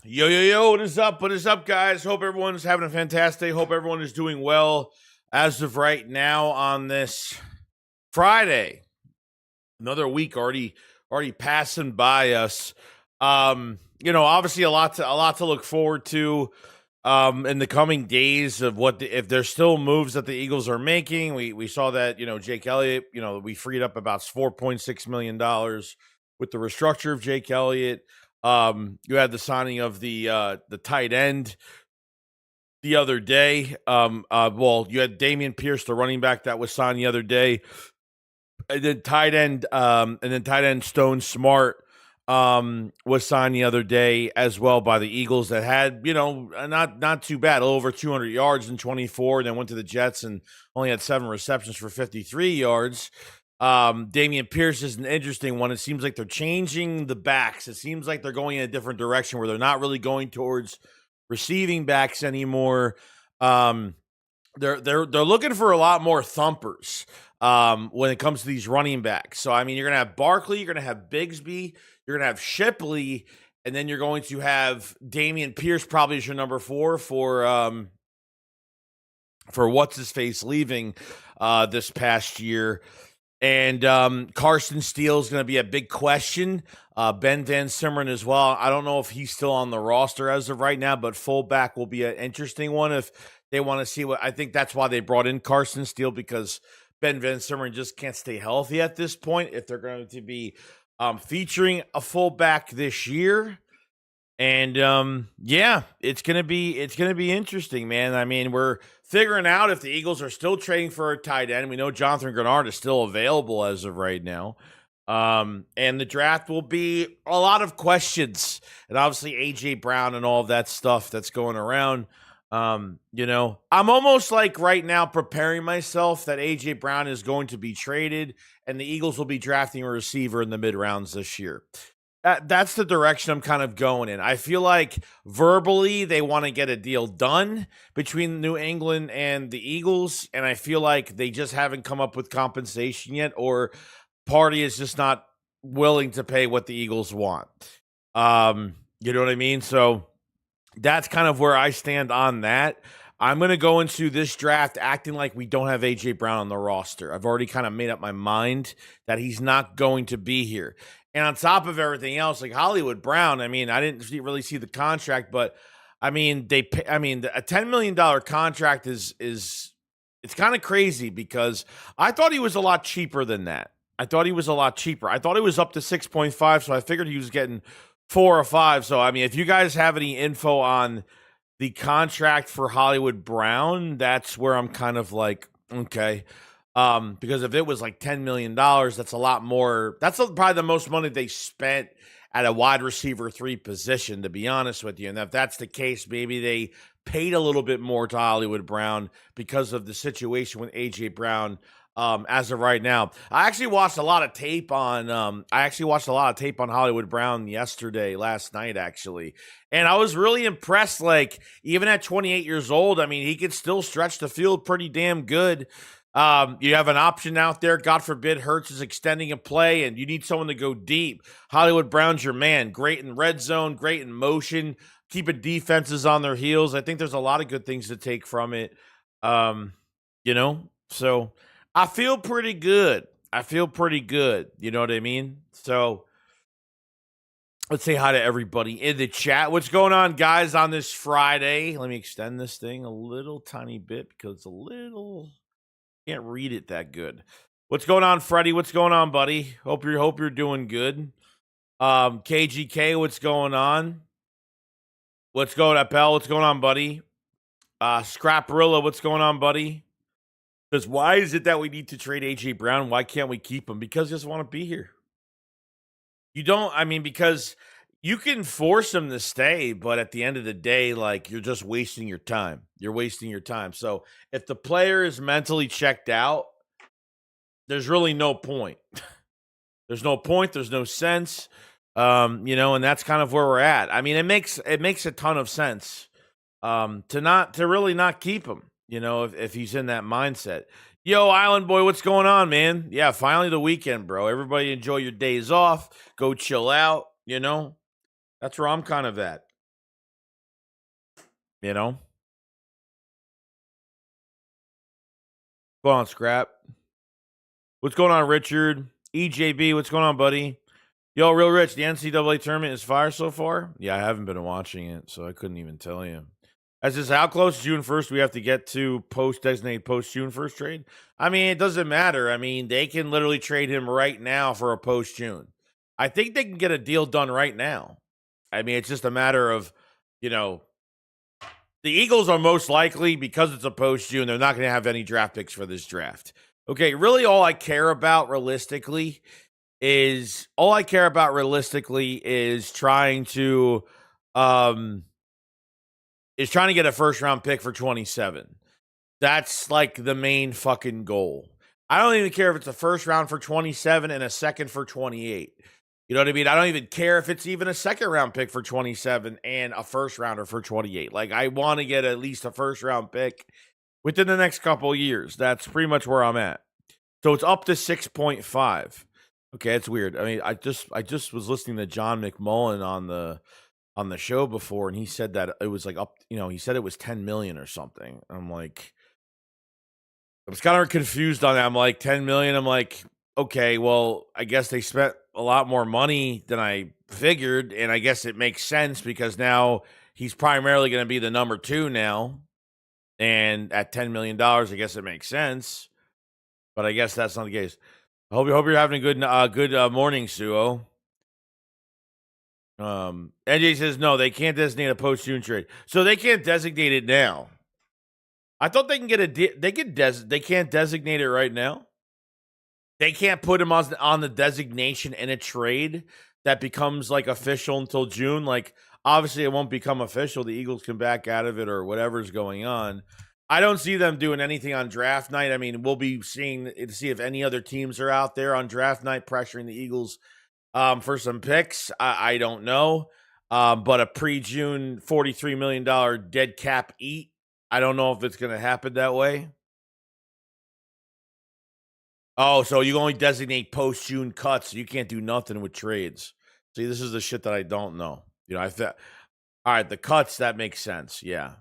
Yo, yo, yo, what is up? What is up, guys? Hope everyone's having a fantastic day. Hope everyone is doing well as of right now on this Friday. Another week already passing by us. Obviously a lot to look forward to in the coming days of if there's still moves that the Eagles are making. We saw that, Jake Elliott, we freed up about $4.6 million with the restructure of Jake Elliott. You had the signing of the tight end the other day. You had Dameon Pierce, the running back that was signed the other day, and then tight end Stone Smart was signed the other day as well by the Eagles, that had, not too bad, a little over 200 yards in 24, and then went to the Jets and only had 7 receptions for 53 yards. Dameon Pierce is an interesting one. It seems like they're changing the backs. It seems like they're going in a different direction where they're not really going towards receiving backs anymore. They're looking for a lot more thumpers when it comes to these running backs. So, I mean, you're going to have Barkley, you're going to have Bigsby, you're going to have Shipley, and then you're going to have Dameon Pierce probably as your number 4 for what's his face leaving this past year. And Carson Steele is going to be a big question. Ben Van Simmeren as well. I don't know if he's still on the roster as of right now, but fullback will be an interesting one if they want to see what. I think that's why they brought in Carson Steele, because Ben Van Simmeren just can't stay healthy at this point if they're going to be featuring a fullback this year. And it's gonna be interesting, man. I mean, we're figuring out if the Eagles are still trading for a tight end. We know Jonathan Grenard is still available as of right now. And the draft will be a lot of questions, and obviously AJ Brown and all of that stuff that's going around. I'm almost like right now preparing myself that AJ Brown is going to be traded and the Eagles will be drafting a receiver in the mid rounds this year. That's the direction I'm kind of going in. I feel like verbally they want to get a deal done between New England and the Eagles, and I feel like they just haven't come up with compensation yet, or party is just not willing to pay what the Eagles want. You know what I mean? So that's kind of where I stand on that. I'm going to go into this draft acting like we don't have AJ Brown on the roster. I've already kind of made up my mind that he's not going to be here. And on top of everything else, like Hollywood Brown, I mean, I didn't really see the contract, but I mean, a $10 million contract is it's kind of crazy, because I thought he was a lot cheaper than that. I thought he was up to 6.5, so I figured he was getting 4 or 5. So, I mean, if you guys have any info on the contract for Hollywood Brown, that's where I'm kind of like, okay. Because if it was like $10 million, that's a lot more. That's probably the most money they spent at a wide receiver 3 position, to be honest with you. And if that's the case, maybe they paid a little bit more to Hollywood Brown because of the situation with AJ Brown. As of right now, I actually watched a lot of tape on Hollywood Brown last night, actually. And I was really impressed. Like, even at 28 years old, I mean, he could still stretch the field pretty damn good. You have an option out there. God forbid Hurts is extending a play and you need someone to go deep. Hollywood Brown's your man. Great in red zone, great in motion, keeping defenses on their heels. I think there's a lot of good things to take from it. So I feel pretty good. You know what I mean? So let's say hi to everybody in the chat. What's going on, guys, on this Friday? Let me extend this thing a little tiny bit because it's a little... Can't read it that good. What's going on, Freddie? What's going on, buddy? Hope you're doing good. KGK, what's going on? What's going on, pal? What's going on, buddy? Scraparilla, what's going on, buddy? Because why is it that we need to trade AJ Brown? Why can't we keep him? Because he doesn't want to be here. Because you can force him to stay, but at the end of the day, like, you're just wasting your time. So if the player is mentally checked out, there's really no point. There's no sense. And that's kind of where we're at. I mean, it makes a ton of sense to really not keep him, if he's in that mindset. Yo, Island Boy, what's going on, man? Yeah, finally the weekend, bro. Everybody enjoy your days off. Go chill out, That's where I'm kind of at. You know? Go on, Scrap. What's going on, Richard? EJB, what's going on, buddy? Yo, Real Rich, the NCAA tournament is fire so far? Yeah, I haven't been watching it, so I couldn't even tell you. As is how close June 1st we have to get to designated post June 1st trade? I mean, it doesn't matter. I mean, they can literally trade him right now for a post June. I think they can get a deal done right now. I mean, it's just a matter of, the Eagles are most likely, because it's a post June, they're not going to have any draft picks for this draft. Okay, really all I care about realistically is trying to get a first round pick for 27. That's like the main fucking goal. I don't even care if it's a first round for 27 and a second for 28. You know what I mean? I don't even care if it's even a second round pick for 27 and a first rounder for 28. Like, I want to get at least a first round pick within the next couple of years. That's pretty much where I'm at. So it's up to 6.5. Okay, it's weird. I mean, I just was listening to John McMullen on the show before, and he said that it was like up, he said it was 10 million or something. I'm like, I was kind of confused on that. I'm like, 10 million. I'm like, okay, well, I guess they spent a lot more money than I figured, and I guess it makes sense because now he's primarily going to be the number 2 now, and at $10 million, I guess it makes sense. But I guess that's not the case. I hope you're having a good morning, Suo. NJ says no, they can't designate a post June trade, so they can't designate it now. I thought they can get they can't designate it right now. They can't put him on the designation in a trade that becomes like official until June. Like, obviously, it won't become official. The Eagles can back out of it or whatever's going on. I don't see them doing anything on draft night. I mean, we'll be seeing to see if any other teams are out there on draft night pressuring the Eagles for some picks. I don't know. But a pre-June $43 million dead cap eat, I don't know if it's going to happen that way. Oh, so you only designate post-June cuts. You can't do nothing with trades. See, this is the shit that I don't know. All right, the cuts, that makes sense. Yeah.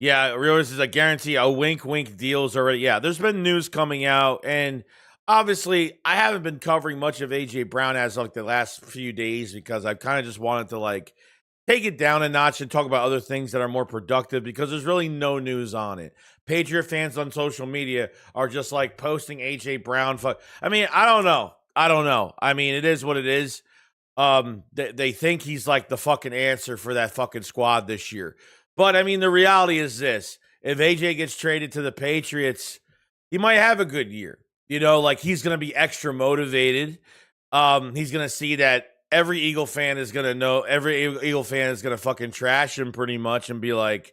Yeah, Rios is a guarantee. A wink deals already. Yeah, there's been news coming out, and obviously, I haven't been covering much of AJ Brown as like the last few days because I've kind of just wanted to like take it down a notch and talk about other things that are more productive because there's really no news on it. Patriot fans on social media are just like posting AJ Brown. I mean, I don't know. I mean, it is what it is. They think he's like the fucking answer for that fucking squad this year. But, I mean, the reality is this. If AJ gets traded to the Patriots, he might have a good year. Like he's going to be extra motivated. He's going to see that every Eagle fan is going to fucking trash him pretty much and be like,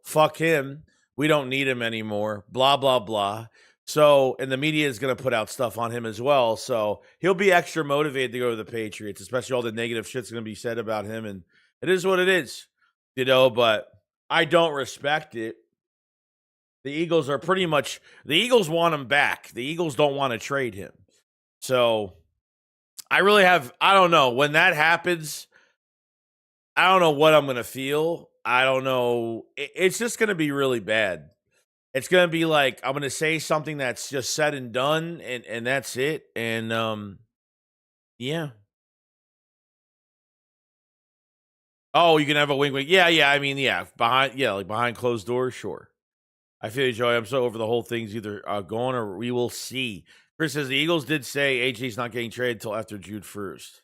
fuck him. We don't need him anymore. Blah, blah, blah. So, and the media is going to put out stuff on him as well. So he'll be extra motivated to go to the Patriots, especially all the negative shit's going to be said about him. And it is what it is. But I don't respect it. The Eagles want him back. The Eagles don't want to trade him. So I don't know. When that happens, I don't know what I'm going to feel. I don't know. It's just going to be really bad. It's going to be like, I'm going to say something that's just said and done, and that's it. And, yeah. Oh, you can have a wink. Yeah. I mean, yeah. Behind closed doors, sure. I feel you, Joey. I'm so over the whole thing's either going or we will see. Chris says the Eagles did say AJ's not getting traded until after June 1st.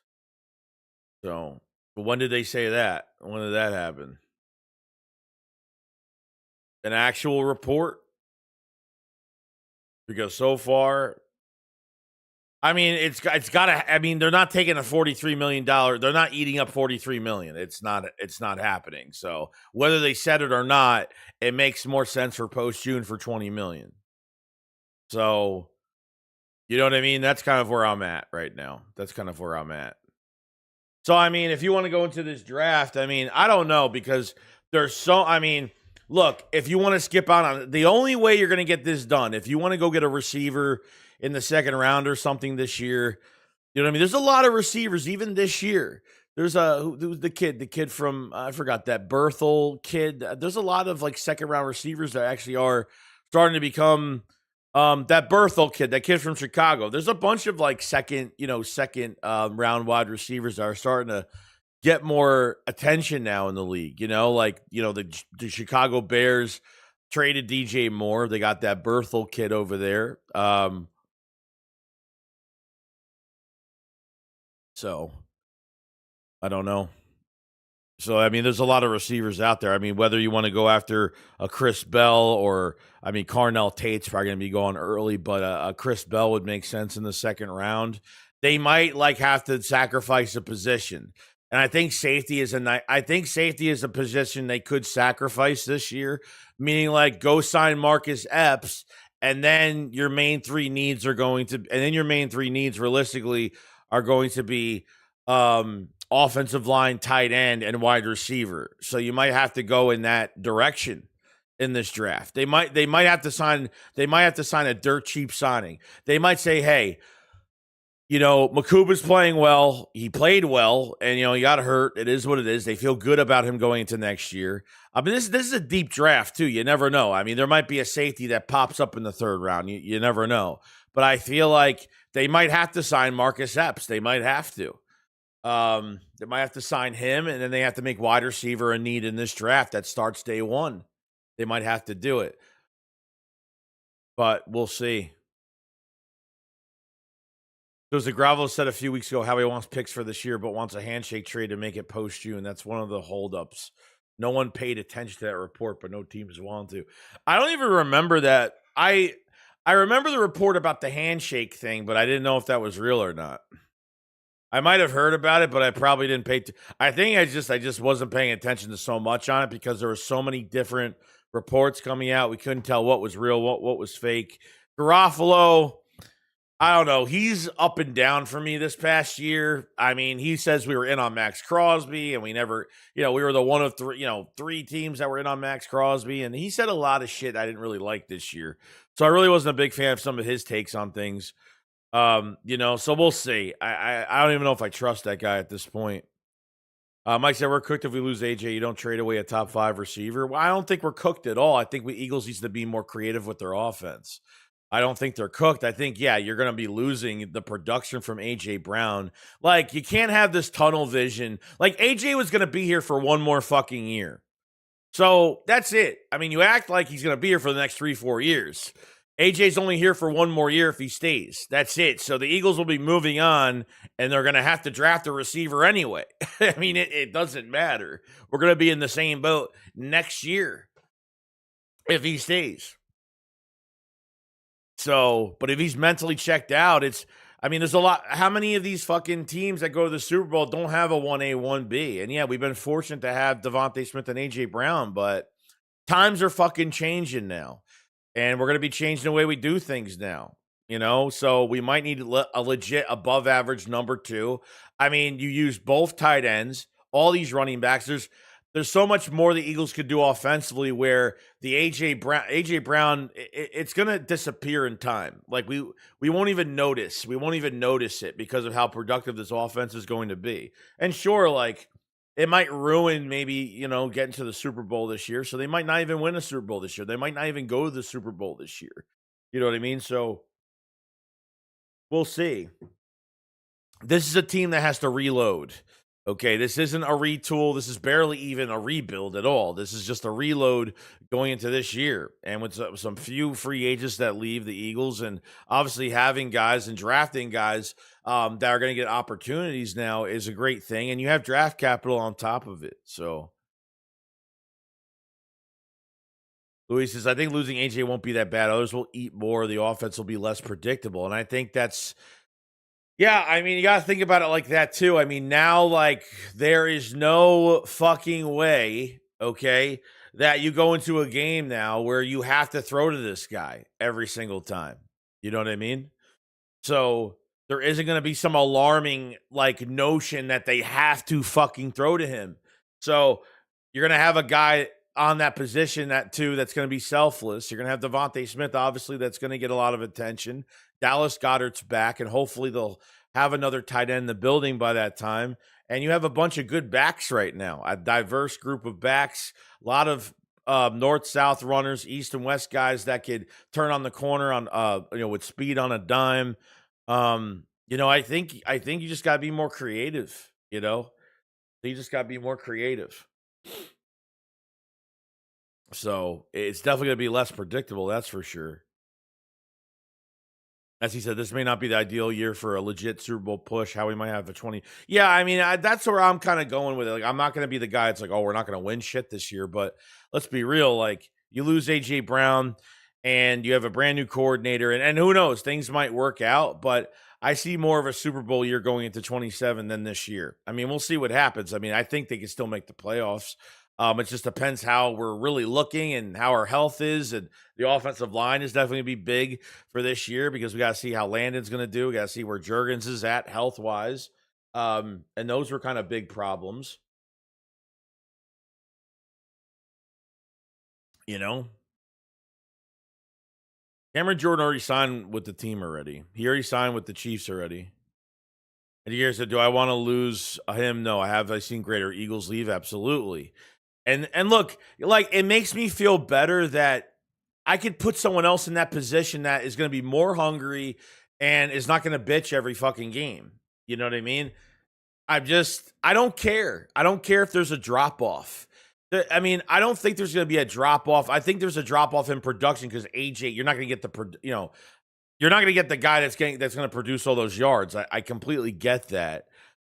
So, but when did they say that? When did that happen? An actual report? Because so far, I mean, it's got to. I mean, they're not taking a $43 million. They're not eating up $43 million. It's not happening. So whether they said it or not, it makes more sense for post June for $20 million. So, you know what I mean? That's kind of where I'm at right now. So, I mean, if you want to go into this draft, I mean, I don't know because look, if you want to skip out on it, the only way you're going to get this done, if you want to go get a receiver in the second round or something this year, you know what I mean? There's a lot of receivers even this year. There's who's the kid from I forgot that Berthel kid. There's a lot of like second round receivers that actually are starting to become that Berthel kid, that kid from Chicago. There's a bunch of like second round wide receivers that are starting to get more attention now in the league. The Chicago Bears traded DJ Moore. They got that Berthel kid over there. So I don't know. So, I mean, there's a lot of receivers out there. I mean, whether you want to go after a Chris Bell or, I mean, Carnell Tate's probably going to be going early, but a Chris Bell would make sense in the second round. They might like have to sacrifice a position. And I think safety is a position they could sacrifice this year, meaning like go sign Marcus Epps, and then your main three needs realistically are going to be offensive line, tight end, and wide receiver. So you might have to go in that direction in this draft. They might have to sign a dirt cheap signing. They might say, hey, Makuba's playing well. He played well, and he got hurt. It is what it is. They feel good about him going into next year. I mean, this is a deep draft too. You never know. I mean, there might be a safety that pops up in the third round. You never know. But I feel like they might have to sign Marcus Epps. They might have to. They might have to sign him, and then they have to make wide receiver a need in this draft that starts day one. They might have to do it, but we'll see. Jose Gravo said a few weeks ago how he wants picks for this year, but wants a handshake trade to make it post-June. That's one of the holdups. No one paid attention to that report, but no teams wanted to. I don't even remember that. I remember the report about the handshake thing, but I didn't know if that was real or not. I might have heard about it, but I probably didn't pay. I think I just wasn't paying attention to so much on it because there were so many different reports coming out. We couldn't tell what was real, what was fake. Garofalo, I don't know. He's up and down for me this past year. I mean, he says we were in on Max Crosby, and we never, we were the one of three teams that were in on Max Crosby, and he said a lot of shit I didn't really like this year. So I really wasn't a big fan of some of his takes on things. So we'll see. I don't even know if I trust that guy at this point. Mike said we're cooked if we lose AJ. You don't trade away a top 5 receiver. Well, I don't think we're cooked at all. I think Eagles needs to be more creative with their offense. I don't think they're cooked. I think, you're going to be losing the production from AJ Brown. Like, you can't have this tunnel vision. Like, AJ was going to be here for one more fucking year. So that's it. I mean, you act like he's going to be here for the next 3-4 years. AJ's only here for one more year if he stays. That's it. So the Eagles will be moving on, and they're going to have to draft a receiver anyway. I mean, it doesn't matter. We're going to be in the same boat next year if he stays. So, but if he's mentally checked out, there's a lot. How many of these fucking teams that go to the Super Bowl don't have a 1A, 1B? And we've been fortunate to have Devontae Smith and AJ Brown, but times are fucking changing now. And we're going to be changing the way we do things now, So we might need a legit above average number 2. I mean, you use both tight ends, all these running backs. There's so much more the Eagles could do offensively where the AJ Brown, it's going to disappear in time. Like we won't even notice. We won't even notice it because of how productive this offense is going to be. And sure, like it might ruin maybe, getting to the Super Bowl this year. So they might not even win a Super Bowl this year. They might not even go to the Super Bowl this year. You know what I mean? So we'll see. This is a team that has to reload. Okay, this isn't a retool. This is barely even a rebuild at all. This is just a reload going into this year. And with some few free agents that leave the Eagles and obviously having guys and drafting guys that are going to get opportunities now is a great thing. And you have draft capital on top of it. So Louis says, I think losing AJ won't be that bad. Others will eat more. The offense will be less predictable. And I think that's, yeah, I mean, you got to think about it like that, too. I mean, now, like, there is no fucking way, okay, that you go into a game now where you have to throw to this guy every single time. You know what I mean? So there isn't going to be some alarming, like, notion that they have to fucking throw to him. So you're going to have a guy on that position that's going to be selfless. You're going to have Devontae Smith, obviously, that's going to get a lot of attention. Dallas Goedert's back, and hopefully they'll have another tight end in the building by that time. and you have a bunch of good backs right now, a diverse group of backs, a lot of north-south runners, east and west guys that could turn on the corner on with speed on a dime. I think you just got to be more creative. You just got to be more creative. So it's definitely going to be less predictable. That's for sure. As he said, this may not be the ideal year for a legit Super Bowl push. How we might have a 20. Yeah, I mean, that's where I'm kind of going with it. Like, I'm not going to be the guy that's like, oh, we're not going to win shit this year. But let's be real. Like, you lose A.J. Brown and you have a brand new coordinator. And who knows? Things might work out. But I see more of a Super Bowl year going into 27 than this year. I mean, we'll see what happens. I mean, I think they can still make the playoffs. It just depends how we're really looking and how our health is. And the offensive line is definitely going to be big for this year because we got to see how Landon's going to do. We got to see where Jurgens is at health-wise. And those were kind of big problems. Cameron Jordan already signed with the team already. He already signed with the Chiefs already. And you guys said, do I want to lose him? No, I've seen greater Eagles leave. Absolutely. And look, like, it makes me feel better that I could put someone else in that position that is going to be more hungry and is not going to bitch every fucking game. You know what I mean? I don't care. I don't care if there's a drop off. I mean, I don't think there's going to be a drop off. I think there's a drop off in production because AJ, you're not going to get you're not going to get the guy that's going to produce all those yards. I completely get that,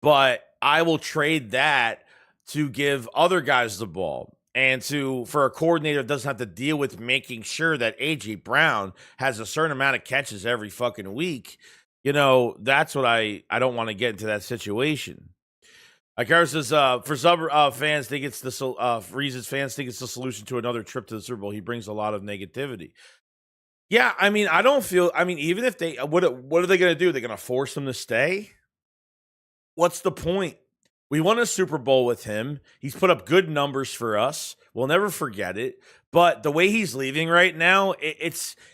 but I will trade that to give other guys the ball and for a coordinator that doesn't have to deal with making sure that A.J. Brown has a certain amount of catches every fucking week. That's what I don't want to get into that situation. Akara says, for some fans think it's Reasons fans think it's the solution to another trip to the Super Bowl. He brings a lot of negativity. Yeah, I mean, even if they, what are they going to do? They're going to force him to stay? What's the point? We won a Super Bowl with him. He's put up good numbers for us. We'll never forget it. But the way he's leaving right now,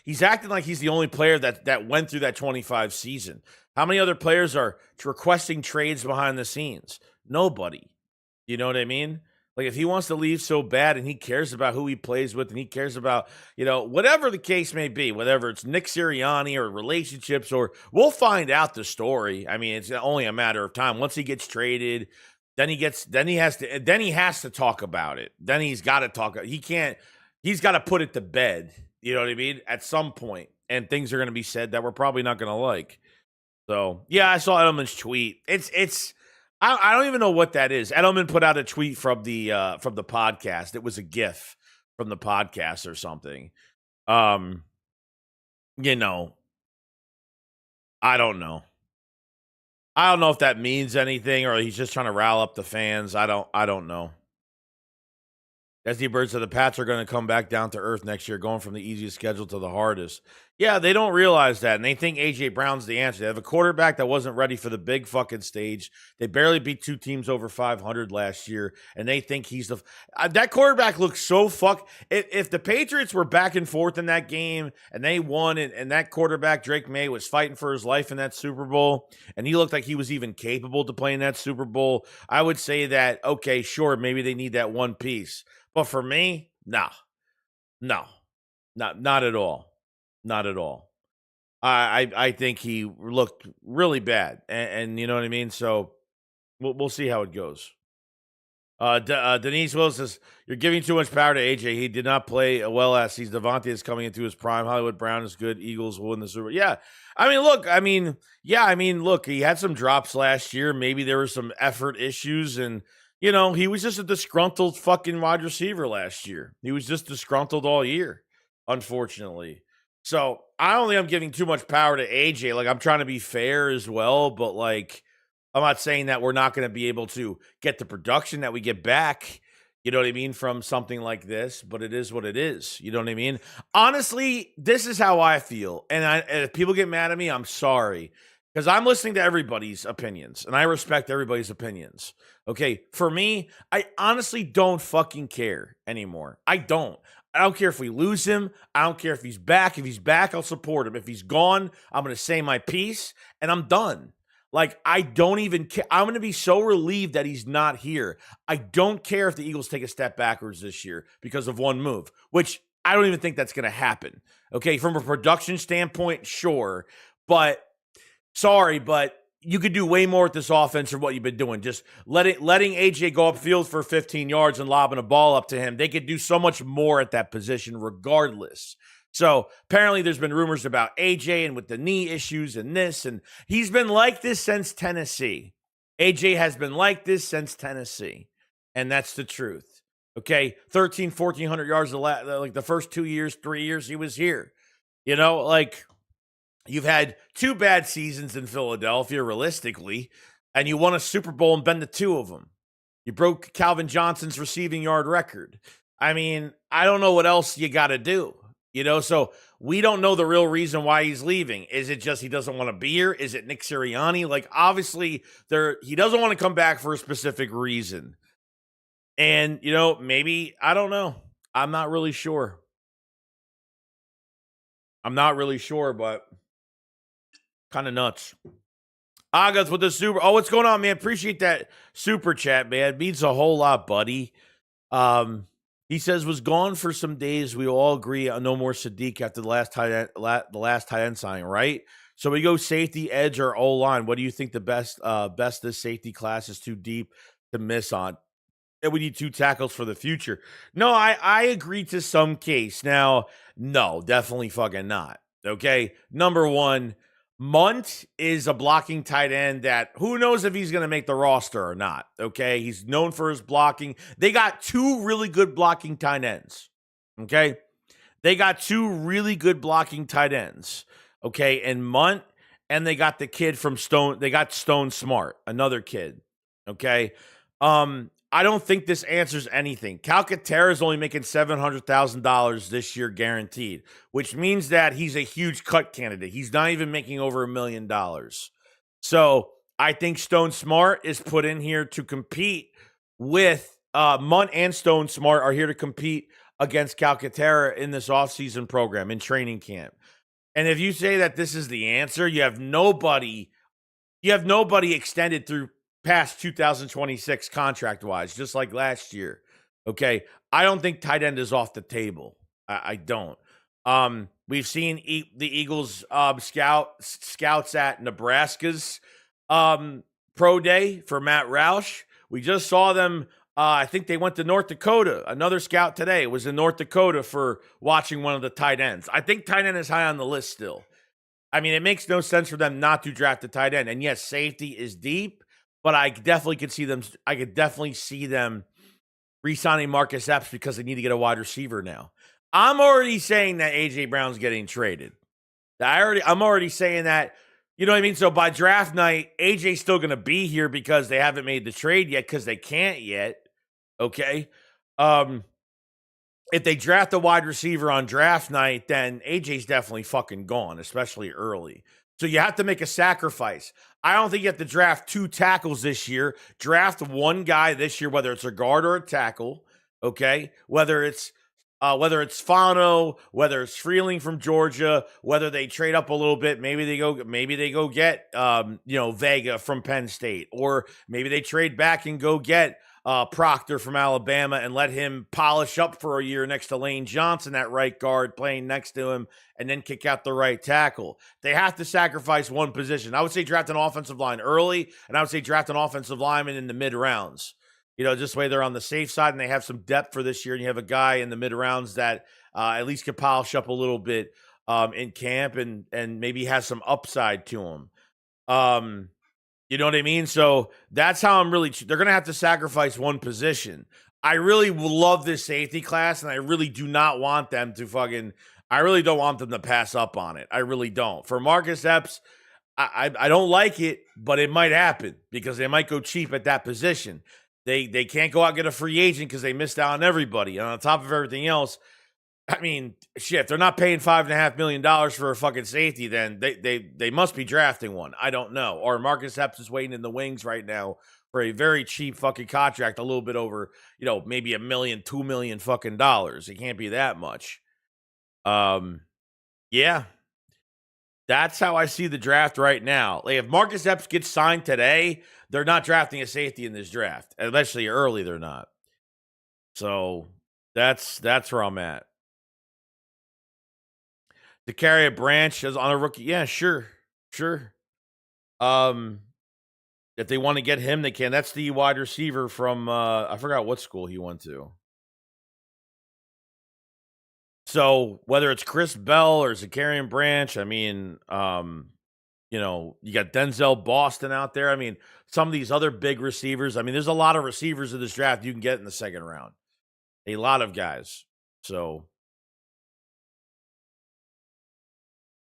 he's acting like he's the only player that went through that 25 season. How many other players are requesting trades behind the scenes? Nobody. You know what I mean? Like, if he wants to leave so bad and he cares about who he plays with and he cares about, whatever the case may be, whether it's Nick Sirianni or relationships, or we'll find out the story. I mean, it's only a matter of time. Once he gets traded, then he has to talk about it. Then he's got to talk. He's got to put it to bed. You know what I mean? At some point, and things are going to be said that we're probably not going to like. So, yeah, I saw Edelman's tweet. I don't even know what that is. Edelman put out a tweet from the podcast. It was a GIF from the podcast or something. I don't know. I don't know if that means anything or he's just trying to rile up the fans. I don't know. SD Bird said the Pats are going to come back down to earth next year, going from the easiest schedule to the hardest. Yeah, they don't realize that, and they think A.J. Brown's the answer. They have a quarterback that wasn't ready for the big fucking stage. They barely beat two teams over 500 last year, and they think he's that quarterback looks so If the Patriots were back and forth in that game, and they won, and that quarterback, Drake May, was fighting for his life in that Super Bowl, and he looked like he was even capable to play in that Super Bowl, I would say that, okay, sure, maybe they need that one piece. But for me, no, not at all. Not at all. I think he looked really bad, and you know what I mean. So we'll see how it goes. Denise Willis says you're giving too much power to AJ. He did not play well last season. Devontae is coming into his prime. Hollywood Brown is good. Eagles will win the Super Bowl. Yeah, look. He had some drops last year. Maybe there were some effort issues, and he was just a disgruntled fucking wide receiver last year. He was just disgruntled all year, unfortunately. So I don't think I'm giving too much power to AJ. Like, I'm trying to be fair as well, but like, I'm not saying that we're not going to be able to get the production that we get back, you know what I mean, from something like this, but it is what it is. You know what I mean? Honestly, this is how I feel. And if people get mad at me, I'm sorry. Because I'm listening to everybody's opinions, and I respect everybody's opinions. Okay, for me, I honestly don't fucking care anymore. I don't care if we lose him. I don't care if he's back. If he's back, I'll support him. If he's gone, I'm going to say my piece, and I'm done. Like, I don't even care. I'm going to be so relieved that he's not here. I don't care if the Eagles take a step backwards this year because of one move, which I don't even think that's going to happen. Okay, from a production standpoint, sure, but sorry, but you could do way more with this offense than what you've been doing. Just letting AJ go upfield for 15 yards and lobbing a ball up to him. They could do so much more at that position regardless. So apparently there's been rumors about AJ and with the knee issues and this, and he's been like this since Tennessee. AJ has been like this since Tennessee, and that's the truth. Okay, 1,400 yards like the first 2 years, 3 years he was here. You know, like, you've had 2 bad seasons in Philadelphia, realistically, and you won a Super Bowl and been to 2 of them. You broke Calvin Johnson's receiving yard record. I mean, I don't know what else you got to do. You know, so we don't know the real reason why he's leaving. Is it just he doesn't want to be here? Is it Nick Sirianni? Like, obviously, he doesn't want to come back for a specific reason. And, you know, maybe, I don't know. I'm not really sure. But kind of nuts. Agas with the super. Oh, what's going on, man? Appreciate that super chat, man. Means a whole lot, buddy. He says was gone for some days. We all agree on no more Sadiq after the last tight end signing, right? So we go safety, edge, or O line. What do you think the best this safety class is too deep to miss on? And we need 2 tackles for the future. No, I agree to some case. Now, no, definitely fucking not. Okay, number one, Munt is a blocking tight end that who knows if he's going to make the roster or not. Okay, he's known for his blocking. They got 2 really good blocking tight ends. Okay, they got 2 really good blocking tight ends. Okay, and Munt, and they got the kid from Stone. They got Stone Smart, another kid. Okay, I don't think this answers anything. Calcaterra is only making $700,000 this year guaranteed, which means that he's a huge cut candidate. He's not even making over $1 million. So I think Stone Smart is put in here to compete with Munt, and Stone Smart are here to compete against Calcaterra in this offseason program, in training camp. And if you say that this is the answer, you have nobody extended through past 2026 contract-wise, just like last year. Okay, I don't think tight end is off the table. I don't. We've seen the Eagles scouts at Nebraska's pro day for Matt Roush. We just saw them. I think they went to North Dakota. Another scout today was in North Dakota for watching one of the tight ends. I think tight end is high on the list still. I mean, it makes no sense for them not to draft a tight end. And yes, safety is deep. But I definitely could see them. I could definitely see them re-signing Marcus Epps because they need to get a wide receiver now. I'm already saying that AJ Brown's getting traded. I'm already saying that. You know what I mean? So by draft night, AJ's still going to be here because they haven't made the trade yet because they can't yet. Okay. If they draft a wide receiver on draft night, then AJ's definitely fucking gone, especially early. So you have to make a sacrifice. I don't think you have to draft 2 tackles this year. Draft one guy this year, whether it's a guard or a tackle. Okay, whether it's Fano, whether it's Freeling from Georgia, whether they trade up a little bit, maybe they go get Vega from Penn State, or maybe they trade back and go get Proctor from Alabama and let him polish up for a year next to Lane Johnson at right guard, playing next to him, and then kick out the right tackle. They have to sacrifice one position. I would say draft an offensive line early, and I would say draft an offensive lineman in the mid rounds. You know, just way they're on the safe side and they have some depth for this year. And you have a guy in the mid rounds that at least can polish up a little bit in camp and maybe has some upside to him. You know what I mean? So that's how they're going to have to sacrifice one position. I really love this safety class, and I really do not want them to I really don't want them to pass up on it. I really don't. For Marcus Epps, I don't like it, but it might happen because they might go cheap at that position. They can't go out and get a free agent because they missed out on everybody. And on top of everything else, I mean, shit, if they're not paying $5.5 million for a fucking safety, then they must be drafting one. I don't know. Or Marcus Epps is waiting in the wings right now for a very cheap fucking contract, a little bit over, maybe $1 million, $2 million fucking dollars. It can't be that much. Yeah. That's how I see the draft right now. Like if Marcus Epps gets signed today, they're not drafting a safety in this draft, especially early. They're not. So that's where I'm at. To carry a branch as on a rookie, yeah, sure. Um, if they want to get him, they can. That's the wide receiver from I forgot what school he went to. So whether it's Chris Bell or Zakarian Branch, I mean, you got Denzel Boston out there. I mean, some of these other big receivers. I mean, there's a lot of receivers in this draft you can get in the second round. A lot of guys. So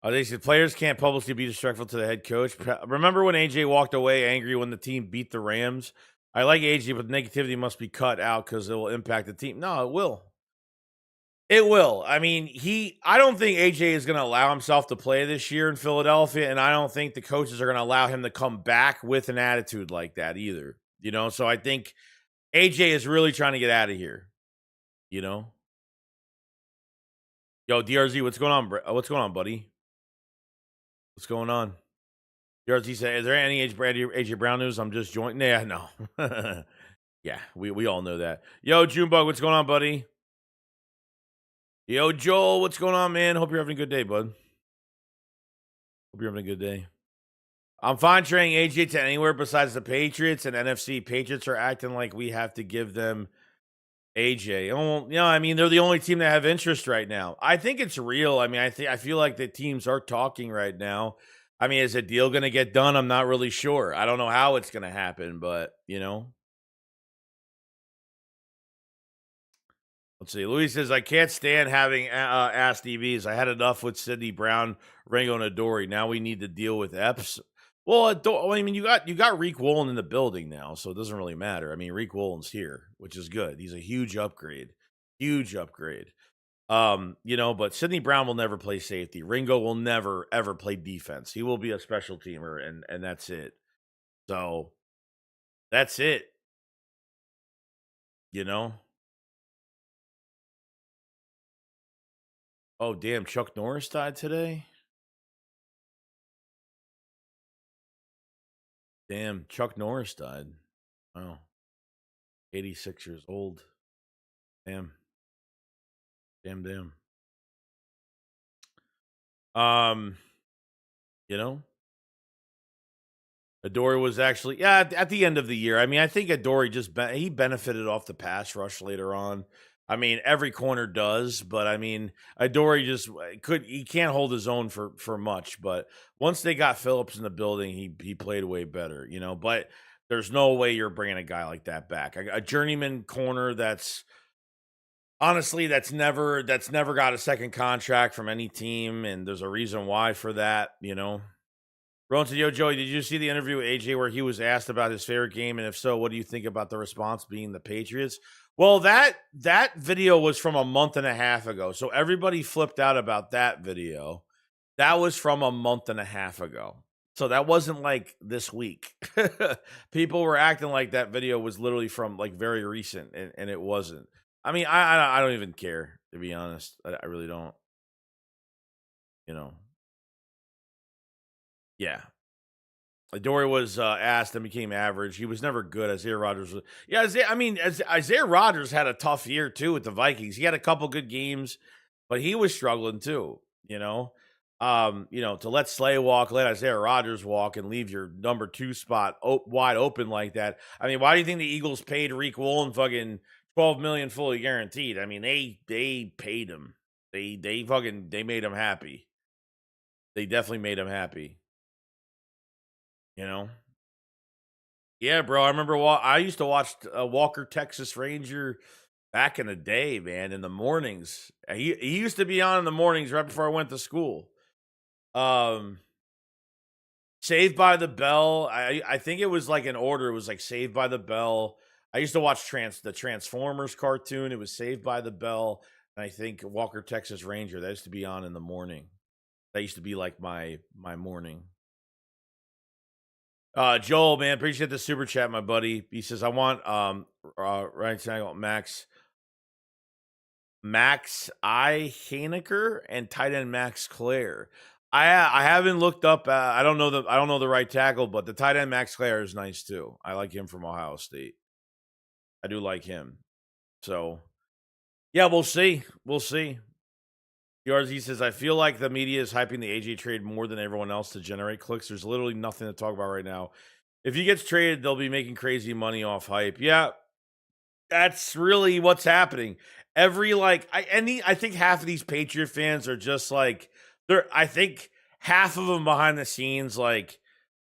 they said players can't publicly be disrespectful to the head coach. Remember when AJ walked away angry when the team beat the Rams? I like AJ, but negativity must be cut out because it will impact the team. No, it will. It will. I mean, I don't think AJ is going to allow himself to play this year in Philadelphia, and I don't think the coaches are going to allow him to come back with an attitude like that either. So I think AJ is really trying to get out of here. You know, yo, DRZ, what's going on? What's going on, buddy? What's going on? DRZ said, "Is there any AJ Brown news? I'm just joining." Yeah, no. Yeah, we all know that. Yo, Junebug, what's going on, buddy? Yo, Joel, what's going on, man? Hope you're having a good day, bud. Hope you're having a good day. I'm fine trading AJ to anywhere besides the Patriots and NFC. Patriots are acting like we have to give them AJ. Oh, I mean, they're the only team that have interest right now. I think it's real. I mean, I feel like the teams are talking right now. I mean, is a deal going to get done? I'm not really sure. I don't know how it's going to happen, but Let's see. Louis says, I can't stand having ass DBs. I had enough with Sidney Brown, Ringo, and Adoree. Now we need to deal with Epps. Well, I mean, you got Reek Woolen in the building now, so it doesn't really matter. I mean, Reek Woolen's here, which is good. He's a huge upgrade. Huge upgrade. But Sidney Brown will never play safety. Ringo will never, ever play defense. He will be a special teamer, and that's it. So that's it. Oh, damn, Chuck Norris died today? Damn, Chuck Norris died. Wow. 86 years old. Damn. Damn. Um, you know, Adoree was actually at the end of the year. I mean, I think Adoree he benefited off the pass rush later on. I mean, every corner does, but I mean, Adoree just he can't hold his own for much. But once they got Phillips in the building, he played way better. But there's no way you're bringing a guy like that back. A journeyman corner that's honestly never got a second contract from any team, and there's a reason why for that. Rowan said, yo, Joey, did you see the interview with AJ where he was asked about his favorite game? And if so, what do you think about the response being the Patriots? Well, that video was from a month and a half ago. So everybody flipped out about that video. That was from a month and a half ago. So that wasn't like this week. People were acting like that video was literally from like very recent, and it wasn't. I mean, I don't even care, to be honest. I really don't. Yeah. Adoree was asked and became average. He was never good. Isaiah Rodgers was. Yeah, Isaiah Rodgers had a tough year too with the Vikings. He had a couple good games, but he was struggling too. To let Slay walk, let Isaiah Rodgers walk, and leave your number 2 spot wide open like that. I mean, why do you think the Eagles paid Reek Woolen fucking $12 million fully guaranteed? I mean, they paid him. They made him happy. They definitely made him happy. Yeah, bro. I remember I used to watch Walker Texas Ranger back in the day, man, in the mornings. He used to be on in the mornings right before I went to school. Saved by the Bell. I think it was like an order. It was like Saved by the Bell. I used to watch the Transformers cartoon. It was Saved by the Bell. And I think Walker Texas Ranger. That used to be on in the morning. That used to be like my morning. Joel, man, appreciate the super chat, my buddy. He says, I want Max I Haneker and tight end Max Clare. I haven't looked up. I don't know the right tackle, but the tight end Max Clare is nice too. I like him from Ohio State. I do like him. So yeah, we'll see. We'll see. He says, I feel like the media is hyping the AJ trade more than everyone else to generate clicks. There's literally nothing to talk about right now. If he gets traded, they'll be making crazy money off hype. Yeah, that's really what's happening. I think half of these Patriot fans are just like I think half of them behind the scenes, like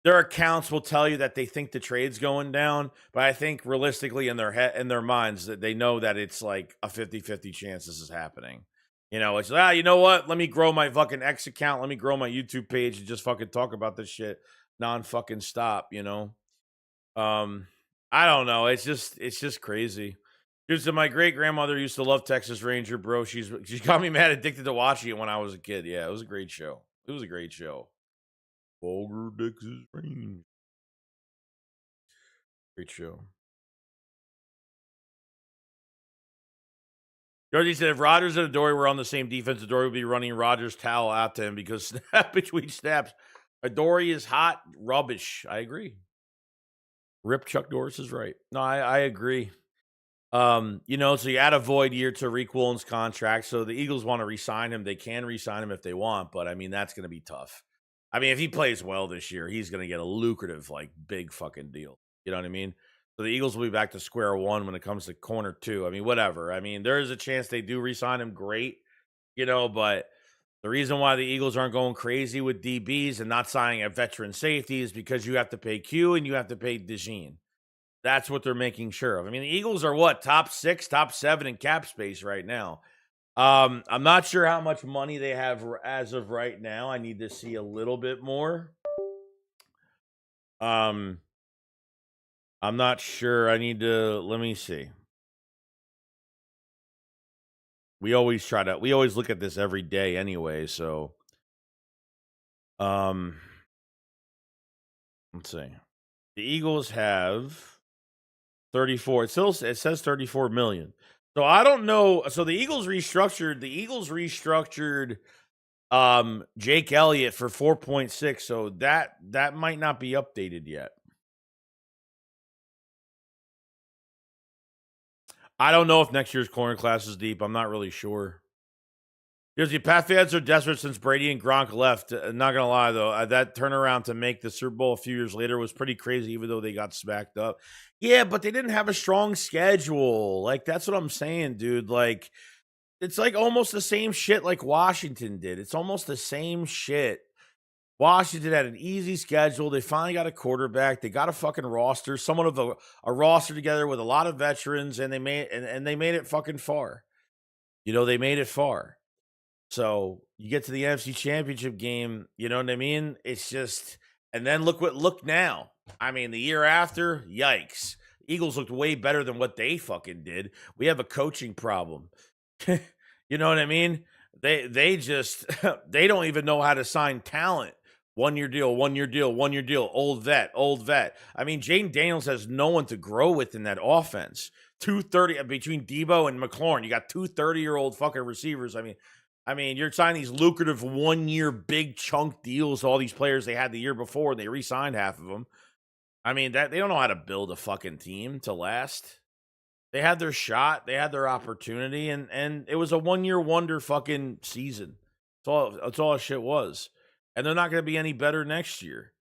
their accounts will tell you that they think the trade's going down, but I think realistically in their minds that they know that it's like a 50-50 chance this is happening. It's you know what? Let me grow my fucking X account. Let me grow my YouTube page and just fucking talk about this shit non-fucking stop. I don't know. It's just crazy. Dude, so my great grandmother used to love Texas Ranger, bro. She got me mad addicted to watching it when I was a kid. Yeah, it was a great show. It was a great show. Vulgar Texas Ranger. Great show. Georgie said if Rodgers and Adoree were on the same defense, Adoree would be running Rodgers' towel out to him because snap between snaps. Adoree is hot rubbish. I agree. Rip Chuck Norris is right. No, I agree. So you add a void year to Tariq Woolen's contract. So the Eagles want to re-sign him. They can re-sign him if they want, but I mean that's going to be tough. I mean, if he plays well this year, he's going to get a lucrative, like, big fucking deal. You know what I mean? So the Eagles will be back to square one when it comes to corner two. I mean, whatever. I mean, there is a chance they do re-sign him. Great, but the reason why the Eagles aren't going crazy with DBs and not signing a veteran safety is because you have to pay Q and you have to pay DeJean. That's what they're making sure of. I mean, the Eagles are what, top 6, top 7 in cap space right now. I'm not sure how much money they have as of right now. I need to see a little bit more. I'm not sure. Let me see. We always look at this every day anyway, so let's see. The Eagles have 34. It says 34 million. So I don't know. So the Eagles restructured Jake Elliott for 4.6. So that might not be updated yet. I don't know if next year's corner class is deep. I'm not really sure. Because the Pat fans are desperate since Brady and Gronk left. Not gonna lie though, that turnaround to make the Super Bowl a few years later was pretty crazy. Even though they got smacked up, yeah, but they didn't have a strong schedule. Like that's what I'm saying, dude. Like it's like almost the same shit like Washington did. It's almost the same shit. Washington had an easy schedule. They finally got a quarterback. They got a fucking roster, somewhat of a roster together with a lot of veterans, and they made it fucking far. They made it far. So you get to the NFC Championship game, you know what I mean? It's just, and then look now. I mean, the year after, yikes. Eagles looked way better than what they fucking did. We have a coaching problem. You know what I mean? They just they don't even know how to sign talent. 1 year deal, 1 year deal, 1 year deal, old vet. I mean, Jane Daniels has no one to grow with in that offense. 230 between Debo and McLaurin. You got 230-year-old fucking receivers. I mean, you're signing these lucrative 1 year big chunk deals to all these players they had the year before, and they re-signed half of them. I mean, that they don't know how to build a fucking team to last. They had their shot, they had their opportunity, and it was a 1 year wonder fucking season. That's all that shit was. And they're not going to be any better next year.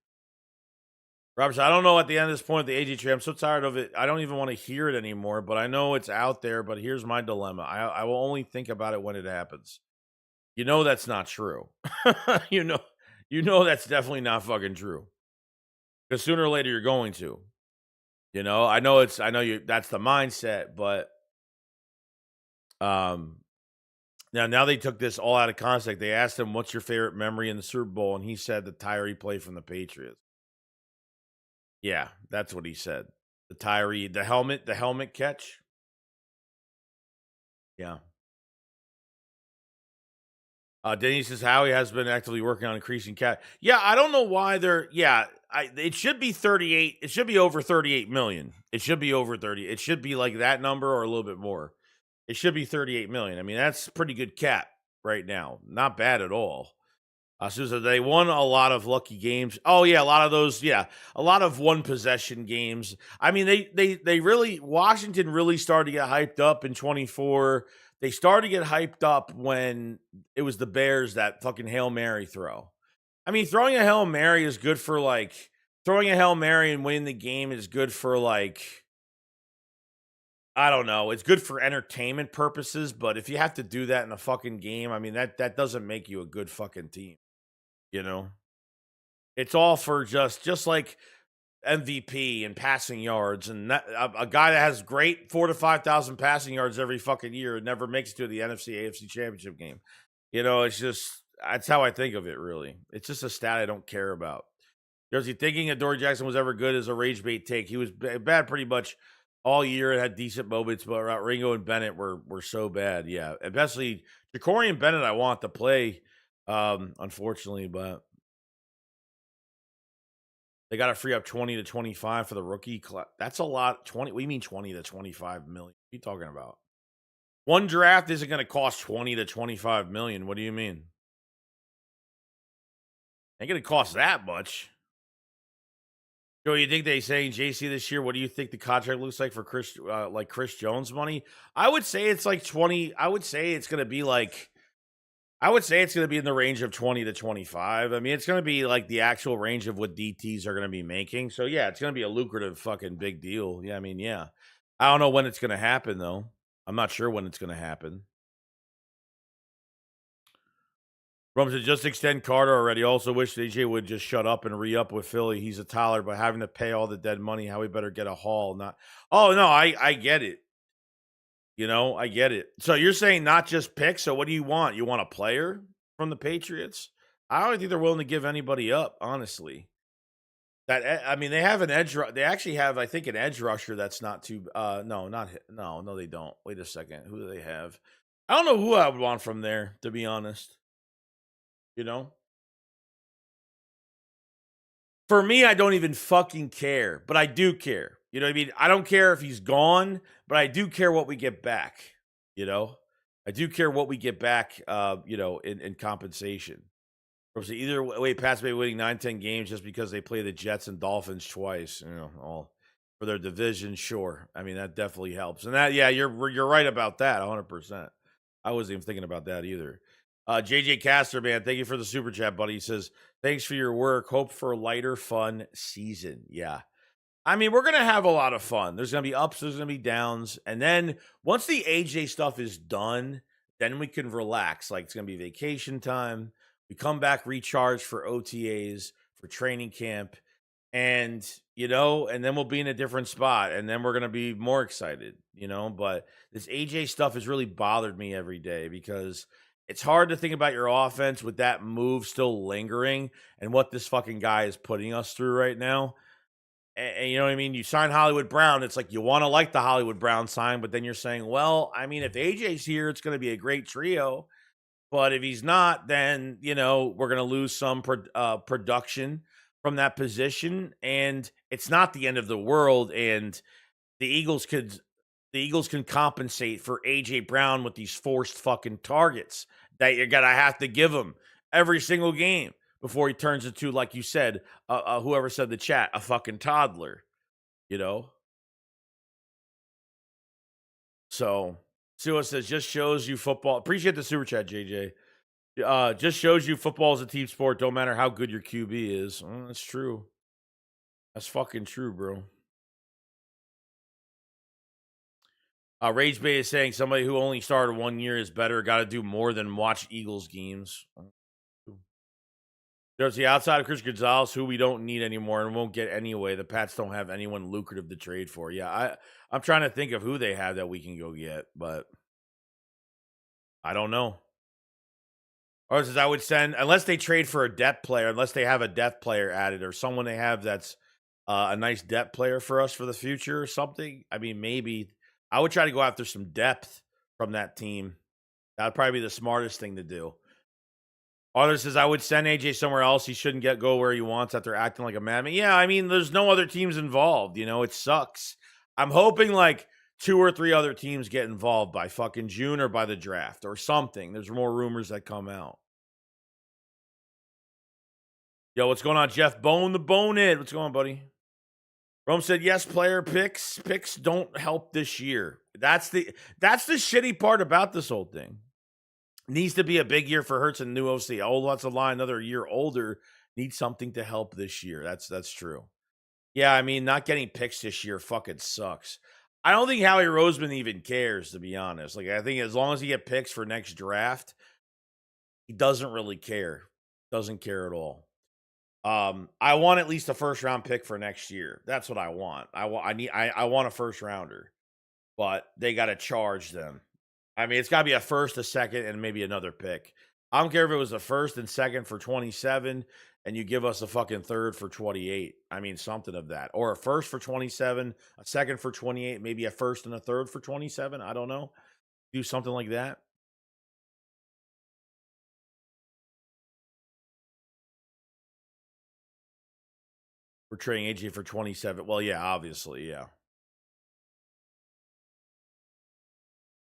Robert, I don't know at the end of this point, the AJ trade, I'm so tired of it. I don't even want to hear it anymore, but I know it's out there. But here's my dilemma. I will only think about it when it happens. That's not true. you know that's definitely not fucking true. Because sooner or later you're going to. I know that's the mindset, but now they took this all out of context. They asked him, "What's your favorite memory in the Super Bowl?" And he said the Tyree play from the Patriots. Yeah, that's what he said. The Tyree, the helmet catch. Yeah. Denny says Howie has been actively working on increasing cap. Yeah, I don't know why they're. Yeah, it should be 38. It should be over 38 million. It should be over 30. It should be like that number or a little bit more. It should be 38 million. I mean, that's pretty good cap right now. Not bad at all. So they won a lot of lucky games. Oh yeah, a lot of those. Yeah, a lot of one possession games. I mean, they really Washington really started to get hyped up in 24. They started to get hyped up when it was the Bears that fucking Hail Mary throw. I mean, throwing a Hail Mary is good for like throwing a Hail Mary and winning the game is good for like I don't know. It's good for entertainment purposes, but if you have to do that in a fucking game, I mean that doesn't make you a good fucking team, you know? It's all for just like MVP and passing yards, and that, a guy that has great 4 to 5,000 passing yards every fucking year never makes it to the NFC AFC Championship game. You know, it's just that's how I think of it. Really, it's just a stat I don't care about. Jersey thinking Adoree Jackson was ever good as a rage bait take. He was bad pretty much all year. It had decent moments, but Ringo and Bennett were so bad. Yeah, especially Ja'Cory and Bennett. I want to play, unfortunately, but they got to free up 20 to 25 for the rookie class. That's a lot. 20. What do you mean 20 to 25 million? What are you talking about? One draft isn't going to cost 20 to 25 million. What do you mean? Ain't going to cost that much. Joe, you think they saying JC this year? What do you think the contract looks like for Chris Jones money? I would say it's like 20. I would say it's going to be like I would say it's going to be in the range of 20 to 25. I mean, it's going to be like the actual range of what DTs are going to be making. So, yeah, it's going to be a lucrative fucking big deal. Yeah, I mean, yeah. I don't know when it's going to happen, though. I'm not sure when it's going to happen. Rums said, just extend Carter already. Also wish AJ would just shut up and re-up with Philly. He's a Tyler, but having to pay all the dead money, how we better get a haul. Not. Oh, no, I get it. You know, I get it. So you're saying not just picks. So what do you want? You want a player from the Patriots? I don't think they're willing to give anybody up, honestly. That I mean, they have an edge. They actually have, I think, an edge rusher that's not too. No, they don't. Wait a second. Who do they have? I don't know who I would want from there, to be honest. You know, for me, I don't even fucking care, but I do care. You know what I mean? I don't care if he's gone, but I do care what we get back. You know, I do care what we get back. In compensation. Either way, Pats may be winning 9-10 games just because they play the Jets and Dolphins twice. You know, all for their division. Sure, I mean that definitely helps. And that, yeah, you're right about that, 100%. I wasn't even thinking about that either. JJ Caster, man, thank you for the super chat, buddy. He says, thanks for your work. Hope for a lighter, fun season. Yeah. I mean, we're going to have a lot of fun. There's going to be ups, there's going to be downs. And then once the AJ stuff is done, then we can relax. Like it's going to be vacation time. We come back recharged for OTAs, for training camp. And, and then we'll be in a different spot. And then we're going to be more excited, But this AJ stuff has really bothered me every day because it's hard to think about your offense with that move still lingering and what this fucking guy is putting us through right now. And you know what I mean? You sign Hollywood Brown. It's like you want to like the Hollywood Brown sign, but then you're saying, well, I mean, if AJ's here, it's going to be a great trio. But if he's not, then, we're going to lose some production from that position. And it's not the end of the world. And the Eagles can compensate for AJ Brown with these forced fucking targets that you're going to have to give him every single game before he turns into, like you said, whoever said the chat, a fucking toddler, So, Sua says, just shows you football. Appreciate the super chat, JJ. Just shows you football is a team sport. Don't matter how good your QB is. That's true. That's fucking true, bro. Rage Bay is saying somebody who only started 1 year is better. Got to do more than watch Eagles games. There's the outside of Chris Gonzalez, who we don't need anymore and won't get anyway. The Pats don't have anyone lucrative to trade for. Yeah, I'm trying to think of who they have that we can go get, but I don't know. Or I would send, unless they trade for a depth player, unless they have a depth player added or someone they have that's a nice depth player for us for the future or something. I mean, maybe I would try to go after some depth from that team. That would probably be the smartest thing to do. Arthur says, I would send AJ somewhere else. He shouldn't go where he wants after acting like a madman. Yeah, I mean, there's no other teams involved. It sucks. I'm hoping like 2 or 3 other teams get involved by fucking June or by the draft or something. There's more rumors that come out. Yo, what's going on, Jeff? Bone the Bonehead. What's going on, buddy? Rome said yes. Player picks don't help this year. That's the shitty part about this whole thing. Needs to be a big year for Hurts and new OC. Old wants to lie another year older. Needs something to help this year. That's true. Yeah, I mean, not getting picks this year fucking sucks. I don't think Howie Roseman even cares, to be honest. Like, I think as long as he get picks for next draft, he doesn't really care. Doesn't care at all. I want at least a first round pick for next year. That's what I want. I want a first rounder, but they got to charge them. I mean, it's got to be a first, a second, and maybe another pick. I don't care if it was a first and second for 27 and you give us a fucking third for 28. I mean, something of that. Or a first for 27, a second for 28, maybe a first and a third for 27. I don't know. Do something like that. We're trading AJ for 27. Well, yeah, obviously, yeah.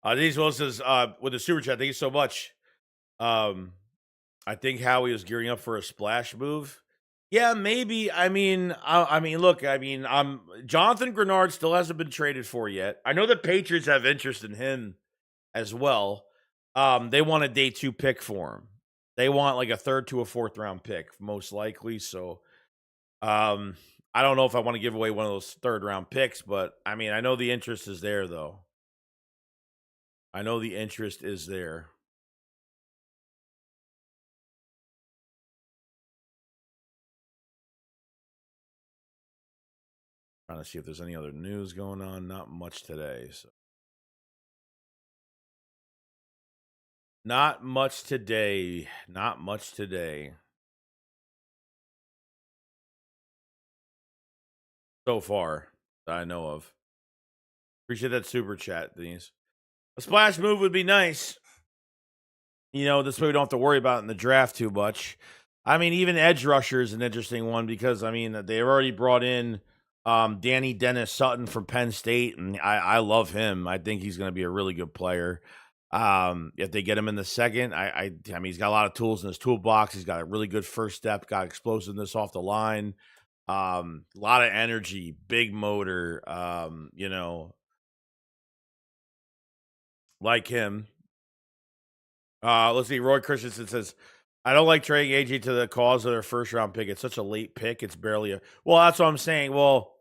Denise Wilson says, with the super chat, thank you so much. I think Howie is gearing up for a splash move. Yeah, maybe. I mean, look, Jonathan Grenard still hasn't been traded for yet. I know the Patriots have interest in him as well. They want a day 2 pick for him. They want like a 3rd to a 4th round pick, most likely. So, I don't know if I want to give away one of those 3rd round picks, but I mean, I know the interest is there, though. I know the interest is there. Trying to see if there's any other news going on. Not much today. So. Not much today. Not much today. So far that I know of. Appreciate that super chat, Denise. A splash move would be nice. You know, this way we don't have to worry about it in the draft too much. I mean, even edge rusher is an interesting one because, I mean, they've already brought in Danny Dennis Sutton from Penn State, and I love him. I think he's going to be a really good player. If they get him in the second, I mean, he's got a lot of tools in his toolbox. He's got a really good first step, got explosiveness off the line, a lot of energy, big motor, you know, like him. Let's see. Roy Christensen says, I don't like trading AJ to the cause of their first round pick. It's such a late pick. It's barely a. Well, that's what I'm saying. Well,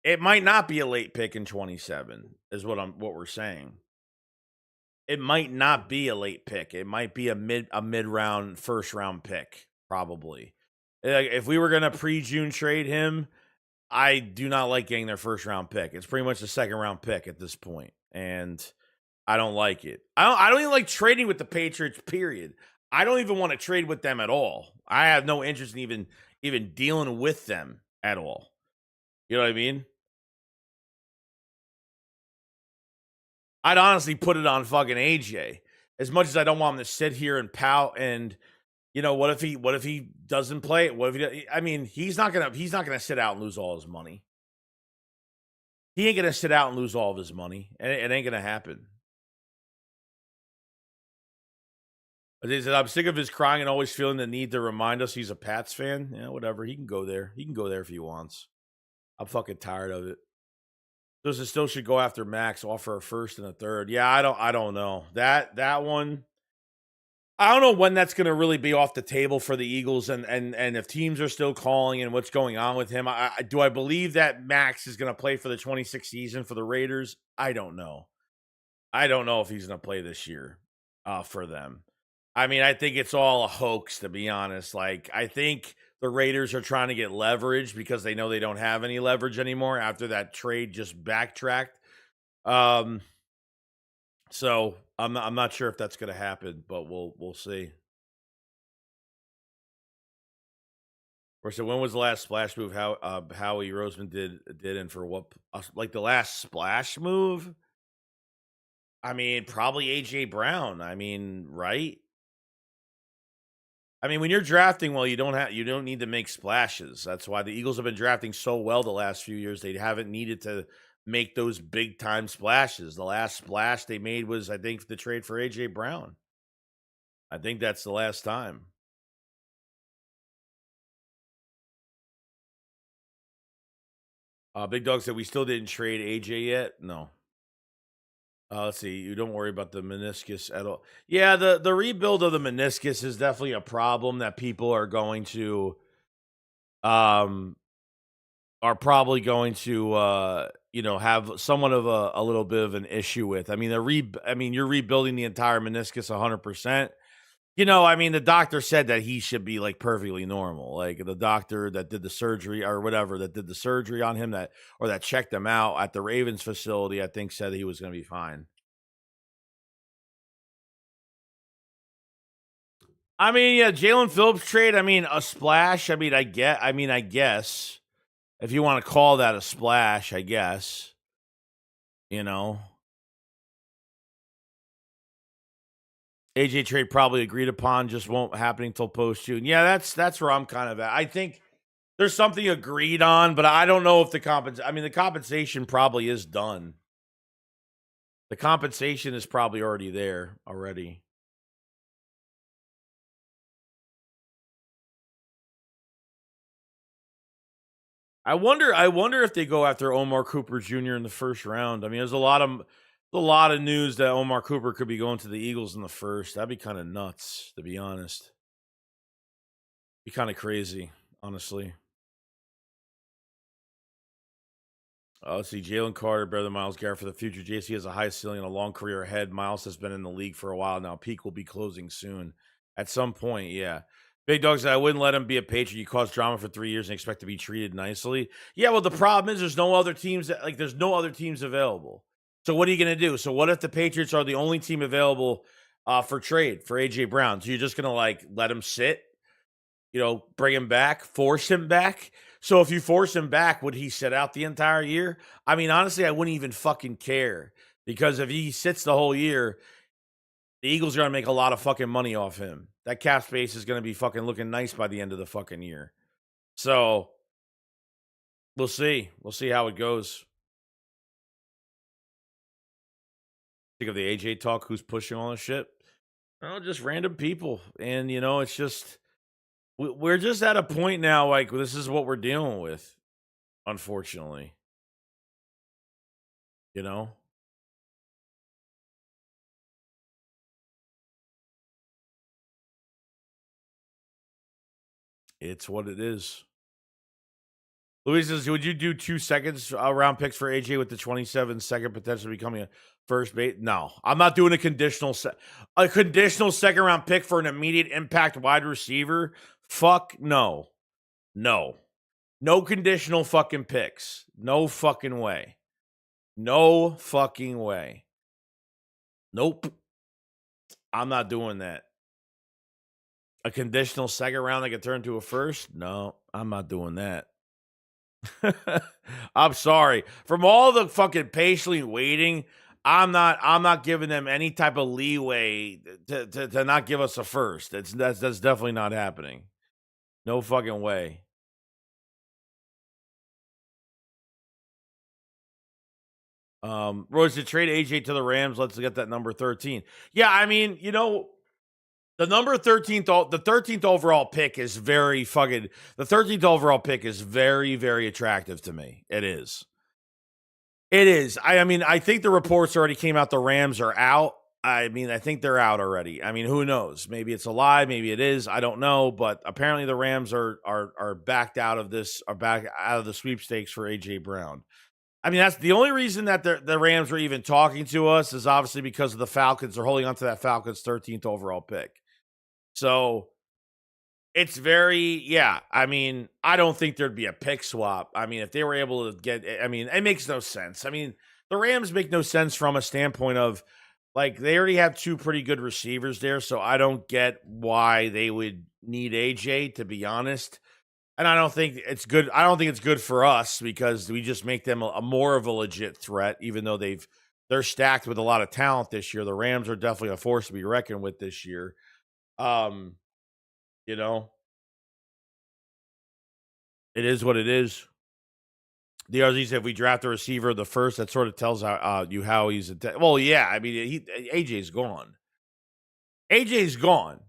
it might not be a late pick in 27, is what we're saying. It might not be a late pick. It might be a mid round, first round pick, probably. If we were gonna pre-June trade him, I do not like getting their first round pick. It's pretty much a second round pick at this point, and I don't like it. I don't even like trading with the Patriots, period. I don't even want to trade with them at all. I have no interest in even dealing with them at all. You know what I mean? I'd honestly put it on fucking AJ. As much as I don't want him to sit here and pout and, you know, what if he doesn't play? What if he? I mean, he's not gonna sit out and lose all his money. He ain't gonna sit out and lose all of his money. It ain't gonna happen. He said, I'm sick of his crying and always feeling the need to remind us he's a Pats fan. Yeah, whatever. He can go there. He can go there if he wants. I'm fucking tired of it. Joseph still should go after Max, offer a first and a third. Yeah, I don't know. That one. I don't know when that's going to really be off the table for the Eagles, and if teams are still calling and what's going on with him. Do I believe that Max is going to play for the 26th season for the Raiders? I don't know. I don't know if he's going to play this year for them. I mean, I think it's all a hoax, to be honest. Like, I think the Raiders are trying to get leverage because they know they don't have any leverage anymore after that trade just backtracked. So I'm not sure if that's going to happen, but we'll see. Or so when was the last splash move Howie Roseman did and for what, like the last splash move? I mean, probably AJ Brown. I mean, right? I mean, when you're drafting well, you don't need to make splashes. That's why the Eagles have been drafting so well the last few years. They haven't needed to make those big time splashes. The last splash they made was, I think, the trade for AJ Brown. I think that's the last time. Big Dog said we still didn't trade AJ yet. No. Let's see. You don't worry about the meniscus at all. Yeah, the rebuild of the meniscus is definitely a problem that people um are probably going to have somewhat of a little bit of an issue with. I mean, you're rebuilding the entire meniscus 100%. I mean, the doctor said that he should be like perfectly normal. Like the doctor that did the surgery or whatever that did the surgery on him that checked him out at the Ravens facility, I think said he was going to be fine. I mean, yeah, Jalen Phillips trade. I mean, a splash. I guess if you want to call that a splash, I guess. You know, AJ trade probably agreed upon, just won't happen until post June. Yeah, that's where I'm kind of at. I think there's something agreed on, but I don't know if the compensation probably is done. The compensation is probably already there already. I wonder if they go after Omar Cooper Jr. in the first round. I mean, there's a lot of news that Omar Cooper could be going to the Eagles in the first. That'd be kind of nuts, to be honest. Be kind of crazy, honestly. Let's see. Jalen Carter, better than Myles Garrett for the future. JC has a high ceiling and a long career ahead. Myles has been in the league for a while now. Peak will be closing soon. At some point, yeah. Big Dog said, I wouldn't let him be a Patriot. You caused drama for 3 years and expect to be treated nicely. Yeah, well, the problem is there's no other teams there's no other teams available. So what are you gonna do? So what if the Patriots are the only team available for trade for AJ Brown? So you're just gonna let him sit, bring him back, force him back? So if you force him back, would he sit out the entire year? I mean, honestly, I wouldn't even fucking care because if he sits the whole year, the Eagles are going to make a lot of fucking money off him. That cap space is going to be fucking looking nice by the end of the fucking year. So we'll see. We'll see how it goes. Think of the AJ talk. Who's pushing all this shit? Oh, just random people. And, it's just, we're just at a point now, like, this is what we're dealing with, unfortunately. You know? It's what it is. Louis says, would you do 2 seconds round picks for AJ with the 27 second potentially becoming a first base? No, I'm not doing a conditional second round pick for an immediate impact wide receiver. Fuck no. No. No conditional fucking picks. No fucking way. No fucking way. Nope. I'm not doing that. A conditional second round that could turn to a first? No, I'm not doing that. I'm sorry. From all the fucking patiently waiting, I'm not giving them any type of leeway to not give us a first. That's definitely not happening. No fucking way. Rose, to trade AJ to the Rams, let's get that number 13. Yeah, I mean, the number 13th, the 13th overall pick is very fucking, the 13th overall pick is very, very attractive to me. It is. It is. I mean, I think the reports already came out. The Rams are out. I mean, I think they're out already. I mean, who knows? Maybe it's a lie. Maybe it is. I don't know. But apparently, the Rams are backed out of this. Are back out of the sweepstakes for AJ Brown. I mean, that's the only reason that the Rams were even talking to us is obviously because of the Falcons. They're holding on to that Falcons 13th overall pick. So it's yeah. I mean, I don't think there'd be a pick swap. I mean, if they were able to I mean, it makes no sense. I mean, the Rams make no sense from a standpoint of they already have 2 pretty good receivers there. So I don't get why they would need AJ, to be honest. And I don't think it's good. I don't think it's good for us because we just make them a more of a legit threat, even though they're stacked with a lot of talent this year. The Rams are definitely a force to be reckoned with this year. You know, it is what it is. The RZ said if we draft a receiver the first, that sort of tells you how he's well, yeah. I mean, AJ's gone. AJ's gone.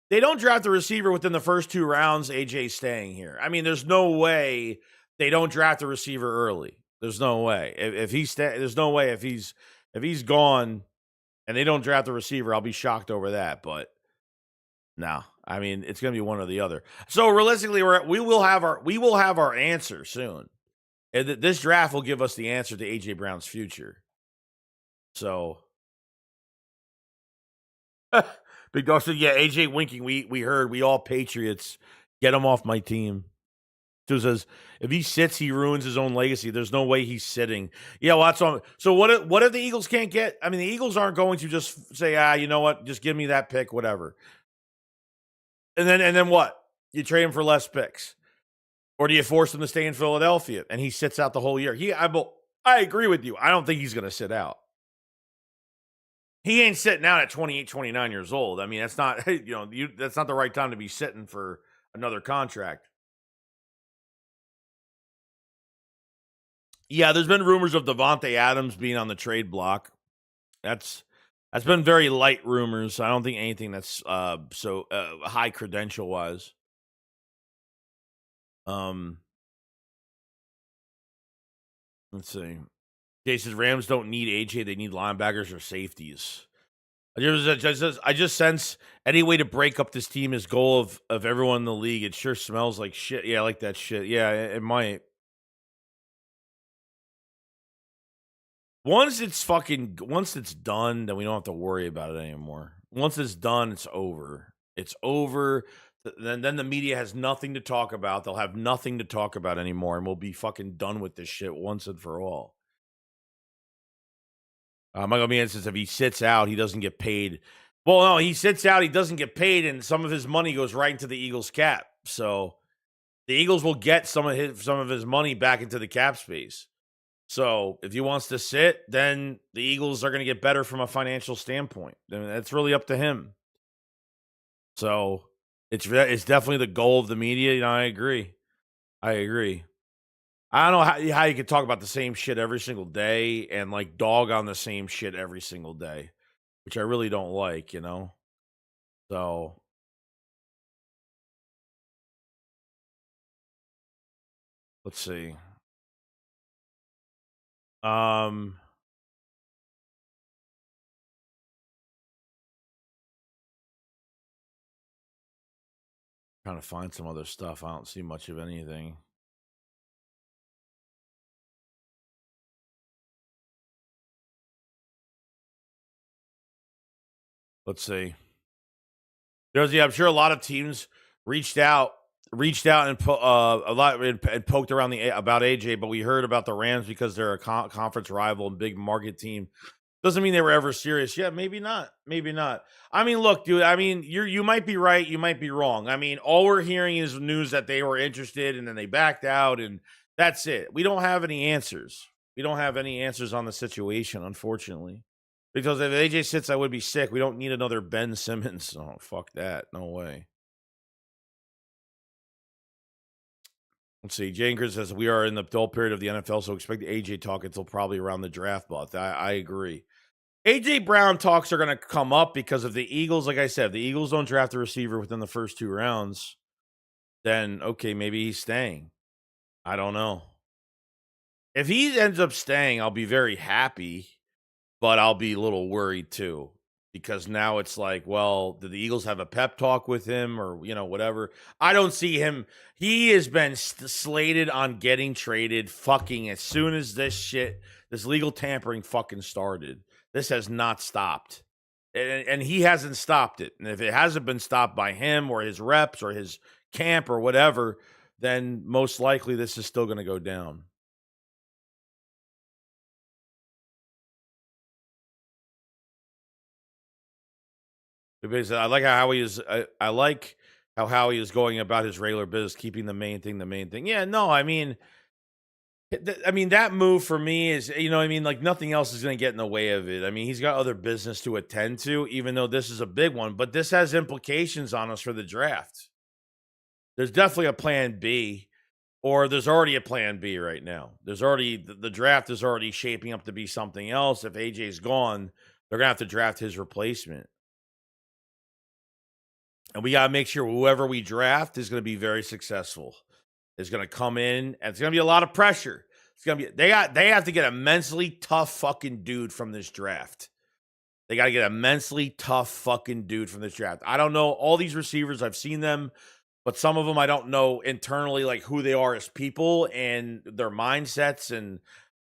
They don't draft a receiver within the first 2 rounds. AJ's staying here. I mean, there's no way they don't draft a receiver early. There's no way. If he's there's no way if he's gone and they don't draft a receiver, I'll be shocked over that. But no, I mean it's going to be one or the other. So realistically, we will have our answer soon, and this draft will give us the answer to AJ Brown's future. So, Big Dog said, "Yeah, AJ winking. We heard. We all Patriots. Get him off my team." Stu says, if he sits, he ruins his own legacy. There's no way he's sitting. Yeah, well, that's on. So what if the Eagles can't get? I mean, the Eagles aren't going to just say, you know what, just give me that pick, whatever. And then what? You trade him for less picks, or do you force him to stay in Philadelphia and he sits out the whole year? I agree with you. I don't think he's going to sit out. He ain't sitting out at 28, 29 years old. I mean, that's not that's not the right time to be sitting for another contract. Yeah, there's been rumors of Davante Adams being on the trade block. That's been very light rumors. I don't think anything that's so high credential wise. Let's see. Jay says Rams don't need AJ; they need linebackers or safeties. I just sense any way to break up this team is goal of everyone in the league. It sure smells like shit. Yeah, I like that shit. Yeah, it might. Once it's done, then we don't have to worry about it anymore. Once it's done, it's over. It's over. Then the media has nothing to talk about. They'll have nothing to talk about anymore, and we'll be fucking done with this shit once and for all. Michael Meehan says if he sits out, he doesn't get paid. Well, no, he sits out, he doesn't get paid, and some of his money goes right into the Eagles' cap. So the Eagles will get some of his money back into the cap space. So if he wants to sit, then the Eagles are going to get better from a financial standpoint. I mean, that's really up to him. So it's definitely the goal of the media. I agree. I don't know how you could talk about the same shit every single day and like dog on the same shit every single day, which I really don't like, So let's see. Trying to find some other stuff. I don't see much of anything. Let's see. I'm sure a lot of teams reached out and poked around about AJ, but we heard about the Rams because they're a conference rival and big market team. Doesn't mean they were ever serious. Yeah, maybe not. Maybe not. I mean, look, dude. I mean, you might be right. You might be wrong. I mean, all we're hearing is news that they were interested and then they backed out, and that's it. We don't have any answers. We don't have any answers on the situation, unfortunately. Because if AJ sits, I would be sick. We don't need another Ben Simmons. Oh, fuck that. No way. Let's see. Jane says we are in the dull period of the NFL, so expect the AJ talk until probably around the draft. But I agree. AJ Brown talks are going to come up because of the Eagles. Like I said, if the Eagles don't draft a receiver within the first 2 rounds, then okay, maybe he's staying. I don't know. If he ends up staying, I'll be very happy, but I'll be a little worried too. Because now it's like, well, did the Eagles have a pep talk with him or, whatever? I don't see him. He has been slated on getting traded fucking as soon as this legal tampering fucking started. This has not stopped. And he hasn't stopped it. And if it hasn't been stopped by him or his reps or his camp or whatever, then most likely this is still going to go down. Because I like how Howie is. I like how Howie is going about his regular business, keeping the main thing the main thing. Yeah, no, I mean, that move for me is, like nothing else is going to get in the way of it. I mean, he's got other business to attend to, even though this is a big one. But this has implications on us for the draft. There's definitely a plan B, or there's already a plan B right now. There's already the draft is already shaping up to be something else. If AJ's gone, they're gonna have to draft his replacement. And we got to make sure whoever we draft is going to be very successful. is going to come in, and it's going to be a lot of pressure. It's going to be they have to get a mentally tough fucking dude from this draft. They got to get a mentally tough fucking dude from this draft. I don't know all these receivers. I've seen them, but some of them I don't know internally, like who they are as people and their mindsets, and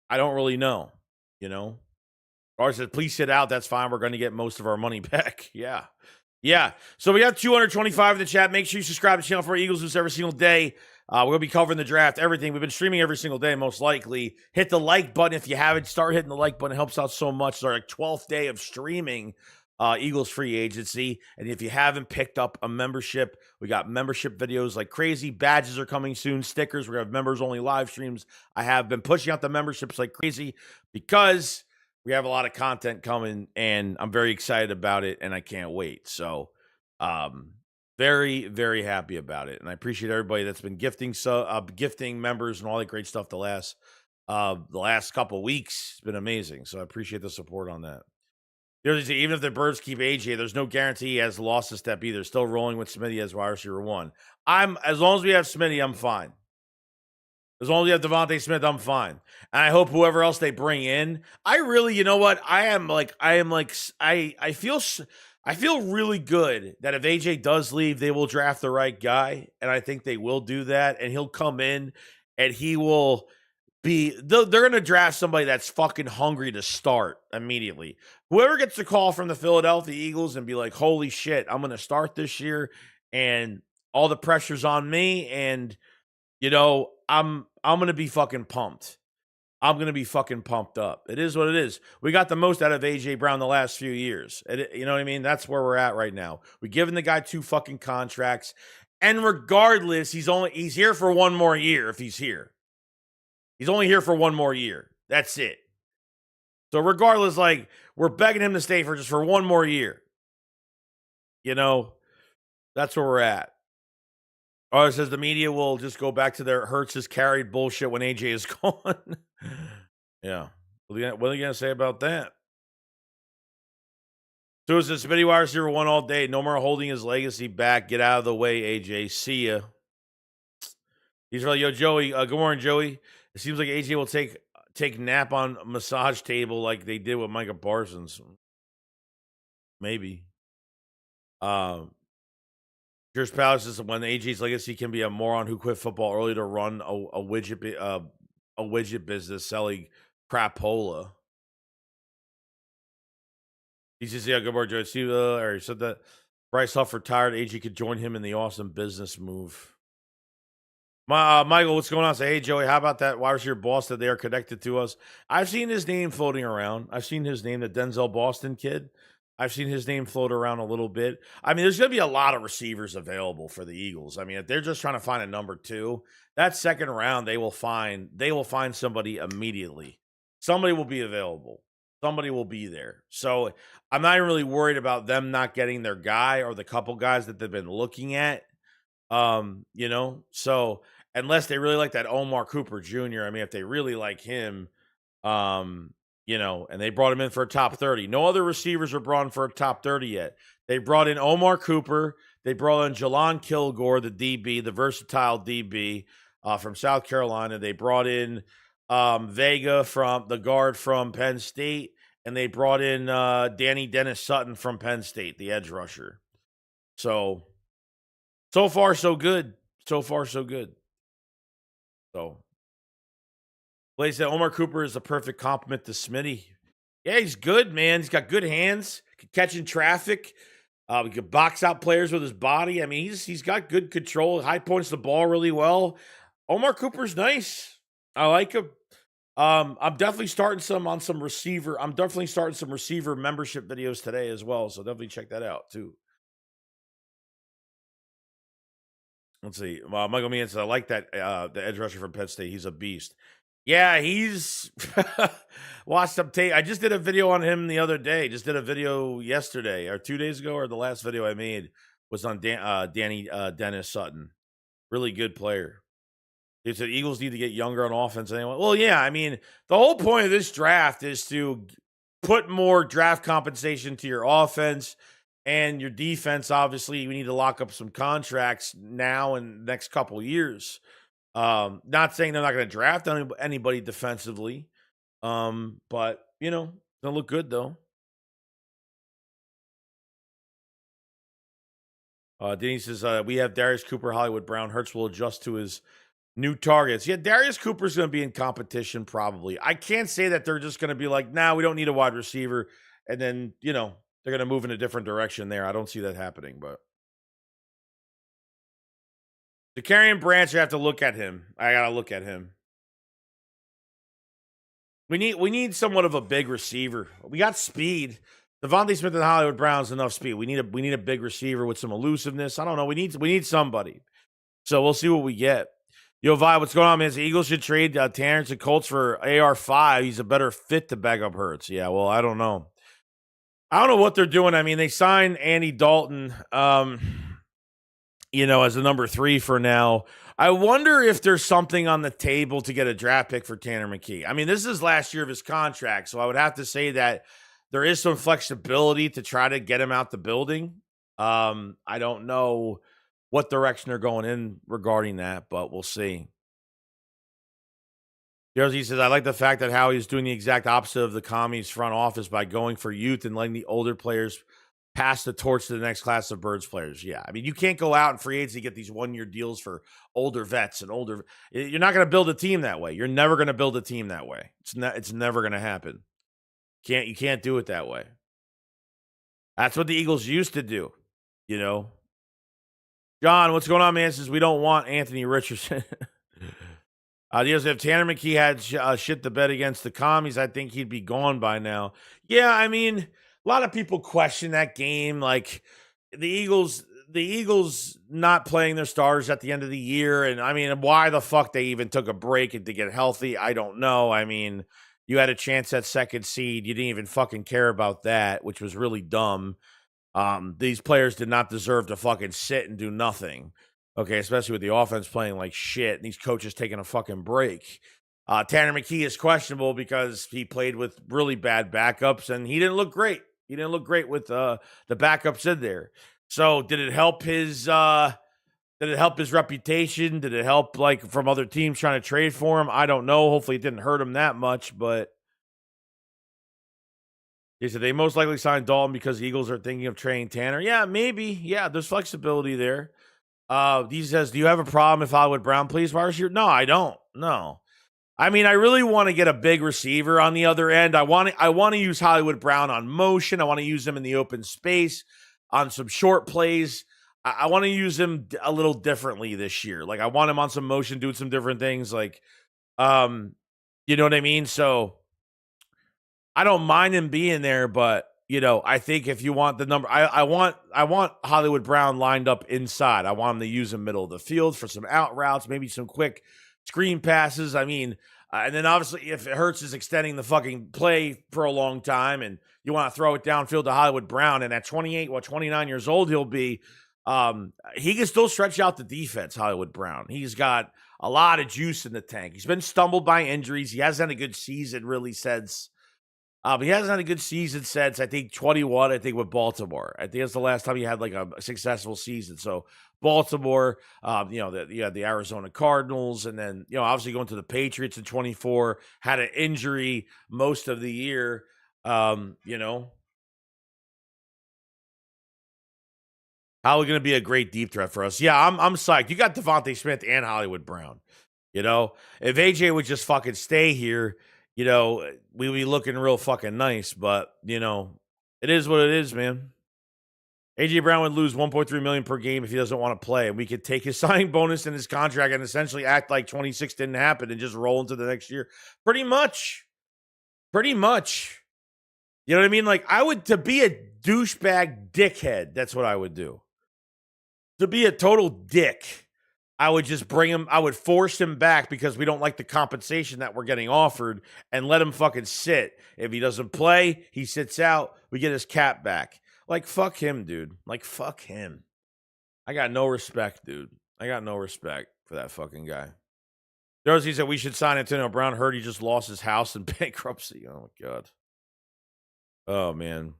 I don't really know, you know. Or said, please sit out. That's fine. We're going to get most of our money back. Yeah. Yeah. So we have 225 in the chat. Make sure you subscribe to the channel for Eagles News every single day. We're going to be covering the draft, everything. We've been streaming every single day, most likely. Hit the like button if you haven't. Start hitting the like button. It helps out so much. It's our 12th day of streaming Eagles free agency. And if you haven't picked up a membership, we got membership videos like crazy. Badges are coming soon. Stickers. We're going to have members-only live streams. I have been pushing out the memberships like crazy because we have a lot of content coming, and I'm very excited about it, and I can't wait. So, very, very happy about it, and I appreciate everybody that's been gifting members and all that great stuff the last couple weeks. It's been amazing, so I appreciate the support on that. Even if the Birds keep AJ, there's no guarantee he has lost a step either. Still rolling with Smitty as wide receiver 1. As long as we have Smitty, I'm fine. As long as we have Devontae Smith, I'm fine. And I hope whoever else they bring in, I really, you know what? I feel really good that if AJ does leave, they will draft the right guy. And I think they will do that. And he'll come in and he will they're going to draft somebody that's fucking hungry to start immediately. Whoever gets the call from the Philadelphia Eagles and be like, holy shit, I'm going to start this year and all the pressure's on me. And, you know, I'm going to be fucking pumped. I'm going to be fucking pumped up. It is what it is. We got the most out of AJ Brown the last few years. You know what I mean? That's where we're at right now. We're giving the guy 2 fucking contracts. And regardless, he's here for 1 more year if he's here. He's only here for 1 more year. That's it. So regardless, like, we're begging him to stay for 1 more year. You know, that's where we're at. Or it says the media will just go back to their Hurts is carried bullshit when AJ is gone. Yeah. What are you going to say about that? So it's this Smitty wide receiver 1 all day. No more holding his legacy back. Get out of the way, AJ. See ya. He's really, yo, Joey. Good morning, Joey. It seems like AJ will take nap on massage table like they did with Micah Parsons. Maybe. Here's Palace is when AJ's legacy can be a moron who quit football early to run a widget business selling crapola. He says, yeah, good morning, Joe. See, or he said that Bryce Huff retired. AJ could join him in the awesome business move. Michael, what's going on? Say, hey, Joey, how about that wide receiver Boston? They are connected to us. I've seen his name floating around. I've seen his name, the Denzel Boston kid. I've seen his name float around a little bit. I mean, there's going to be a lot of receivers available for the Eagles. I mean, if they're just trying to find a number 2, that second round, they will find somebody immediately. Somebody will be available. Somebody will be there. So I'm not really worried about them not getting their guy or the couple guys that they've been looking at. You know, so unless they really like that Omar Cooper Jr., I mean, if they really like him, you know, and they brought him in for a top 30. No other receivers were brought in for a top 30 yet. They brought in Omar Cooper. They brought in Jelon Kilgore, the DB, the versatile DB from South Carolina. They brought in Vega from the guard from Penn State. And they brought in Danny Dennis Sutton from Penn State, the edge rusher. So far, so good. So far, so good. So, Blaze said Omar Cooper is a perfect compliment to Smitty. Yeah, he's good, man. He's got good hands, catching traffic. He can box out players with his body. I mean, he's got good control. High points the ball really well. Omar Cooper's nice. I like him. I'm definitely starting some receiver. I'm definitely starting some receiver membership videos today as well. So definitely check that out too. Let's see. Michael Meehan says, I like that the edge rusher from Penn State. He's a beast. Yeah, he's watched some tape. I just did a video on him the other day. Just did a video yesterday or 2 days ago, or the last video I made was on Danny Dennis Sutton. Really good player. He said Eagles need to get younger on offense. Anyway. Well, yeah, I mean, the whole point of this draft is to put more draft compensation to your offense and your defense. Obviously, we need to lock up some contracts now and next couple years. Not saying they're not going to draft anybody defensively, but they'll look good though. Denise says we have Darius Cooper, Hollywood Brown. Hurts will adjust to his new targets. Yeah, Darius Cooper's going to be in competition probably. I can't say that they're just going to be like, nah, we don't need a wide receiver, and then they're going to move in a different direction there. I don't see that happening, but Dakereon Branch, I have to look at him. I gotta look at him. We need somewhat of a big receiver. We got speed. Devontae Smith and Hollywood Brown's enough speed. We need a big receiver with some elusiveness. I don't know. We need somebody. So we'll see what we get. Yo, Vi, what's going on, man? The Eagles should trade Tanner to Colts for AR5. He's a better fit to back up Hurts. Yeah, well, I don't know. I don't know what they're doing. I mean, they signed Andy Dalton, as a number 3 for now. I wonder if there's something on the table to get a draft pick for Tanner McKee. I mean, this is last year of his contract, so I would have to say that there is some flexibility to try to get him out the building. I don't know what direction they're going in regarding that, but we'll see. Jersey says, I like the fact that Howie's doing the exact opposite of the Commies front office by going for youth and letting the older players pass the torch to the next class of Birds players. Yeah, I mean, you can't go out and free agency get these one-year deals for older vets and older. You're not going to build a team that way. You're never going to build a team that way. It's never going to happen. You can't do it that way. That's what the Eagles used to do, John, what's going on, man? Says we don't want Anthony Richardson. If Tanner McKee had shit the bed against the Commies, I think he'd be gone by now. Yeah, I mean, a lot of people question that game. Like the Eagles not playing their starters at the end of the year. And I mean, why the fuck they even took a break to get healthy, I don't know. I mean, you had a chance at second seed. You didn't even fucking care about that, which was really dumb. These players did not deserve to fucking sit and do nothing. Okay, especially with the offense playing like shit and these coaches taking a fucking break. Tanner McKee is questionable because he played with really bad backups and he didn't look great. He didn't look great with the backups in there. So did it help his reputation? Did it help like from other teams trying to trade for him? I don't know. Hopefully it didn't hurt him that much, but he said they most likely signed Dalton because the Eagles are thinking of trading Tanner. Yeah, maybe. Yeah, there's flexibility there. He says, do you have a problem if Hollywood Brown plays wide receiver? No, I don't. No. I mean, I really want to get a big receiver on the other end. I want to use Hollywood Brown on motion. I want to use him in the open space on some short plays. I want to use him a little differently this year. Like I want him on some motion, doing some different things. Like, you know what I mean? So I don't mind him being there, but I think if you want the number, I want Hollywood Brown lined up inside. I want him to use him middle of the field for some out routes, maybe some quick screen passes. I mean, and then obviously if Hurts is extending the fucking play for a long time and you want to throw it downfield to Hollywood Brown, and at 28, 29 years old he'll be, he can still stretch out the defense, Hollywood Brown. He's got a lot of juice in the tank. He's been stumbled by injuries. He hasn't had a good season really since. He hasn't had a good season since, I think, 21, I think, with Baltimore. I think that's the last time he had, like, a successful season. So, Baltimore, you had the Arizona Cardinals, and then, obviously going to the Patriots in 24, had an injury most of the year, Probably going to be a great deep threat for us. Yeah, I'm psyched. You got Devontae Smith and Hollywood Brown. If AJ would just fucking stay here, we'd be looking real fucking nice, but it is what it is, man. AJ Brown would lose $1.3 million per game if he doesn't want to play, and we could take his signing bonus and his contract and essentially act like 26 didn't happen and just roll into the next year. Pretty much. You know what I mean? Like to be a douchebag dickhead, that's what I would do. To be a total dick, I would just bring him, I would force him back because we don't like the compensation that we're getting offered and let him fucking sit. If he doesn't play, he sits out, we get his cap back. Like, fuck him, dude. Like, fuck him. I got no respect, dude. I got no respect for that fucking guy. Josie said we should sign Antonio Brown. Heard he just lost his house in bankruptcy. Oh, my God. Oh, man.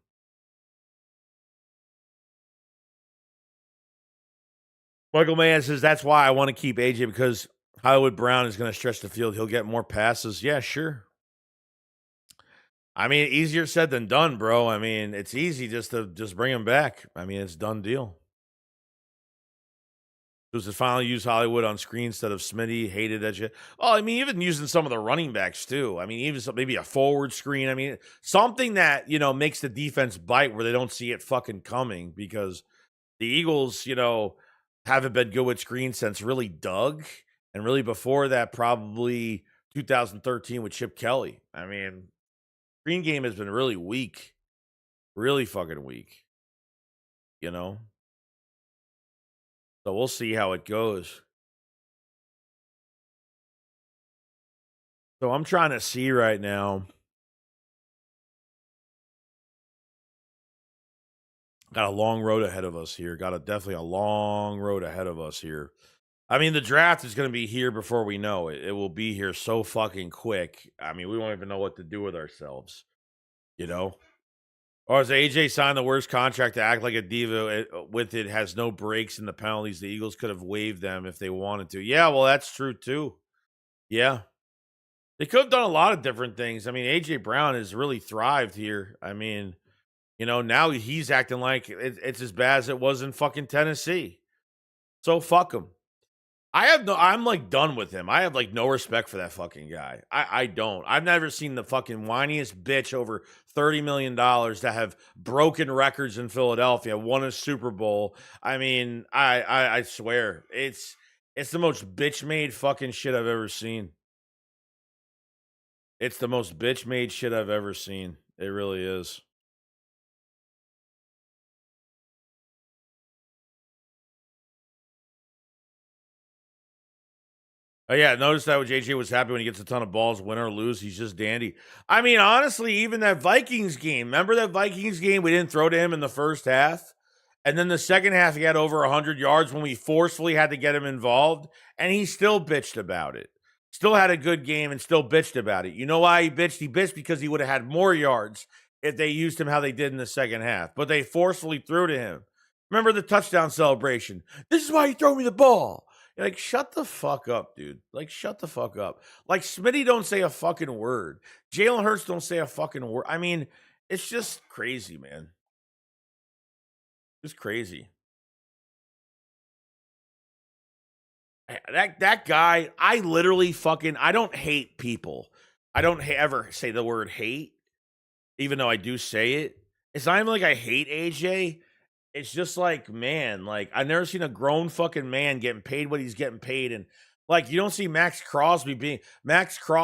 Michael Mann says that's why I want to keep AJ because Hollywood Brown is going to stretch the field. He'll get more passes. Yeah, sure. I mean, easier said than done, bro. I mean, it's easy just to bring him back. I mean, it's done deal. Was to finally use Hollywood on screen instead of Smitty. Hated that shit. Oh, I mean, even using some of the running backs too. I mean, even maybe a forward screen. I mean, something that, you know, makes the defense bite where they don't see it fucking coming, because the Eagles, you know, haven't been good with screen since really Doug, and really before that, probably 2013 with Chip Kelly. I mean, screen game has been really weak, really fucking weak, you know? So we'll see how it goes. So I'm trying to see right now. Got a long road ahead of us here. Definitely a long road ahead of us here. I mean, the draft is going to be here before we know it. It will be here so fucking quick. I mean, we won't even know what to do with ourselves, you know? Or has AJ signed the worst contract to act like a diva with it, has no breaks in the penalties? The Eagles could have waived them if they wanted to. Yeah, well, that's true too. Yeah. They could have done a lot of different things. I mean, AJ Brown has really thrived here. I mean, you know, now he's acting like it's as bad as it was in fucking Tennessee. So fuck him. I'm like done with him. I have like no respect for that fucking guy. I don't. I've never seen the fucking whiniest bitch over $30 million that have broken records in Philadelphia, won a Super Bowl. I mean, I swear it's the most bitch made fucking shit I've ever seen. It's the most bitch made shit I've ever seen. It really is. Oh, yeah, notice that when JJ was happy when he gets a ton of balls, win or lose, he's just dandy. I mean, honestly, even that Vikings game, remember that Vikings game? We didn't throw to him in the first half. And then the second half, he had over 100 yards when we forcefully had to get him involved. And he still bitched about it. Still had a good game and still bitched about it. You know why he bitched? He bitched because he would have had more yards if they used him how they did in the second half. But they forcefully threw to him. Remember the touchdown celebration? This is why you throw me the ball. You're like, shut the fuck up, dude. Like, shut the fuck up. Like, Smitty don't say a fucking word. Jalen Hurts don't say a fucking word. I mean, it's just crazy, man. It's crazy. That guy, I literally fucking, I don't hate people. I don't ever say the word hate, even though I do say it. It's not even like I hate AJ. It's just like, man, like I've never seen a grown fucking man getting paid what he's getting paid. And like, you don't see Max Crosby being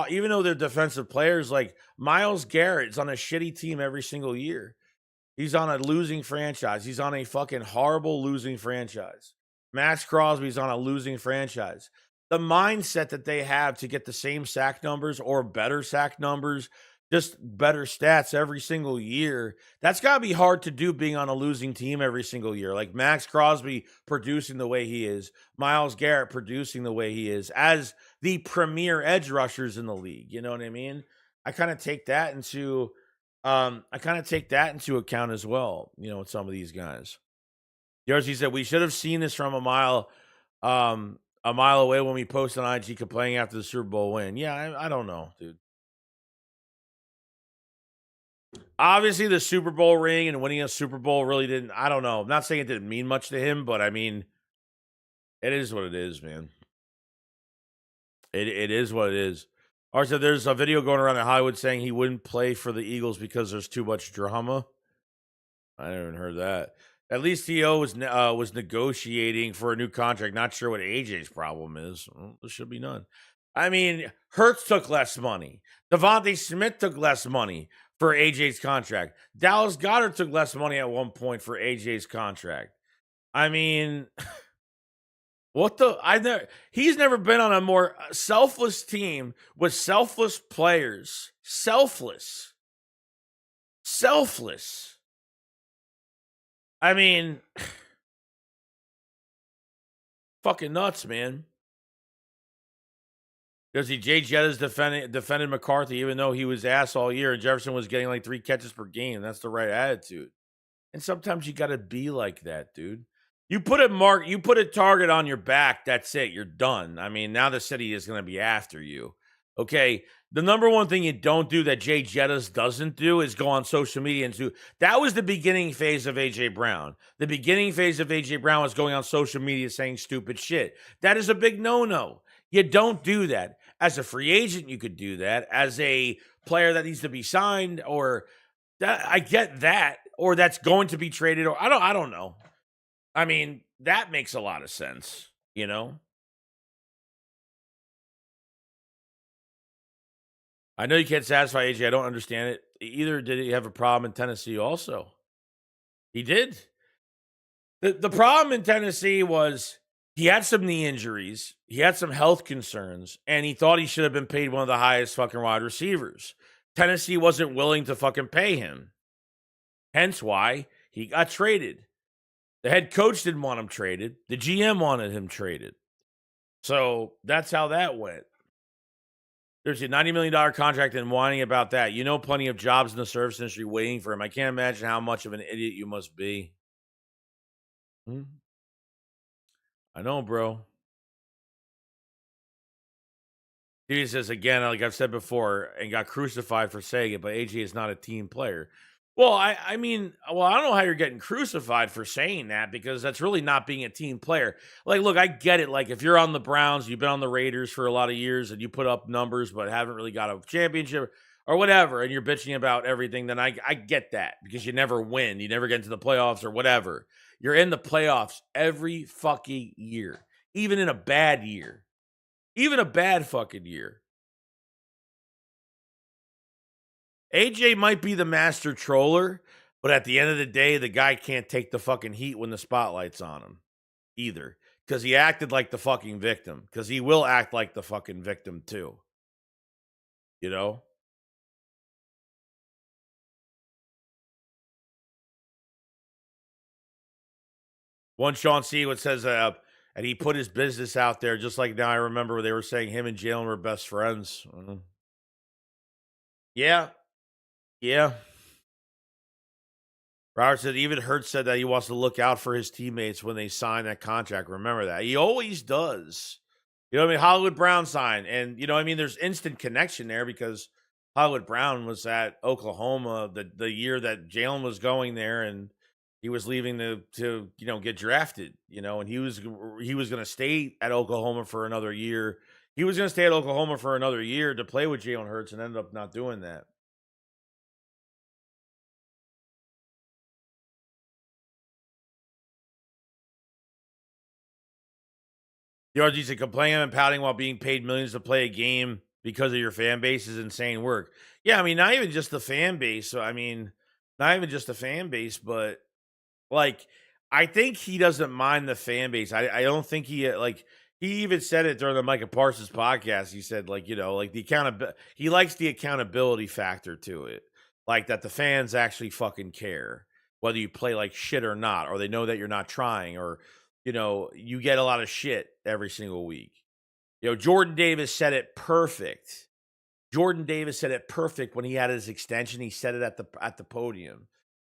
even though they're defensive players, like Myles Garrett's on a shitty team every single year. He's on a losing franchise. He's on a fucking horrible losing franchise. Max Crosby's on a losing franchise. The mindset that they have to get the same sack numbers or better sack numbers, just better stats every single year, that's got to be hard to do being on a losing team every single year. Like Max Crosby producing the way he is, Myles Garrett producing the way he is as the premier edge rushers in the league. You know what I mean? I kind of take that into account as well, you know, with some of these guys. Jersey said we should have seen this from a mile away when we posted on IG complaining after the Super Bowl win. Yeah, I don't know, dude. Obviously, the Super Bowl ring and winning a Super Bowl really didn't. I don't know. I'm not saying it didn't mean much to him, but I mean, it is what it is, man. It is what it is. Also, there's a video going around in Hollywood saying he wouldn't play for the Eagles because there's too much drama. I haven't heard that. At least T.O. was negotiating for a new contract. Not sure what AJ's problem is. Well, there should be none. I mean, Hurts took less money. Devontae Smith took less money for AJ's contract. Dallas Goedert took less money at one point for AJ's contract. I mean, what the? He's never been on a more selfless team with selfless players. Selfless. I mean, fucking nuts, man. Because Jay Jettas defended McCarthy, even though he was ass all year, and Jefferson was getting like 3 catches per game. That's the right attitude. And sometimes you got to be like that, dude. You put a target on your back, that's it. You're done. I mean, now the city is going to be after you. Okay. The number one thing you don't do that Jay Jettas doesn't do is go on social media and do that. Was the beginning phase of AJ Brown. The beginning phase of AJ Brown was going on social media saying stupid shit. That is a big no-no. You don't do that. As a free agent, you could do that. As a player that needs to be signed, or that, I get that, or that's going to be traded, or I don't know. I mean, that makes a lot of sense, you know? I know you can't satisfy AJ. I don't understand it. Either did he have a problem in Tennessee also? He did. The problem in Tennessee was he had some knee injuries, he had some health concerns, and he thought he should have been paid one of the highest fucking wide receivers. Tennessee wasn't willing to fucking pay him. Hence why he got traded. The head coach didn't want him traded. The GM wanted him traded. So that's how that went. There's a $90 million contract and whining about that. You know, plenty of jobs in the service industry waiting for him. I can't imagine how much of an idiot you must be. I know, bro. He says again, like I've said before, and got crucified for saying it, but AJ is not a team player. Well, I mean, I don't know how you're getting crucified for saying that, because that's really not being a team player. Like, look, I get it. Like, if you're on the Browns, you've been on the Raiders for a lot of years, and you put up numbers but haven't really got a championship or whatever, and you're bitching about everything, then I get that, because you never win. You never get into the playoffs or whatever. You're in the playoffs every fucking year, even in a bad year. Even a bad fucking year. AJ might be the master troller, but at the end of the day, the guy can't take the fucking heat when the spotlight's on him either, because he acted like the fucking victim, because he will act like the fucking victim too. You know? One Sean Seawood says, and he put his business out there, just like now I remember they were saying him and Jalen were best friends. Yeah. Yeah. Robert said even Hurts said that he wants to look out for his teammates when they sign that contract. Remember that. He always does. You know what I mean? Hollywood Brown signed. And, you know what I mean? There's instant connection there, because Hollywood Brown was at Oklahoma the year that Jalen was going there, and he was leaving to get drafted, and he was going to stay at Oklahoma for another year. He was going to stay at Oklahoma for another year to play with Jalen Hurts, and ended up not doing that. The RG's complaining and pouting while being paid millions to play a game because of your fan base is insane work. Yeah, I mean, not even just the fan base. So, I mean, not even just the fan base, but like, I think he doesn't mind the fan base. I don't think he he even said it during the Micah Parsons podcast. He said, like, like the accountability. He likes the accountability factor to it, like that the fans actually fucking care whether you play like shit or not, or they know that you're not trying, or you get a lot of shit every single week. Jordan Davis said it perfect. Jordan Davis said it perfect when he had his extension. He said it at the podium.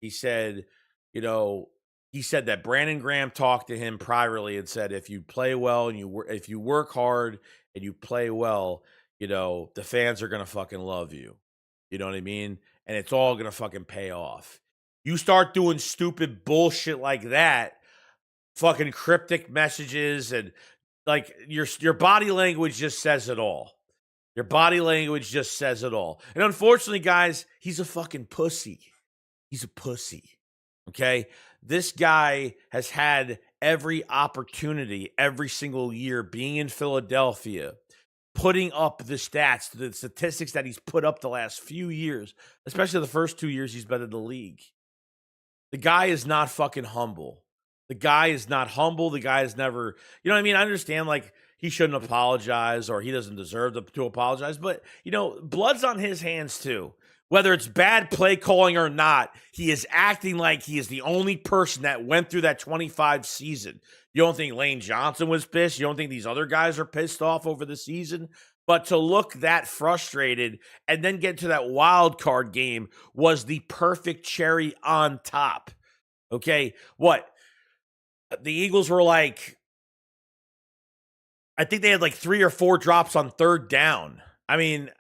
He said, he said that Brandon Graham talked to him privately and said, if you play well and if you work hard and you play well, the fans are gonna fucking love you. You know what I mean? And it's all gonna fucking pay off. You start doing stupid bullshit like that, fucking cryptic messages, and like your body language just says it all. Your body language just says it all. And unfortunately, guys, he's a fucking pussy. He's a pussy. Okay? This guy has had every opportunity every single year being in Philadelphia, putting up the stats, the statistics that he's put up the last few years, especially the first 2 years he's been in the league. The guy is not fucking humble. The guy is not humble. The guy is never, you know what I mean? I understand, like, he shouldn't apologize, or he doesn't deserve to apologize, but, blood's on his hands too. Whether it's bad play calling or not, he is acting like he is the only person that went through that 25 season. You don't think Lane Johnson was pissed? You don't think these other guys are pissed off over the season? But to look that frustrated and then get to that wild card game was the perfect cherry on top. Okay, what? the Eagles were like, I think they had like 3 or 4 drops on third down. I mean,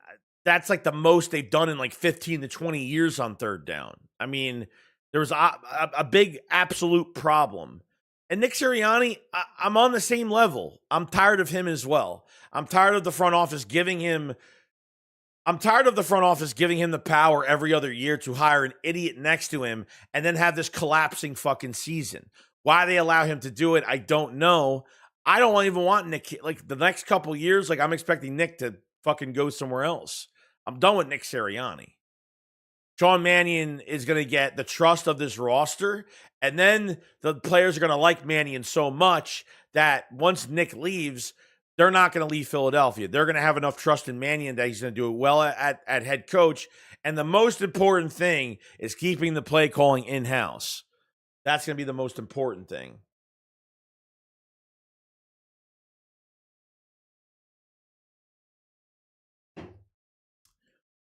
that's like the most they've done in like 15 to 20 years on third down. I mean, there was a big absolute problem. And Nick Sirianni, I'm on the same level. I'm tired of him as well. I'm tired of the front office giving him the power every other year to hire an idiot next to him and then have this collapsing fucking season. Why they allow him to do it, I don't know. I don't even want Nick, like the next couple years, like I'm expecting Nick to fucking go somewhere else. I'm done with Nick Sirianni. Sean Mannion is going to get the trust of this roster, and then the players are going to like Mannion so much that once Nick leaves, they're not going to leave Philadelphia. They're going to have enough trust in Mannion that he's going to do it well at head coach. And the most important thing is keeping the play calling in-house. That's going to be the most important thing.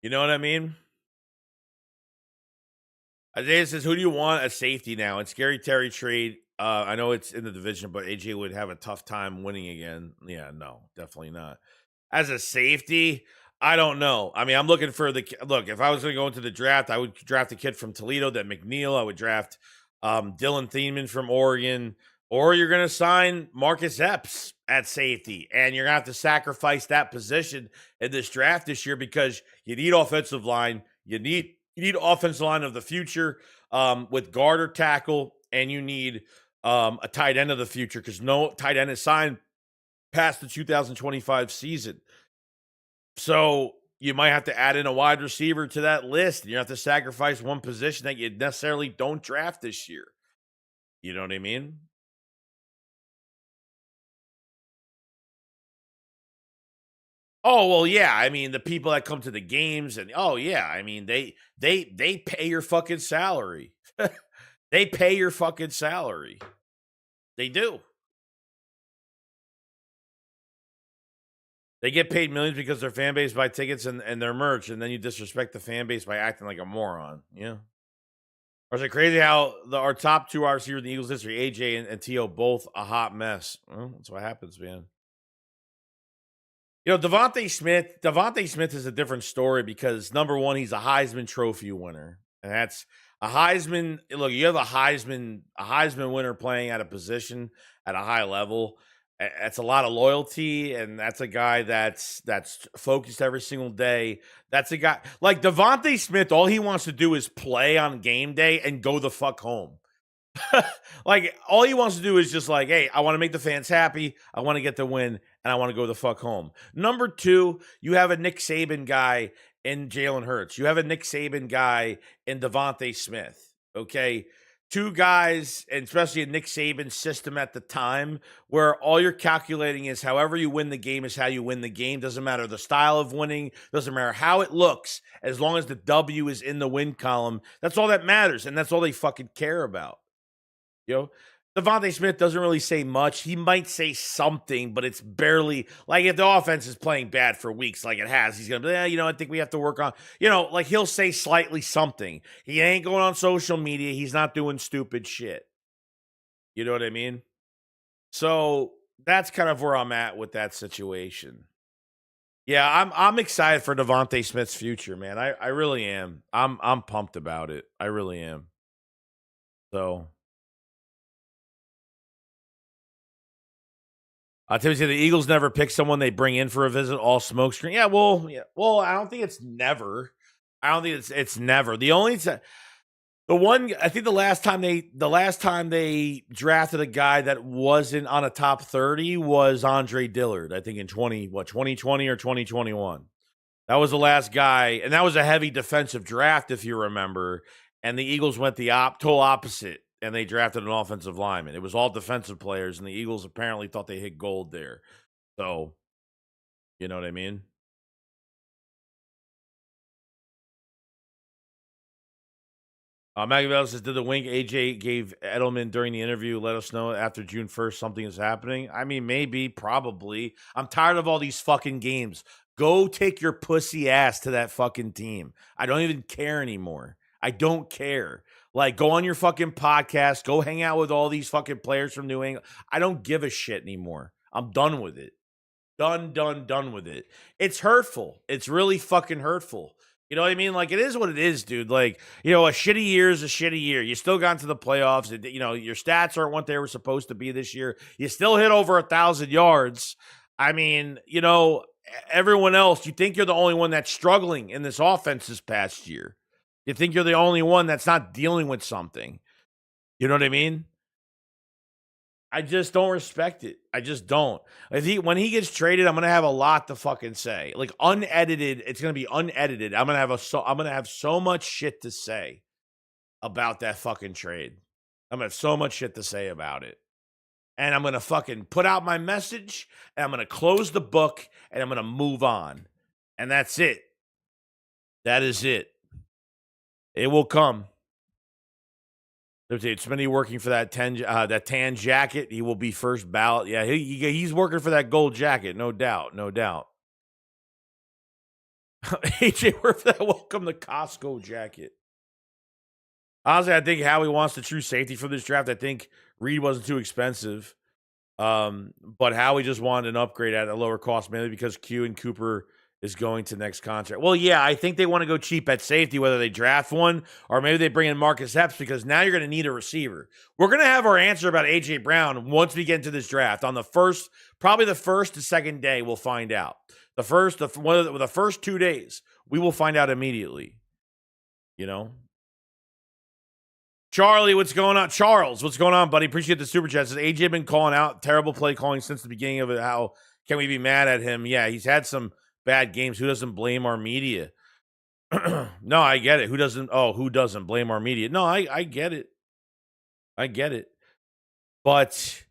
You know what I mean? Isaiah says, who do you want as safety now? It's Scary Terry trade. I know it's in the division, but AJ would have a tough time winning again. Yeah, no, definitely not. As a safety, I don't know. I mean, I'm looking for look. If I was going to go into the draft, I would draft a kid from Toledo, that McNeil. I would draft Dylan Thiemann from Oregon, or you're going to sign Marcus Epps at safety, and you're going to have to sacrifice that position in this draft this year because you need offensive line. You need offensive line of the future with guard or tackle, and you need a tight end of the future because no tight end is signed past the 2025 season. So you might have to add in a wide receiver to that list. And you have to sacrifice one position that you necessarily don't draft this year. You know what I mean? Oh, well, yeah. I mean, the people that come to the games and oh yeah, I mean, they pay your fucking salary. They pay your fucking salary. They do. They get paid millions because their fan base buy tickets and their merch, and then you disrespect the fan base by acting like a moron. Yeah. Or is it crazy how our top 2 wide receivers in the Eagles history, AJ and T.O., both a hot mess? Well, that's what happens, man. You know, Devontae Smith is a different story because number one, he's a Heisman Trophy winner. And that's a Heisman. Look, you have a Heisman winner playing at a position at a high level. That's a lot of loyalty, and that's a guy that's focused every single day. That's a guy like Devontae Smith. All he wants to do is play on game day and go the fuck home. Like all he wants to do is just like, hey, I want to make the fans happy. I want to get the win, and I want to go the fuck home. Number 2, you have a Nick Saban guy in Jalen Hurts. You have a Nick Saban guy in Devontae Smith. Okay. 2 guys, and especially a Nick Saban system at the time, where all you're calculating is however you win the game is how you win the game. Doesn't matter the style of winning, doesn't matter how it looks, as long as the W is in the win column. That's all that matters, and that's all they fucking care about. You know, Devontae Smith doesn't really say much. He might say something, but it's barely like if the offense is playing bad for weeks, like it has, he's gonna be, I think we have to work on, like he'll say slightly something. He ain't going on social media. He's not doing stupid shit. You know what I mean? So that's kind of where I'm at with that situation. Yeah, I'm excited for Devontae Smith's future, man. I really am. I'm pumped about it. I really am. So Timothy said the Eagles never pick someone they bring in for a visit, all smokescreen. Yeah. Well, I don't think it's never. I don't think it's never. The one I think the last time they drafted a guy that wasn't on a top 30 was Andre Dillard. I think in 2020 or 2021. That was the last guy, and that was a heavy defensive draft, if you remember. And the Eagles went the total opposite, and they drafted an offensive lineman. It was all defensive players, and the Eagles apparently thought they hit gold there. So, you know what I mean? Maggie says, did the wink AJ gave Edelman during the interview let us know after June 1st something is happening? I mean, maybe, probably. I'm tired of all these fucking games. Go take your pussy ass to that fucking team. I don't even care anymore. I don't care. Like, go on your fucking podcast, go hang out with all these fucking players from New England. I don't give a shit anymore. I'm done with it. Done with it. It's hurtful. It's really fucking hurtful. You know what I mean? Like, it is what it is, dude. Like, a shitty year is a shitty year. You still got into the playoffs. Your stats aren't what they were supposed to be this year. You still hit over 1,000 yards. I mean, everyone else, you think you're the only one that's struggling in this offense this past year. You think you're the only one that's not dealing with something. You know what I mean? I just don't respect it. I just don't. When he gets traded, I'm gonna have a lot to fucking say. Like, unedited, it's gonna be unedited. I'm gonna have so much shit to say about that fucking trade. I'm gonna have so much shit to say about it. And I'm gonna fucking put out my message, and I'm gonna close the book, and I'm gonna move on. And that's it. That is it. It will come. It's Smitty working for that tan jacket. He will be first ballot. Yeah, he's working for that gold jacket, no doubt, no doubt. AJ, worth that welcome to Costco jacket. Honestly, I think Howie wants the true safety for this draft. I think Reed wasn't too expensive, but Howie just wanted an upgrade at a lower cost, mainly because Q and Cooper is going to next contract. Well, yeah, I think they want to go cheap at safety, whether they draft one or maybe they bring in Marcus Epps, because now you're going to need a receiver. We're going to have our answer about A.J. Brown once we get into this draft. On probably the first to second day, we'll find out. The first 2 days, we will find out immediately. Charlie, what's going on? Charles, what's going on, buddy? Appreciate the super chat. Says A.J. been calling out terrible play calling since the beginning of it. How can we be mad at him? Yeah, he's had some bad games. Who doesn't blame our media? No, I get it. Who doesn't blame our media? No, I get it. I get it. But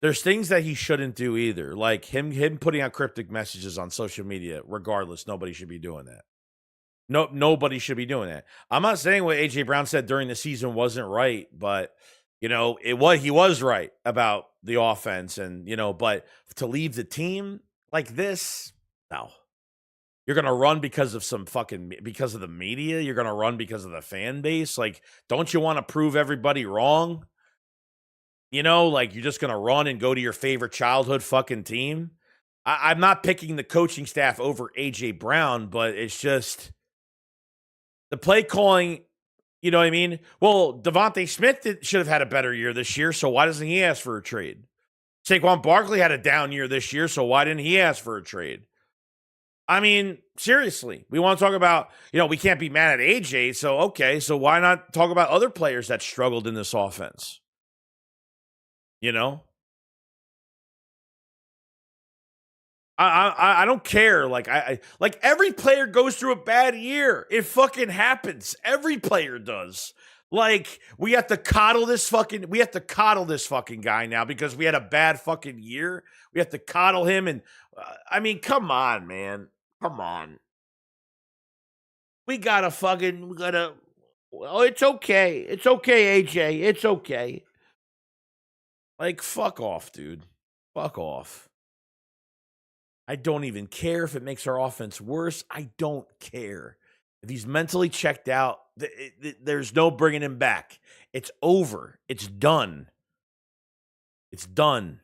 there's things that he shouldn't do either. Like him putting out cryptic messages on social media. Regardless, nobody should be doing that. No, nobody should be doing that. I'm not saying what A.J. Brown said during the season wasn't right, but he was right about the offense, and but to leave the team like this. No. You're going to run because of the media? You're going to run because of the fan base? Like, don't you want to prove everybody wrong? Like, you're just going to run and go to your favorite childhood fucking team? I'm not picking the coaching staff over A.J. Brown, but it's just the play calling, you know what I mean? Well, Devontae Smith should have had a better year this year, so why doesn't he ask for a trade? Saquon Barkley had a down year this year, so why didn't he ask for a trade? I mean, seriously, we want to talk about, we can't be mad at AJ. So, okay. So why not talk about other players that struggled in this offense? I don't care. Like, like every player goes through a bad year. It fucking happens. Every player does. Like, we have to coddle this fucking guy now because we had a bad fucking year. We have to coddle him. And I mean, come on, man. Come on. Oh, it's okay. It's okay, AJ. It's okay. Like, fuck off, dude. Fuck off. I don't even care if it makes our offense worse. I don't care. If he's mentally checked out, there's no bringing him back. It's over. It's done. It's done.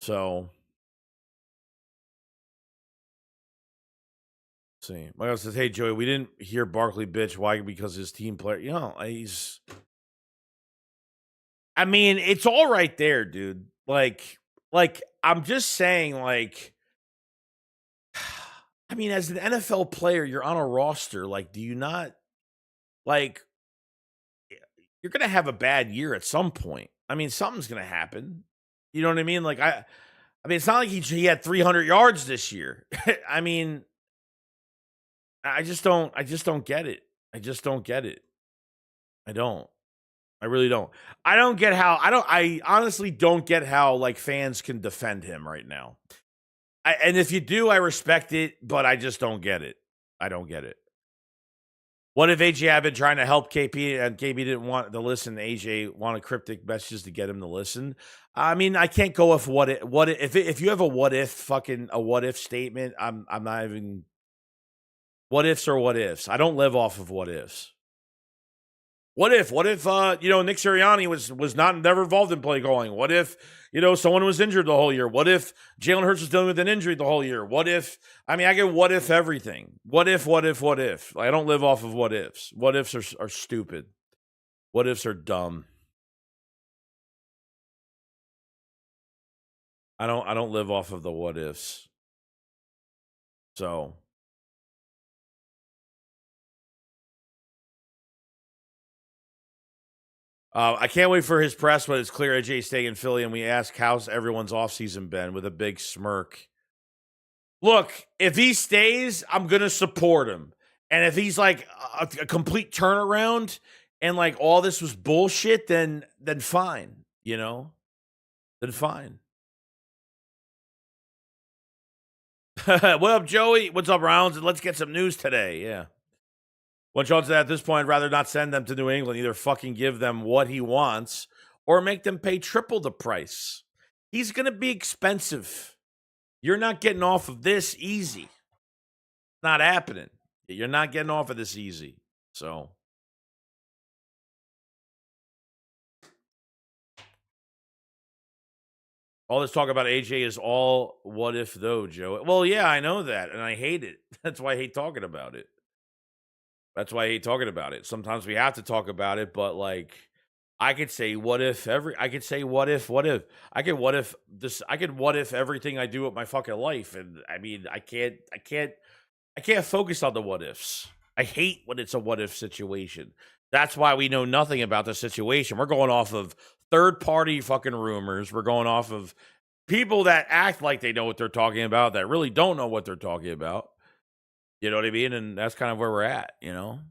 So, see. Michael says, hey, Joey, we didn't hear Barkley bitch. Why? Because his team player, I mean, it's all right there, dude. Like, I'm just saying, like, I mean, as an NFL player, you're on a roster. Like, do you not, like, you're going to have a bad year at some point. I mean, something's going to happen. You know what I mean? Like, I mean, it's not like he had 300 yards this year. I mean, I just don't get it. I just don't get it. I don't. I really don't. I honestly don't get how, like, fans can defend him right now. And if you do, I respect it, but I just don't get it. I don't get it. What if AJ had been trying to help KP and KP didn't want to listen? AJ wanted cryptic messages to get him to listen. I mean, I can't go with if you have a what if statement. I'm not even what ifs or what ifs. I don't live off of what ifs. What if Nick Sirianni was never involved in play calling? What if, someone was injured the whole year? What if Jalen Hurts was dealing with an injury the whole year? What if, I get what if everything. What if? I don't live off of what ifs. What ifs are stupid. What ifs are dumb. I don't live off of the what ifs. So I can't wait for his press when it's clear AJ staying in Philly and we ask how's everyone's offseason been with a big smirk. Look, if he stays, I'm going to support him. And if he's like a complete turnaround and like all this was bullshit, then fine, Then fine. What up, Joey? What's up, Rounds? And let's get some news today. Yeah. When Sean said at this point, I'd rather not send them to New England. Either fucking give them what he wants or make them pay triple the price. He's going to be expensive. You're not getting off of this easy. Not happening. You're not getting off of this easy. So. All this talk about AJ is all what if though, Joe. Well, yeah, I know that, and I hate it. That's why I hate talking about it. Sometimes we have to talk about it, but like I could say what if I could say what if. I could what if everything I do with my fucking life. And I mean, I can't focus on the what ifs. I hate when it's a what if situation. That's why we know nothing about the situation. We're going off of third party fucking rumors. We're going off of people that act like they know what they're talking about that really don't know what they're talking about. You know what I mean? And that's kind of where we're at, Brandon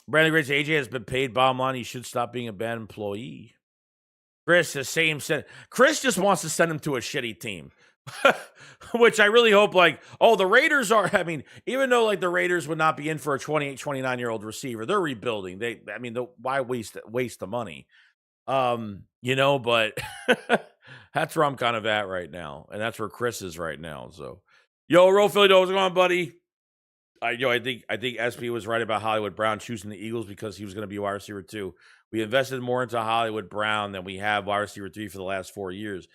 Grace, AJ has been paid bottom line. He should stop being a bad employee. Chris, the same said. Chris just wants to send him to a shitty team. Which I really hope, the Raiders are, even though, the Raiders would not be in for a 28, 29-year-old receiver, they're rebuilding. Why waste the money? But that's where I'm kind of at right now. And that's where Chris is right now, so. Yo, Roll Philly, what's going on, buddy? I think SP was right about Hollywood Brown choosing the Eagles because he was going to be wide receiver 2. We invested more into Hollywood Brown than we have wide receiver 3 for the last 4 years.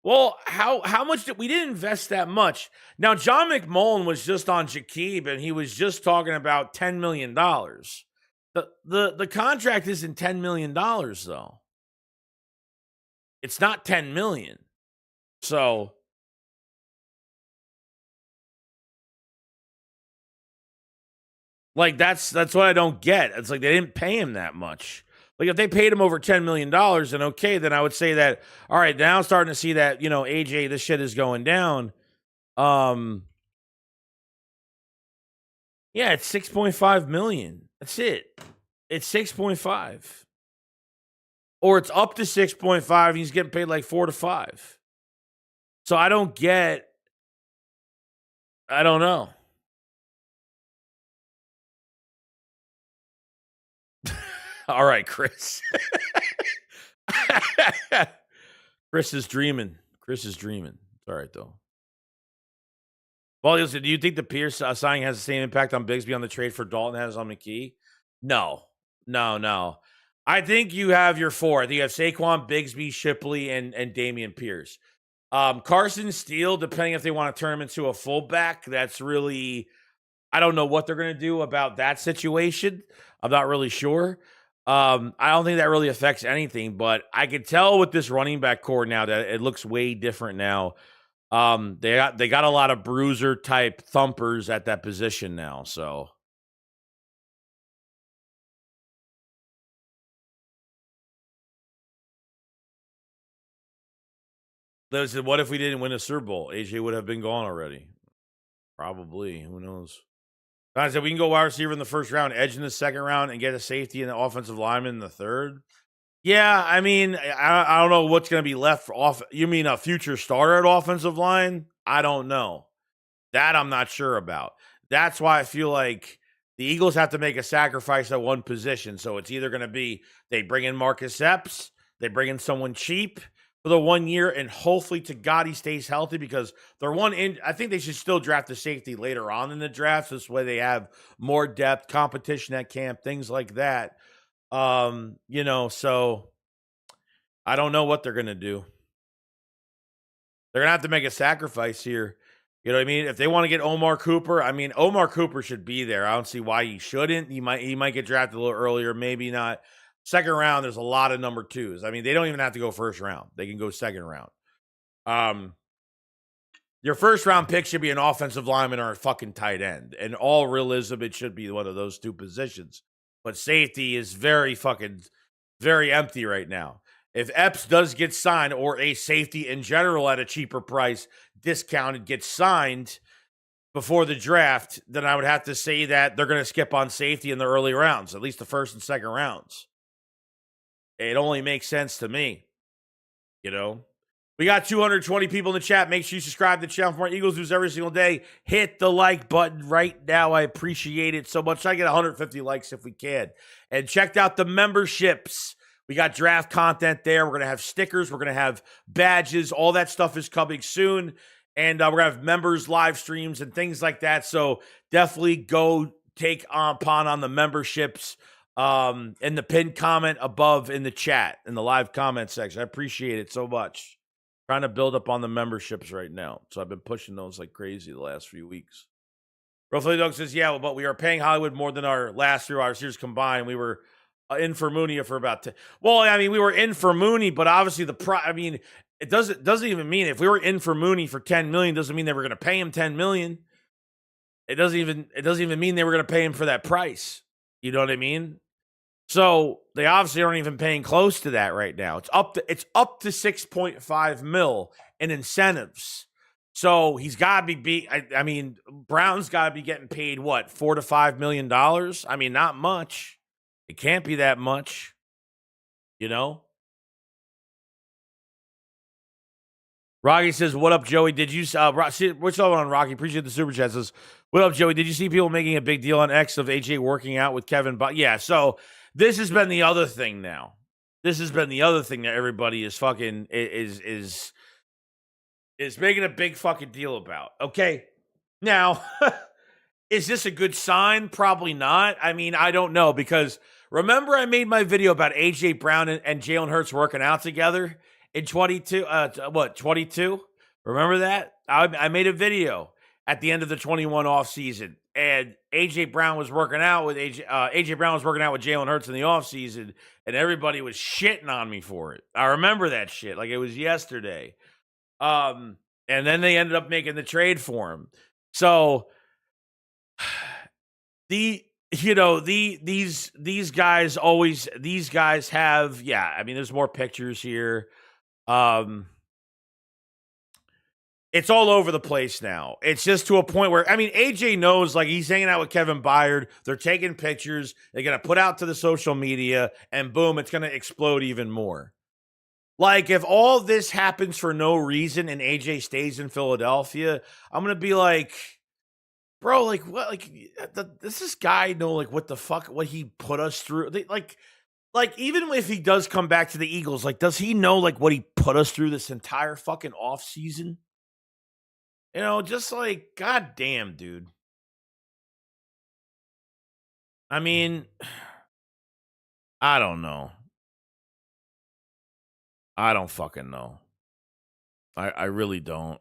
Well, how much we didn't invest that much. Now, John McMullen was just on Jakeem, and he was just talking about $10 million. The contract isn't $10 million, though. It's not $10 million. So. That's what I don't get. It's like they didn't pay him that much. If they paid him over $10 million, then okay, then I would say that, all right, now I'm starting to see that, AJ, this shit is going down. Yeah, it's $6.5 million. That's it. It's 6.5. Or it's up to 6.5. He's getting paid like 4 to 5. So I don't know. All right, Chris. Chris is dreaming. All right, though. Well, listen, do you think the Pierce signing has the same impact on Bigsby on the trade for Dalton as on McKee? No. I think you have your 4. I think you have Saquon, Bigsby, Shipley, and Dameon Pierce. Carson Steele, depending if they want to turn him into a fullback, that's really, I don't know what they're going to do about that situation. I'm not really sure. I don't think that really affects anything, but I could tell with this running back core now that it looks way different now. They got a lot of bruiser type thumpers at that position now, so. Listen, what if we didn't win a Super Bowl? AJ would have been gone already. Probably. Who knows? I said we can go wide receiver in the first round, edge in the second round, and get a safety and the offensive lineman in the third. Yeah, I don't know what's going to be left off. You mean a future starter at offensive line? I don't know. That I'm not sure about. that's why I feel like the Eagles have to make a sacrifice at one position. So it's either going to be they bring in Marcus Epps, they bring in someone cheap for the 1 year, and hopefully to God he stays healthy, because they're one in. I think they should still draft a safety later on in the draft. This way they have more depth, competition at camp, things like that. So I don't know what they're going to do. They're going to have to make a sacrifice here. You know what I mean? If they want to get Omar Cooper, I mean, Omar Cooper should be there. I don't see why he shouldn't. He might get drafted a little earlier, maybe not. Second round, there's a lot of number twos. I mean, they don't even have to go first round. They can go second round. Your first round pick should be an offensive lineman or a fucking tight end. And all realism, it should be one of those two positions. But safety is very empty right now. If Epps does get signed, or a safety in general at a cheaper price, discounted, gets signed before the draft, then I would have to say that they're going to skip on safety in the early rounds, at least the first and second rounds. It only makes sense to me. We got 220 people in the chat. Make sure you subscribe to the channel for more Eagles news every single day. Hit the like button right now. I appreciate it so much. Try to get 150 likes if we can. And check out the memberships. We got draft content there. We're going to have stickers. We're going to have badges. All that stuff is coming soon. And we're going to have members live streams and things like that. So definitely go take on the memberships in the pinned comment above in the chat, in the live comment section. I appreciate it so much. Trying to build up on the memberships right now. So I've been pushing those like crazy the last few weeks. Roughly Doug says, yeah, but we are paying Hollywood more than our last 3 hours years combined. We were in for Mooney for about 10. Well, I mean, we were in for Mooney, but obviously it doesn't even mean, if we were in for Mooney for 10 million, doesn't mean they were going to pay him 10 million. It doesn't even mean they were going to pay him for that price. You know what I mean? So they obviously aren't even paying close to that right now. It's up to 6.5 mil in incentives. So he's got to be Brown's got to be getting paid what, $4 to $5 million? I mean, not much. It can't be that much, Rocky says, what up, Joey? Did you, what's up on Rocky? Appreciate the super chat. Says, what up, Joey? Did you see people making a big deal on X of AJ working out with Kevin? Yeah, so this has been the other thing now. This has been the other thing that everybody is fucking, is making a big fucking deal about. Okay. Now, is this a good sign? Probably not. I mean, I don't know, because remember I made my video about AJ Brown and Jalen Hurts working out together in 22? Remember that? I made a video at the end of the 21 offseason, and AJ Brown was working out with Jalen Hurts in the offseason, and everybody was shitting on me for it. I remember that shit like it was yesterday. And then they ended up making the trade for him. So these guys have, I mean, there's more pictures here. It's all over the place now. It's just to a point where, I mean, AJ knows, like, he's hanging out with Kevin Byard. They're taking pictures. They're going to put out to the social media, and boom, it's going to explode even more. Like, if all this happens for no reason and AJ stays in Philadelphia, I'm going to be like, bro, like, what? Like, does this guy know, like, what the fuck, what he put us through? Like, even if he does come back to the Eagles, like, does he know, like, what he put us through this entire fucking offseason? Just like, goddamn, dude. I mean, I don't know. I don't fucking know. I really don't.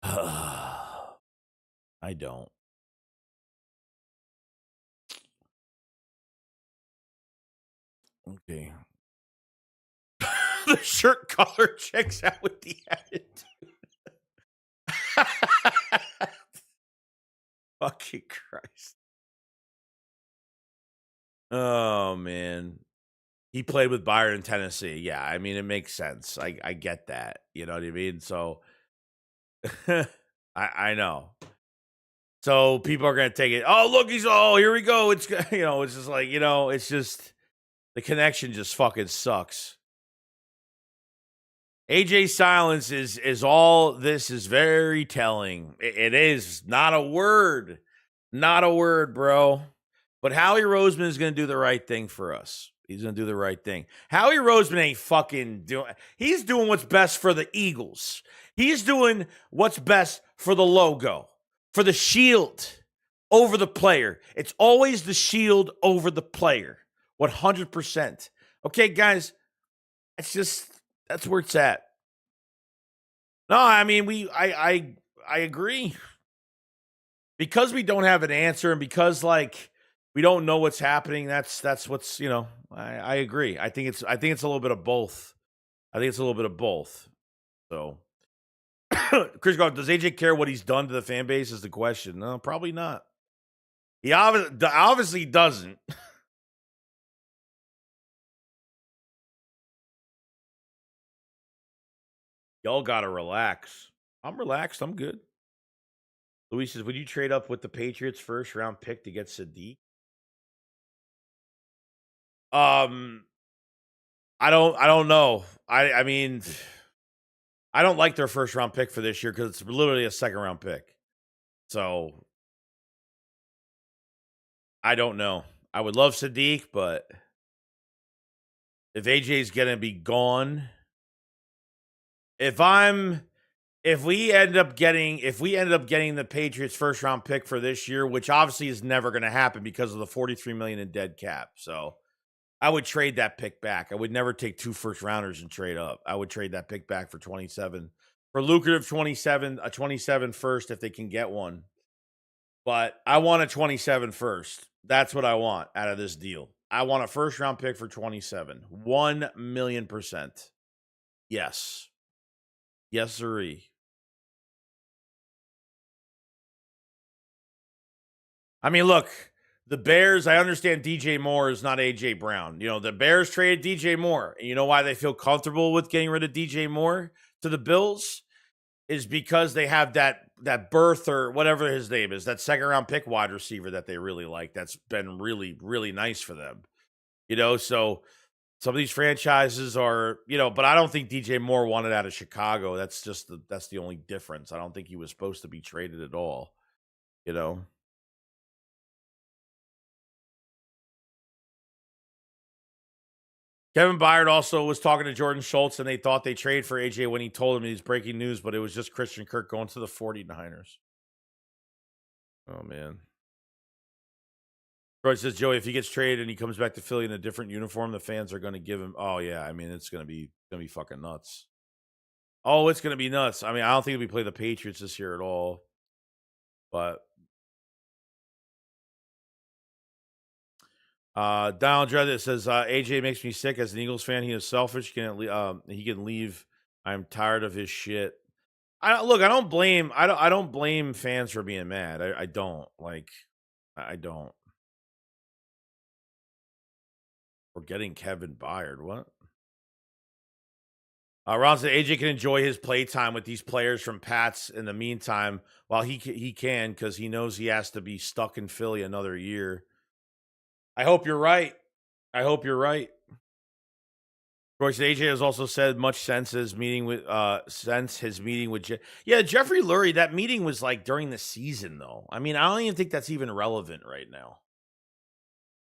I don't. Okay. The shirt color checks out with the attitude. Fucking Christ. Oh, man. He played with Byard in Tennessee. Yeah, I mean, it makes sense. I get that. You know what I mean? So, I know. So, people are going to take it. Oh, look, here we go. It's, it's just like, it's just, the connection just fucking sucks. AJ silence is all this is very telling. It is not a word. Not a word, bro. But Howie Roseman is going to do the right thing for us. He's going to do the right thing. Howie Roseman ain't fucking doing. He's doing what's best for the Eagles. He's doing what's best for the logo, for the shield over the player. It's always the shield over the player. 100%. Okay, guys, it's just that's where it's at. No, I mean I agree. Because we don't have an answer and because like we don't know what's happening, that's what's, I agree. I think it's a little bit of both. I think it's a little bit of both. So Chris Goff, does AJ care what he's done to the fan base is the question. No, probably not. He obviously doesn't. Y'all got to relax. I'm relaxed. I'm good. Luis says, would you trade up with the Patriots first round pick to get Sadiq? I don't know. I mean, I don't like their first round pick for this year because it's literally a second round pick. So I don't know. I would love Sadiq, but if AJ's gonna be gone, if we end up getting the Patriots first round pick for this year, which obviously is never gonna happen because of the $43 million in dead cap. So I would trade that pick back. I would never take 2 first rounders and trade up. I would trade that pick back for 27. For lucrative 27, a 27 first if they can get one. But I want a 27 first. That's what I want out of this deal. I want a first round pick for 27. 1,000,000%. Yes. Yes, sirree. I mean, look, the Bears, I understand DJ Moore is not A.J. Brown. The Bears traded DJ Moore. And you know why they feel comfortable with getting rid of DJ Moore to the Bills? Is because they have that Berth or whatever his name is, that second round pick wide receiver that they really like. That's been really, really nice for them. So some of these franchises are, but I don't think DJ Moore wanted out of Chicago. That's the only difference. I don't think he was supposed to be traded at all. Kevin Byard also was talking to Jordan Schultz, and they thought they trade for AJ when he told him he's breaking news, but it was just Christian Kirk going to the 49ers. Oh, man. Troy says, Joey, if he gets traded and he comes back to Philly in a different uniform, the fans are going to give him. Oh, yeah. I mean, it's going to be fucking nuts. Oh, it's going to be nuts. I mean, I don't think we play the Patriots this year at all. But Donald Dread says AJ makes me sick as an Eagles fan. He is selfish. He can leave. I'm tired of his shit. I don't blame fans for being mad. I don't. I don't. We're getting Kevin Byard. What? Ron said AJ can enjoy his playtime with these players from Pats in the meantime while he can because he knows he has to be stuck in Philly another year. I hope you're right. Roy said AJ has also said much since his meeting with Jeffrey Lurie. That meeting was like during the season though. I mean, I don't even think that's even relevant right now.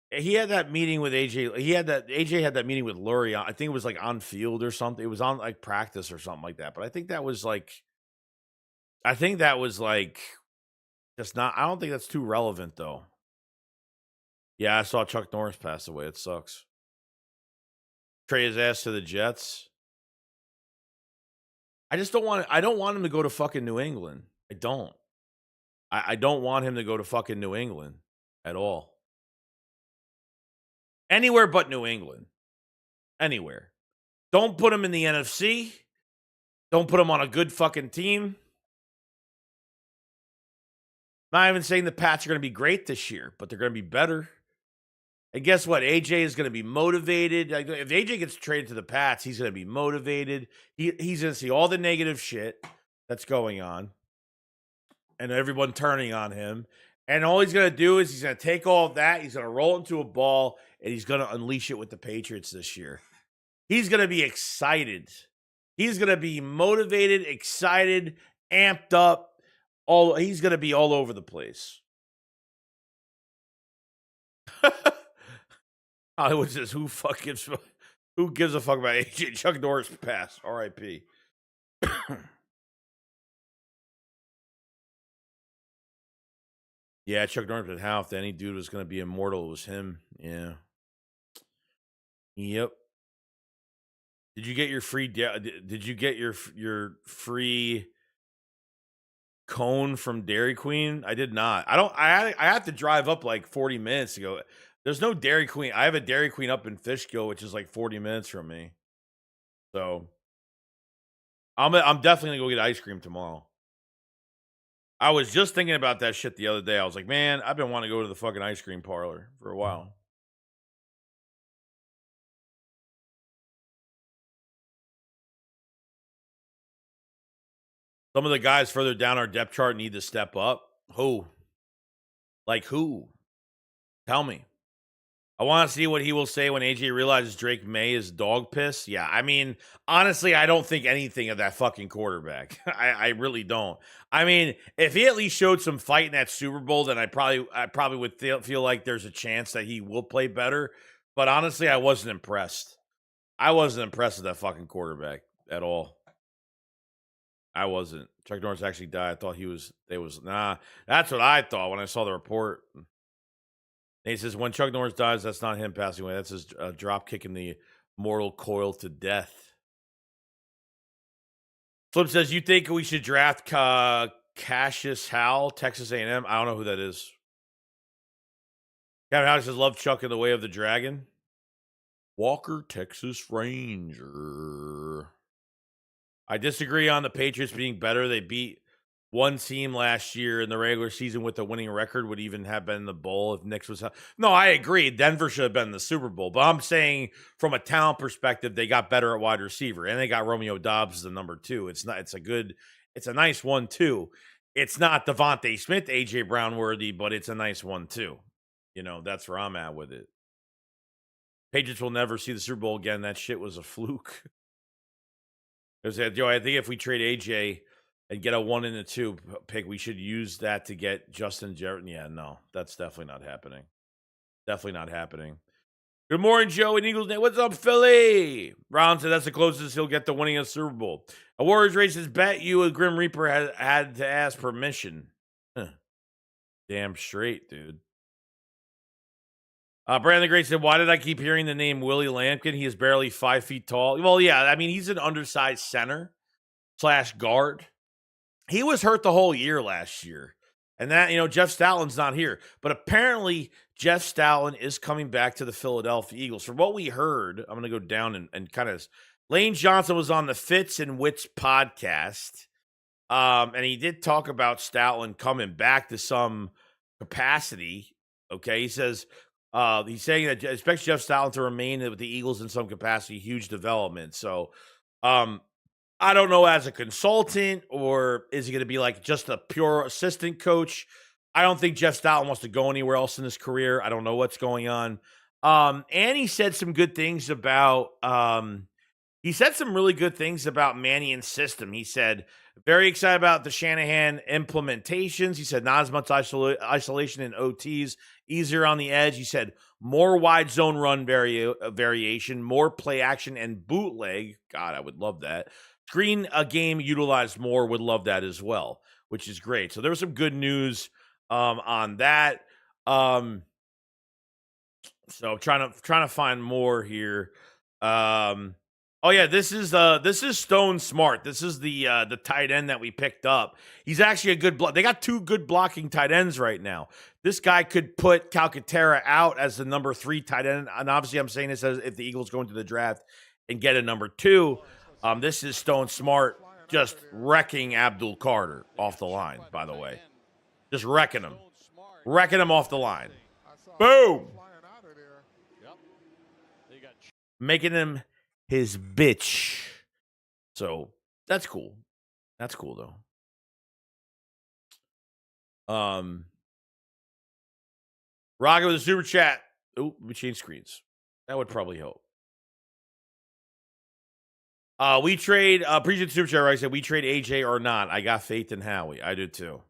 He had that meeting with AJ. AJ had that meeting with Lurie. I think it was like on field or something. It was on like practice or something like that. But I think that was like just not. I don't think that's too relevant though. Yeah, I saw Chuck Norris pass away. It sucks. Trade his ass to the Jets. I don't want him to go to fucking New England. I don't. I don't want him to go to fucking New England at all. Anywhere but New England. Anywhere. Don't put him in the NFC. Don't put him on a good fucking team. Not even saying the Pats are going to be great this year, but they're going to be better. And guess what? AJ is going to be motivated. If AJ gets traded to the Pats, he's going to be motivated. He's going to see all the negative shit that's going on and everyone turning on him. And all he's going to do is he's going to take all of that. He's going to roll into a ball and he's going to unleash it with the Patriots this year. He's going to be excited He's going to be motivated, excited, amped up. He's going to be all over the place. Hollywood says, who gives a fuck about AJ? Chuck Norris pass. R.I.P. Yeah, Chuck Norris, but how if any dude was going to be immortal, it was him. Yeah. Yep. Did you get your free? Did you get your free cone from Dairy Queen? I did not. I had to drive up like 40 minutes to go. There's no Dairy Queen. I have a Dairy Queen up in Fishkill, which is like 40 minutes from me. So I'm definitely gonna go get ice cream tomorrow. I was just thinking about that shit the other day. I was like, man, I've been wanting to go to the fucking ice cream parlor for a while. Some of the guys further down our depth chart need to step up. Who? Like who? Tell me. I want to see what he will say when AJ realizes Drake May is dog piss. Yeah, I mean, honestly, I don't think anything of that fucking quarterback. I really don't. I mean, if he at least showed some fight in that Super Bowl, then I probably would feel like there's a chance that he will play better. But honestly, I wasn't impressed. I wasn't impressed with that fucking quarterback at all. I wasn't. Chuck Norris actually died. I thought nah. That's what I thought when I saw the report. And he says, when Chuck Norris dies, that's not him passing away. That's his drop kicking the mortal coil to death. Flip says, you think we should draft Cassius Howell, Texas A&M? I don't know who that is. Kevin Howell says, love Chuck in the Way of the Dragon. Walker, Texas Ranger. I disagree on the Patriots being better. They beat one team last year in the regular season with a winning record, would even have been in the bowl if Knicks was. No, I agree. Denver should have been in the Super Bowl. But I'm saying from a talent perspective, they got better at wide receiver. And they got Romeo Doubs as the number 2. It's a nice 1-2. It's not Devontae Smith, AJ Brown worthy, but it's a nice 1-2. You know, that's where I'm at with it. Patriots will never see the Super Bowl again. That shit was a fluke. I think if we trade AJ and get a 1 and a 2 pick, we should use that to get Justin Jefferson. Yeah, no, that's definitely not happening. Definitely not happening. Good morning, Joe and Eagles. What's up, Philly? Ron said that's the closest he'll get to winning a Super Bowl. A Warriors racist bet you a Grim Reaper had to ask permission. Huh. Damn straight, dude. Brandon Gray said, why did I keep hearing the name Willie Lampkin? He is barely 5 feet tall. Well, yeah, I mean, he's an undersized center / guard. He was hurt the whole year last year. And that, Jeff Stoughlin's not here. But apparently, Jeff Stoutland is coming back to the Philadelphia Eagles. From what we heard, I'm going to go down and kind of. Lane Johnson was on the Fitz and Wits podcast. And he did talk about Stoutland coming back to some capacity. Okay. He says, he's saying that expects Jeff Stoutland to remain with the Eagles in some capacity. Huge development. So, I don't know, as a consultant, or is he going to be like just a pure assistant coach? I don't think Jeff Stoutland wants to go anywhere else in his career. I don't know what's going on. And he said some good things about some really good things about Mannion's system. He said, very excited about the Shanahan implementations. He said, not as much isolation in OTs, easier on the edge. He said, more wide zone run variation, more play action and bootleg. God, I would love that. Screen a game utilized more, would love that as well, which is great. So there was some good news on that. So trying to find more here. Oh yeah, this is Stone Smart. This is the tight end that we picked up. He's actually a good block. They got 2 good blocking tight ends right now. This guy could put Calcaterra out as the number 3 tight end. And obviously I'm saying this as if the Eagles go into the draft and get a number 2. This is Stone Smart just wrecking Abdul Carter off the line, by the way. Just wrecking him. Wrecking him off the line. Boom! Making him his bitch. So, that's cool. That's cool, though. Rocket with a super chat. Oh, we change screens. That would probably help. We trade, appreciate the super chat, right? I said we trade AJ or not. I got faith in Howie. I do too.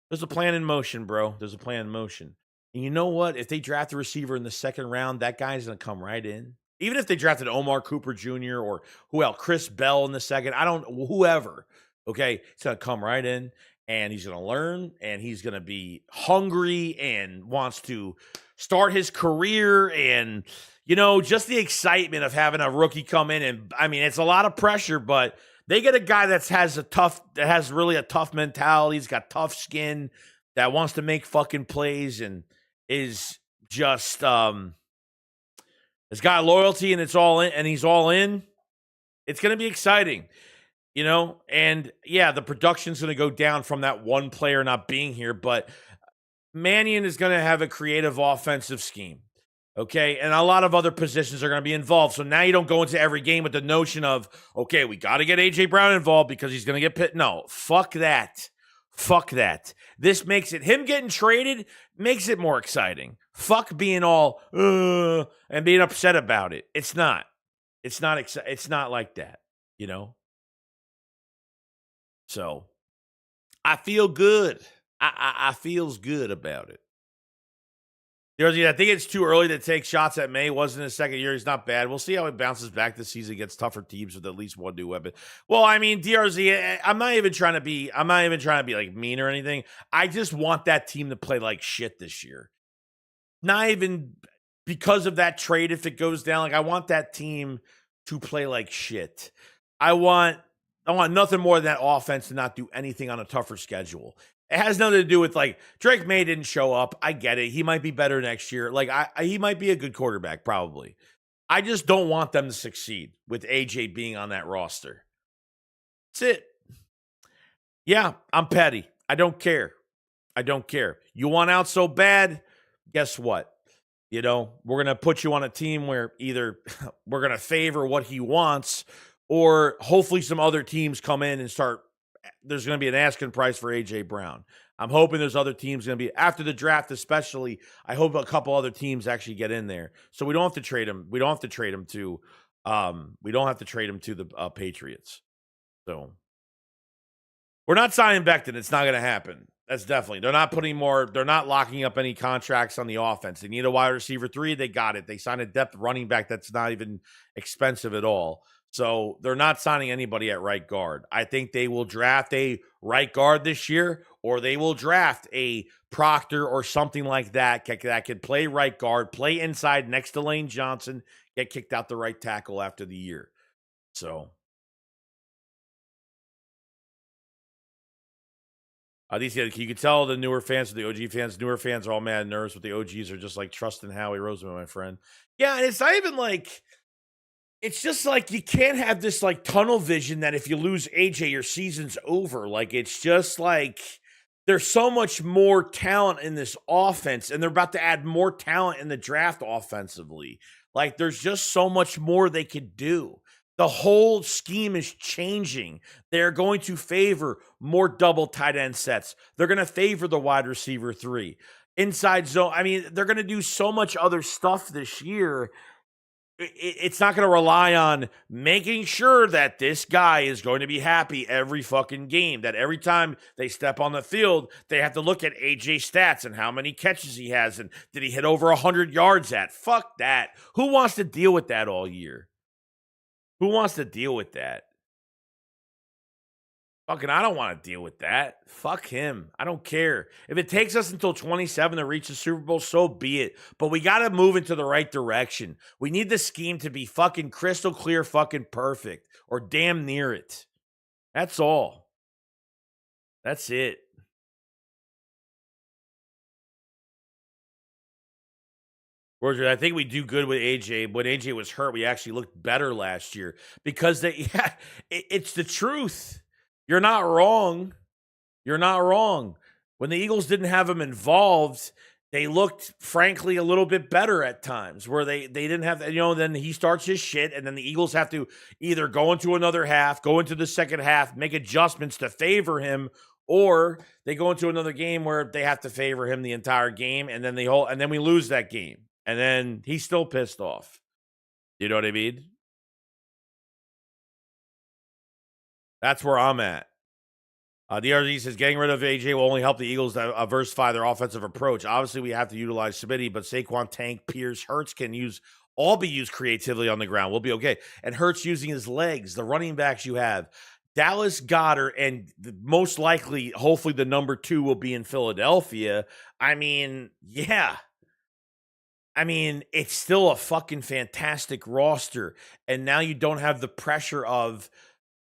There's a plan in motion, bro. There's a plan in motion. And you know what? If they draft a receiver in the second round, that guy's going to come right in. Even if they drafted Omar Cooper Jr. or who else, Chris Bell in the second, whoever, okay, it's going to come right in and he's going to learn and he's going to be hungry and wants to start his career and, you know, just the excitement of having a rookie come in. And I mean, it's a lot of pressure, but they get a guy that has really a tough mentality. He's got tough skin that wants to make fucking plays and is just has got loyalty and it's all in and he's all in. It's going to be exciting, you know? And yeah, the production's going to go down from that one player not being here, but Mannion is going to have a creative offensive scheme. Okay. And a lot of other positions are going to be involved. So now you don't go into every game with the notion of, okay, we got to get AJ Brown involved because he's going to get pit. No, fuck that. Fuck that. This makes it, him getting traded makes it more exciting. Fuck being all, and being upset about it. It's not. It's not like that, you know? So I feel good. I feels good about it. I think it's too early to take shots at May. Wasn't his second year. He's not bad. We'll see how he bounces back this season against tougher teams with at least one new weapon. Well, I mean, DRZ, I'm not even trying to be like mean or anything. I just want that team to play like shit this year. Not even because of that trade if it goes down. Like I want that team to play like shit. I want nothing more than that offense to not do anything on a tougher schedule. It has nothing to do with like Drake May didn't show up. I get it. He might be better next year. Like he might be a good quarterback, probably. I just don't want them to succeed with AJ being on that roster. That's it. Yeah, I'm petty. I don't care. You want out so bad? Guess what? You know, we're going to put you on a team where either we're going to favor what he wants or hopefully some other teams come in and start. There's going to be an asking price for A.J. Brown. I'm hoping there's other teams going to be after the draft, especially. I hope a couple other teams actually get in there, so we don't have to trade him. We don't have to trade him to. We don't have to trade him to the Patriots. So we're not signing Becton. It's not going to happen. That's definitely. They're not putting more. They're not locking up any contracts on the offense. They need a wide receiver 3. They got it. They signed a depth running back that's not even expensive at all. So they're not signing anybody at right guard. I think they will draft a right guard this year, or they will draft a Proctor or something like that that can play right guard, play inside next to Lane Johnson, get kicked out the right tackle after the year. So you can tell the newer fans, the OG fans, newer fans are all mad and nervous, but the OGs are just like trusting Howie Roseman, my friend. Yeah, and it's not even like, it's just like you can't have this like tunnel vision that if you lose AJ, your season's over. Like it's just like there's so much more talent in this offense, and they're about to add more talent in the draft offensively. Like there's just so much more they could do. The whole scheme is changing. They're going to favor more double tight end sets. They're going to favor the wide receiver 3. Inside zone. I mean, they're going to do so much other stuff this year. It's not going to rely on making sure that this guy is going to be happy every fucking game, that every time they step on the field, they have to look at AJ stats and how many catches he has and did he hit over 100 yards at. Fuck that. Who wants to deal with that all year? Who wants to deal with that? Fucking, I don't want to deal with that. Fuck him. I don't care. If it takes us until 27 to reach the Super Bowl, so be it. But we got to move into the right direction. We need the scheme to be fucking crystal clear, fucking perfect, or damn near it. That's all. That's it. Roger, I think we do good with AJ. When AJ was hurt, we actually looked better last year because it's the truth. You're not wrong. You're not wrong. When the Eagles didn't have him involved, they looked, frankly, a little bit better at times where they didn't have, then he starts his shit, and then the Eagles have to either go into another half, go into the second half, make adjustments to favor him, or they go into another game where they have to favor him the entire game, and then we lose that game. And then he's still pissed off. You know what I mean? That's where I'm at. DRZ says getting rid of AJ will only help the Eagles diversify their offensive approach. Obviously, we have to utilize Smitty, but Saquon, Tank, Pierce, Hurts can all be used creatively on the ground. We'll be okay. And Hurts using his legs, the running backs you have, Dallas Goedert, and most likely, hopefully, the number 2 will be in Philadelphia. I mean, yeah. I mean, it's still a fucking fantastic roster. And now you don't have the pressure of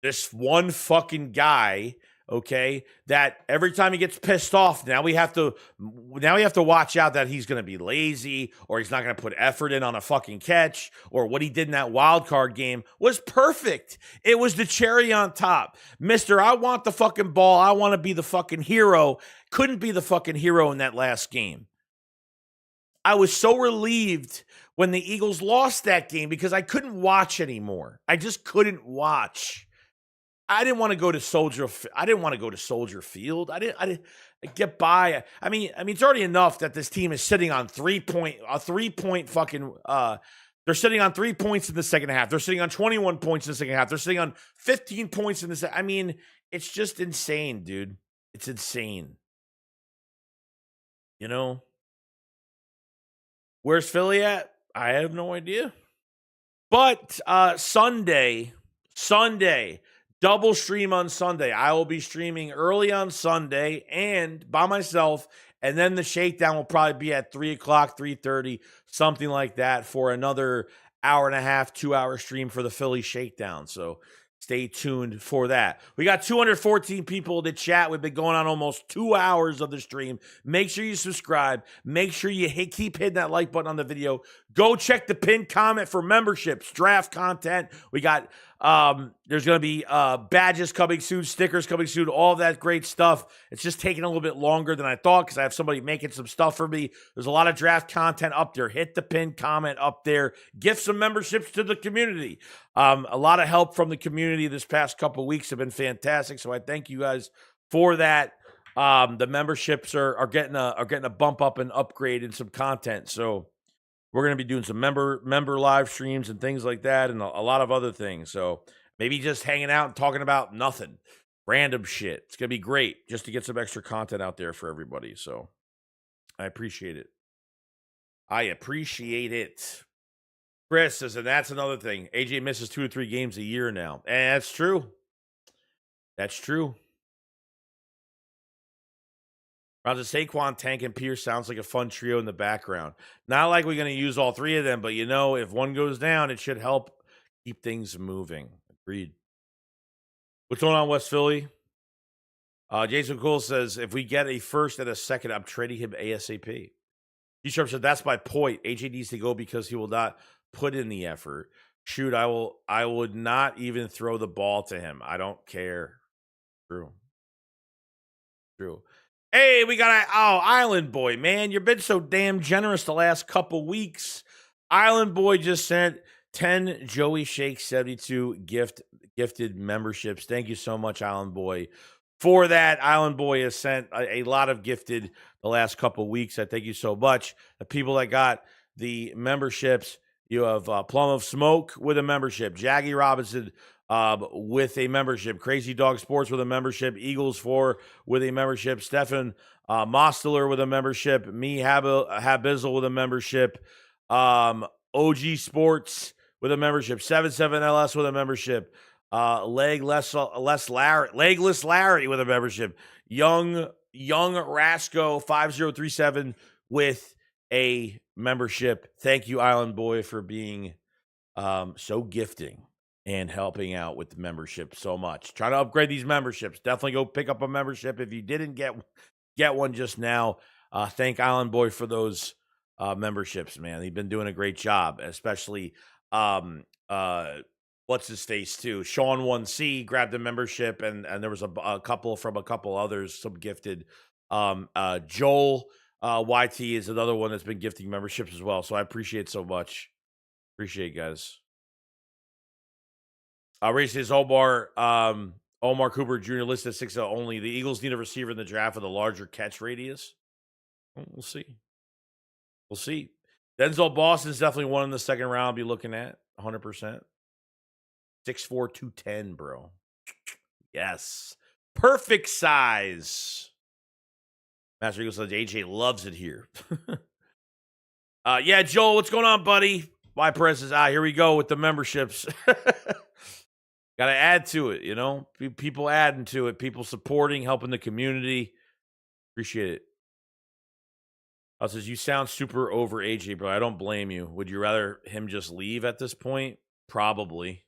this one fucking guy, okay, that every time he gets pissed off, now we have to watch out that he's going to be lazy or he's not going to put effort in on a fucking catch, or what he did in that wild card game was perfect. It was the cherry on top. Mister, I want the fucking ball. I want to be the fucking hero. Couldn't be the fucking hero in that last game. I was so relieved when the Eagles lost that game because I couldn't watch anymore. I just couldn't watch. I didn't want to go to Soldier Field. I didn't get by. I mean, it's already enough that this team is sitting on 3 point fucking they're sitting on 3 points in the second half. They're sitting on 21 points in the second half. They're sitting on 15 points in the second. I mean, it's just insane, dude. It's insane. You know? Where's Philly at? I have no idea. But Sunday, double stream on Sunday. I will be streaming early on Sunday and by myself, and then the shakedown will probably be at 3 o'clock, 3:30, something like that, for another hour and a half, 2-hour stream for the Philly shakedown. So stay tuned for that. We got 214 people to chat. We've been going on almost 2 hours of the stream. Make sure you subscribe. Make sure you keep hitting that like button on the video. Go check the pinned comment for memberships, draft content. We got there's going to be badges coming soon, stickers coming soon, all that great stuff. It's just taking a little bit longer than I thought because I have somebody making some stuff for me. There's a lot of draft content up there. Hit the pinned comment up there. Gift some memberships to the community. A lot of help from the community this past couple weeks have been fantastic, so I thank you guys for that. The memberships are getting a bump up and upgrade in some content, so we're going to be doing some member live streams and things like that, and a lot of other things. So maybe just hanging out and talking about nothing, random shit. It's going to be great just to get some extra content out there for everybody. So I appreciate it. Chris says, and that's another thing. AJ misses 2 or 3 games a year now. And that's true. That's true. Around the Saquon, Tank, and Pierce sounds like a fun trio in the background. Not like we're going to use all 3 of them, but if one goes down, it should help keep things moving. Agreed. What's going on, West Philly? Jason Cole says, if we get a first and a second, I'm trading him ASAP. D-Sharp said, that's my point. AJ needs to go because he will not put in the effort. Shoot, I would not even throw the ball to him. I don't care. True. Hey, we got Island Boy, man. You've been so damn generous the last couple weeks. Island Boy just sent 10 Joey Shake 72 gifted memberships. Thank you so much, Island Boy, for that. Island Boy has sent a lot of gifted the last couple weeks. I thank you so much. The people that got the memberships, you have Plum of Smoke with a membership, Jaggy Robinson with a membership, Crazy Dog Sports with a membership, Eagles 4 with a membership, Stefan Mosteler with a membership, me Habizzle with a membership, OG Sports with a membership, 77LS with a membership, Legless Larry with a membership, Young Rasco 5037 with a membership. Thank you, Island Boy, for being so gifting and helping out with the membership so much. Trying to upgrade these memberships. Definitely go pick up a membership if you didn't get one just now. Thank Island Boy for those memberships, man. He's been doing a great job, especially what's his face too. Sean 1C grabbed a membership, and there was a couple from a couple others, some gifted. Joel YT is another one that's been gifting memberships as well. So I appreciate so much. Appreciate it, guys. Races Omar Cooper Jr. listed 6 only. The Eagles need a receiver in the draft with a larger catch radius. We'll see. Denzel Boston's definitely one in the second round. I'll be looking at 100%. 6'4", 210, bro. Yes. Perfect size. Master Eagle says AJ loves it here. Yeah, Joel, what's going on, buddy? Y Perez says, here we go with the memberships. Got to add to it, you know? People adding to it, people supporting, helping the community. Appreciate it. Says, you sound super over AJ, bro. I don't blame you. Would you rather him just leave at this point? Probably.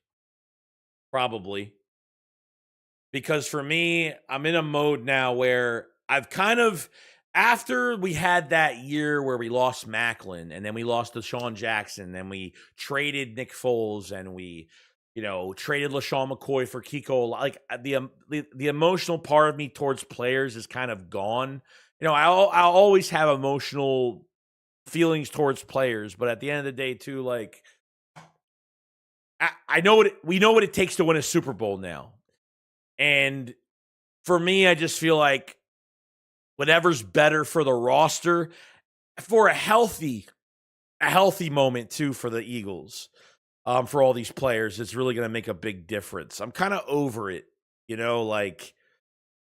Because for me, I'm in a mode now where I've kind of, after we had that year where we lost Macklin and then we lost Deshaun Jackson and we traded Nick Foles and we, traded LaShawn McCoy for Kiko, like the emotional part of me towards players is kind of gone. I'll always have emotional feelings towards players, but at the end of the day, too, like we know what it takes to win a Super Bowl now. And for me, I just feel like whatever's better for the roster for a healthy moment too for the Eagles, for all these players, it's really going to make a big difference. I'm kind of over it, like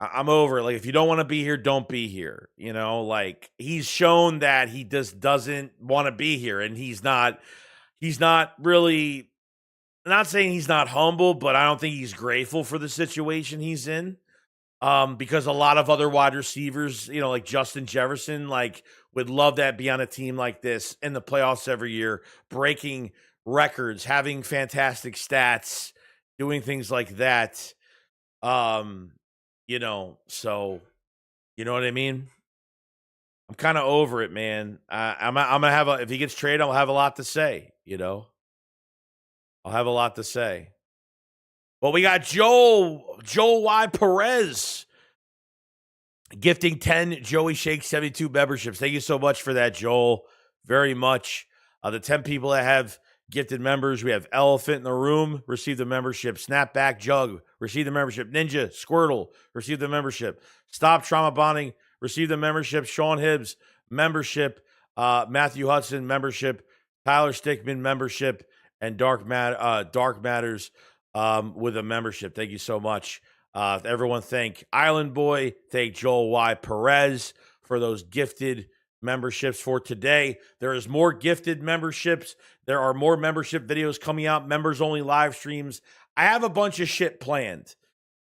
I'm over it. Like, if you don't want to be here, don't be here. Like, he's shown that he just doesn't want to be here, and he's not really, I'm not saying he's not humble, but I don't think he's grateful for the situation he's in. Because a lot of other wide receivers, like Justin Jefferson, like, would love that be on a team like this in the playoffs every year, breaking records, having fantastic stats, doing things like that. So you know what I mean? I'm kind of over it, man. I'm gonna have if he gets traded, I'll have a lot to say, I'll have a lot to say. Well, we got Joel Y. Perez gifting 10 Joey Shake 72 memberships. Thank you so much for that, Joel. Very much. The 10 people that have gifted members, we have Elephant in the Room, receive the membership. Snapback Jug, receive the membership. Ninja Squirtle, receive the membership. Stop Trauma Bonding, receive the membership. Sean Hibbs, membership. Matthew Hudson, membership. Tyler Stickman, membership. And Dark Matters with a membership. Thank you so much. Everyone, thank Island Boy. Thank Joel Y. Perez for those gifted memberships for today. There is more gifted memberships. There are more membership videos coming out, members only live streams. I have a bunch of shit planned.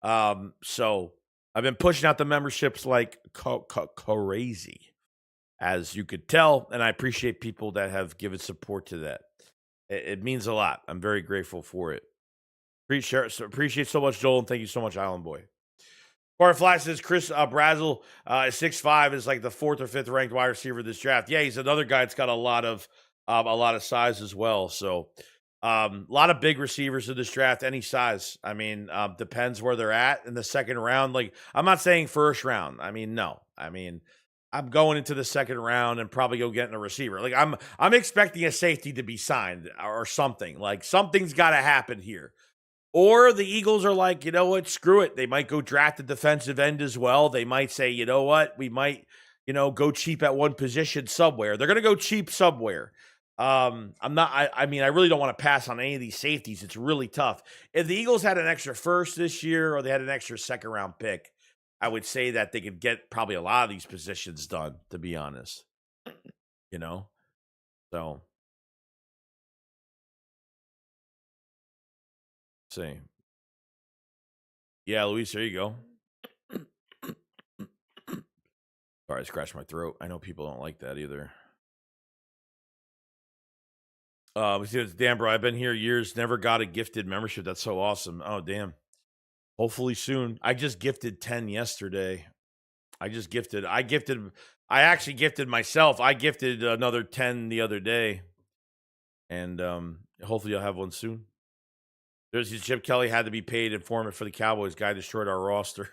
So I've been pushing out the memberships like crazy, as you could tell, and I appreciate people that have given support to that. It means a lot. I'm very grateful for it. Appreciate so much, Joel, and thank you so much, Island Boy. Carter Flash says Chris Brazel is 6'5", is like the 4th or 5th ranked wide receiver this draft. Yeah, he's another guy that's got a lot of size as well. So a lot of big receivers in this draft, any size. I mean, depends where they're at in the second round. Like, I'm not saying first round. I mean, no. I mean, I'm going into the second round and probably go getting a receiver. Like, I'm expecting a safety to be signed or something. Like, something's got to happen here. Or the Eagles are like, you know what, screw it. They might go draft a defensive end as well. They might say, you know what, we might, go cheap at one position somewhere. They're going to go cheap somewhere. I really don't want to pass on any of these safeties. It's really tough. If the Eagles had an extra first this year or they had an extra second round pick, I would say that they could get probably a lot of these positions done, to be honest. So. See. Yeah, Luis, there you go. Sorry, I scratched my throat. I know people don't like that either. We see it's damn, bro. I've been here years, never got a gifted membership. That's so awesome. Oh, damn. Hopefully soon. I just gifted 10 yesterday. I actually gifted myself. I gifted another 10 the other day. And hopefully I'll have one soon. There's Chip Kelly had to be paid informant for the Cowboys. Guy destroyed our roster.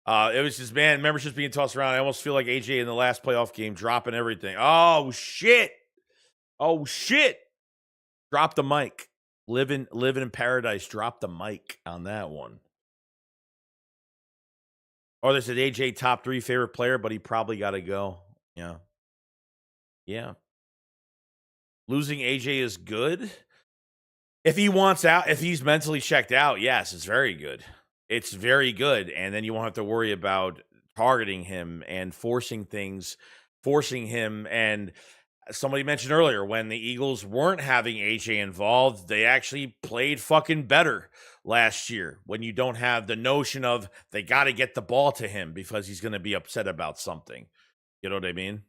It was just, man, memberships being tossed around. I almost feel like AJ in the last playoff game dropping everything. Oh, shit. Drop the mic. Living in paradise. Drop the mic on that one. Oh, they said AJ top 3 favorite player, but he probably got to go. Yeah. Losing AJ is good. If he wants out, if he's mentally checked out, yes, it's very good. It's very good. And then you won't have to worry about targeting him and forcing him. And somebody mentioned earlier, when the Eagles weren't having AJ involved, they actually played fucking better last year when you don't have the notion of they got to get the ball to him because he's going to be upset about something. You know what I mean?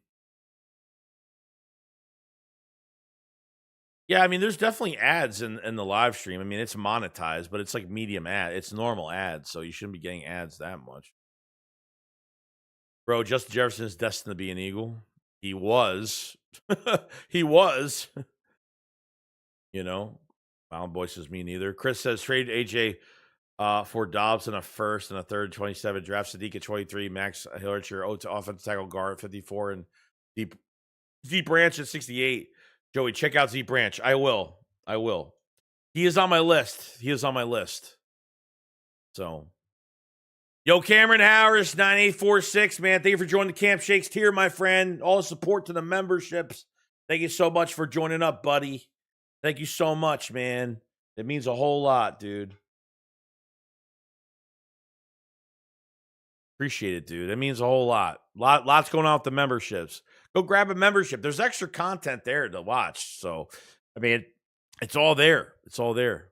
Yeah, I mean, there's definitely ads in the live stream. I mean, it's monetized, but it's like medium ad. It's normal ads, so you shouldn't be getting ads that much. Bro, Justin Jefferson is destined to be an Eagle. He was. He was. You know, Mountain Boy says me neither. Chris says trade AJ for Dobbs in a first and a third, 27. Draft Sadiq at 23. Max Hillicher, to offensive tackle guard, 54. And Deep Branch at 68. Joey, check out Z Branch. I will. He is on my list. So, yo, Cameron Harris, 9846, man. Thank you for joining the Camp Shakes tier, my friend. All the support to the memberships. Thank you so much for joining up, buddy. Thank you so much, man. It means a whole lot, dude. Appreciate it, dude. It means a whole lot. Lots going on with the memberships. Go grab a membership. There's extra content there to watch. So, I mean, it's all there. It's all there.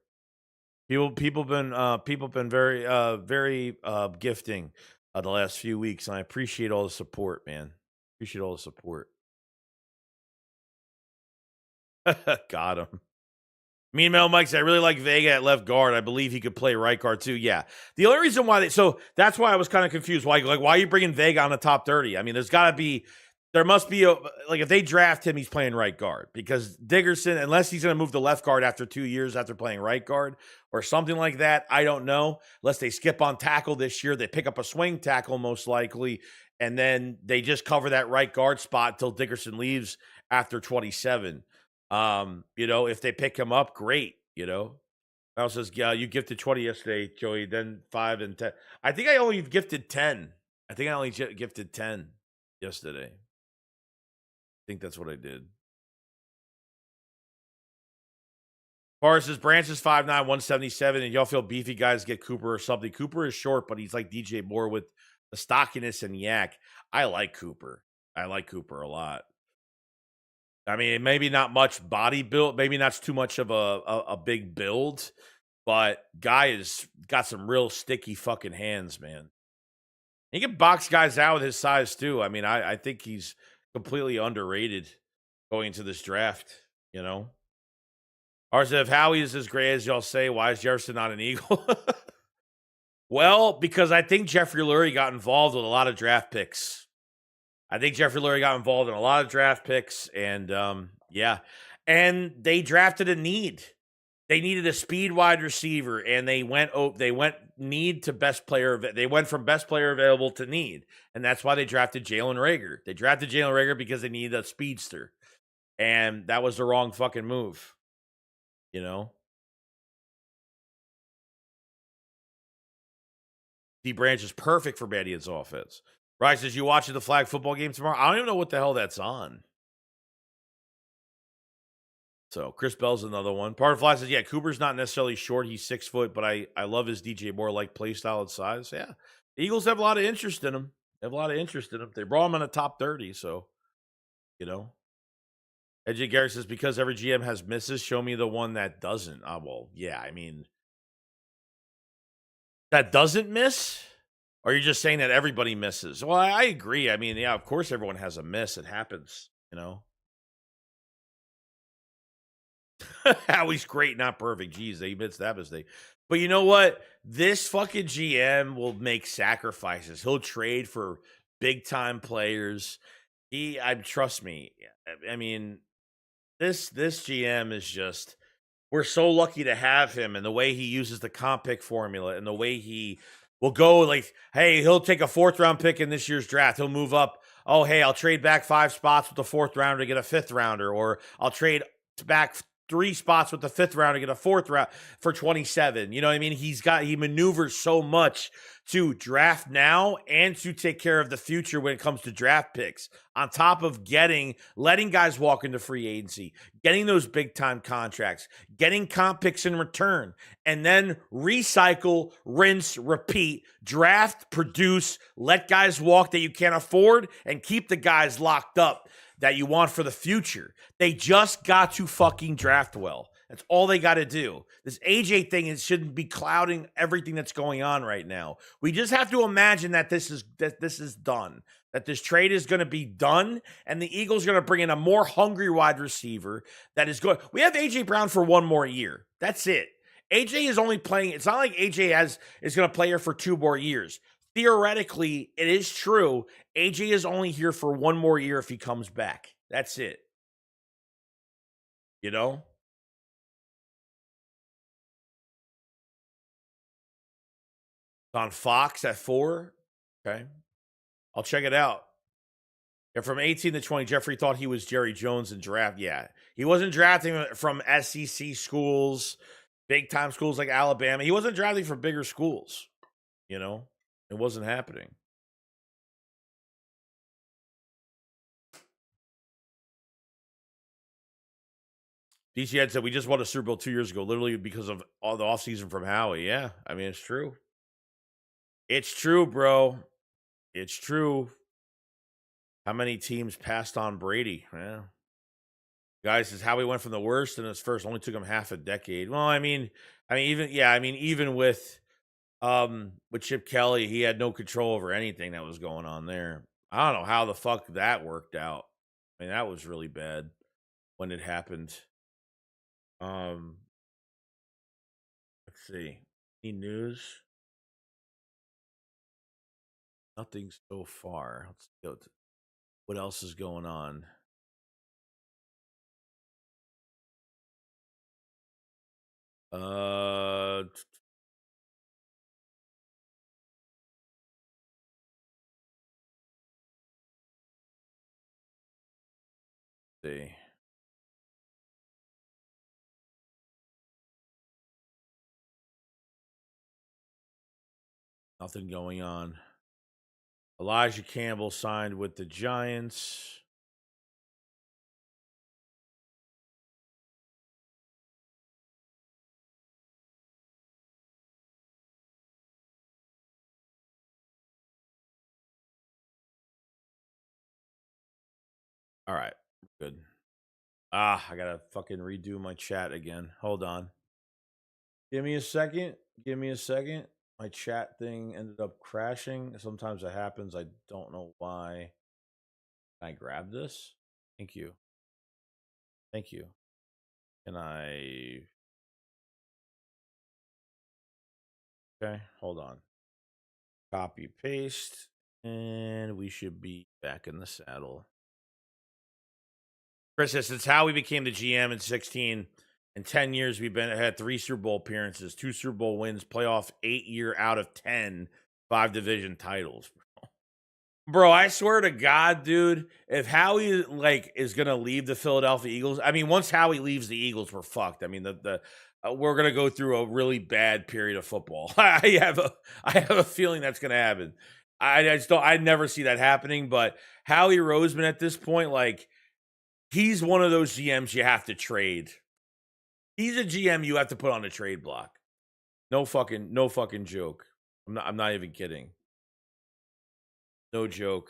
People been very gifting the last few weeks, and I appreciate all the support, man. Appreciate all the support. Got him. Meanwhile, Mike said, I really like Vega at left guard. I believe he could play right guard too. Yeah. The only reason why so that's why I was kind of confused. Why are you bringing Vega on the top 30? I mean, there must be if they draft him, he's playing right guard, because Dickerson, unless he's going to move to left guard after 2 years after playing right guard or something like that, I don't know. Unless they skip on tackle this year, they pick up a swing tackle most likely, and then they just cover that right guard spot until Dickerson leaves after 27. If they pick him up, great. I also says, yeah, you gifted 20 yesterday, Joey, then 5 and 10. I think I only gifted 10. I think I only gifted 10 yesterday. I think that's what I did. Forrest says, Branch is 5'9", 177, and y'all feel beefy guys get Cooper or something. Cooper is short, but he's like DJ Moore with the stockiness and yak. I like Cooper. I like Cooper a lot. I mean, maybe not much body build, maybe not too much of a big build, but guy has got some real sticky fucking hands, man. He can box guys out with his size too. I mean, I think he's completely underrated going into this draft, Ours, if Howie is as great as y'all say, why is Jefferson not an Eagle? Well, because I think Jeffrey Lurie got involved with a lot of draft picks. And yeah. And they drafted a need. They needed a speed wide receiver, and they went need to best player. They went from best player available to need, and that's why they drafted Jalen Reagor. They drafted Jalen Reagor because they needed a speedster, and that was the wrong fucking move. D Branch is perfect for Badian's offense. Right, says, you watching the flag football game tomorrow? I don't even know what the hell that's on. So Chris Bell's another one. Part of Fly says, yeah, Cooper's not necessarily short. He's 6 foot, but I love his DJ Moore like play style and size. Yeah. The Eagles have a lot of interest in him. They brought him in the top 30, so AJ Garrett says, because every GM has misses, show me the one that doesn't. Well, yeah, I mean, that doesn't miss? Or you're just saying that everybody misses? Well, I agree. I mean, yeah, of course everyone has a miss. It happens, Howie's great, not perfect. Jeez, they admits that mistake. But you know what? This fucking GM will make sacrifices. He'll trade for big-time players. Trust me. I mean, this GM is just, we're so lucky to have him, and the way he uses the comp pick formula and the way he will go, like, hey, he'll take a 4th round pick in this year's draft. He'll move up. Oh, hey, I'll trade back 5 spots with the 4th rounder to get a 5th rounder, or I'll trade back 3 spots with the 5th round to get a 4th round for 27. You know what I mean? He maneuvers so much to draft now and to take care of the future when it comes to draft picks. On top of letting guys walk into free agency, getting those big time contracts, getting comp picks in return, and then recycle, rinse, repeat, draft, produce, let guys walk that you can't afford, and keep the guys locked up that you want for the future. They just got to fucking draft well. That's all they got to do. This AJ thing shouldn't be clouding everything that's going on right now. We just have to imagine that this is done, that this trade is going to be done, and the Eagles are going to bring in a more hungry wide receiver that is good. We have AJ Brown for 1 more year. That's it. AJ is only playing. It's not like AJ is going to play here for 2 more years. Theoretically, it is true. AJ is only here for 1 more year if he comes back. That's it. You know? It's on Fox at 4. Okay. I'll check it out. Yeah, from 18 to 20, Jeffrey thought he was Jerry Jones in draft. Yeah. He wasn't drafting from SEC schools, big time schools like Alabama. He wasn't drafting from bigger schools. You know? It wasn't happening. DC had said we just won a Super Bowl 2 years ago, literally because of all the offseason from Howie. Yeah, I mean, it's true. It's true, bro. It's true. How many teams passed on Brady? Yeah. Guys, is Howie went from the worst in his first, only took him half a decade. Well, even with Chip Kelly, he had no control over anything that was going on there. I don't know how the fuck that worked out. I mean, that was really bad when it happened. Let's see. Any news? Nothing so far. Let's go. What else is going on? See. Nothing going on. Elijah Campbell signed with the Giants. All right. Good. I gotta fucking redo my chat again. Hold on. Give me a second. My chat thing ended up crashing. Sometimes it happens. I don't know why. Can I grab this? Thank you. Can I? Okay, hold on. Copy, paste, and we should be back in the saddle. Chris says, since Howie became the GM in 16, in 10 years, we've had 3 Super Bowl appearances, 2 Super Bowl wins, playoff 8 year out of 10, 5 division titles. Bro, I swear to God, dude, if Howie is gonna leave the Philadelphia Eagles, I mean, once Howie leaves the Eagles, we're fucked. I mean, we're gonna go through a really bad period of football. I have a feeling that's gonna happen. I never see that happening. But Howie Roseman at this point, he's one of those GMs you have to trade. He's a GM you have to put on a trade block. No fucking joke. I'm not even kidding. No joke.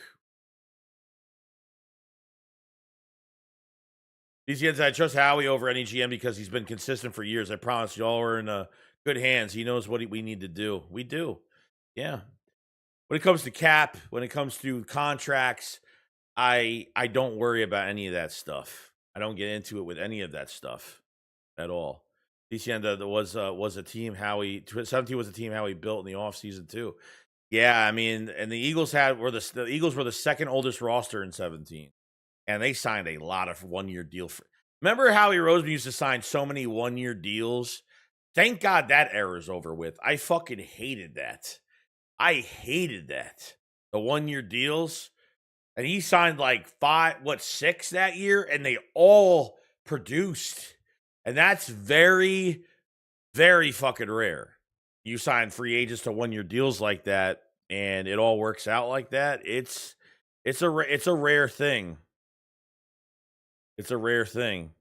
These kids, I trust Howie over any GM because he's been consistent for years. I promise y'all are in good hands. He knows what we need to do. We do. Yeah. When it comes to cap, when it comes to contracts, I don't worry about any of that stuff. I don't get into it with any of that stuff at all. DCN was a team Howie 17 was a team Howie built in the offseason too. Yeah, I mean, and the Eagles the Eagles were the second oldest roster in 17, and they signed a lot of 1-year deals. Remember Howie Roseman used to sign so many 1-year deals? Thank God that era's over with. I fucking hated that. The 1-year deals. And he signed 6 that year, and they all produced. And that's very, very fucking rare. You sign free agents to 1-year deals like that, and it all works out like that. It's a rare thing. It's a rare thing.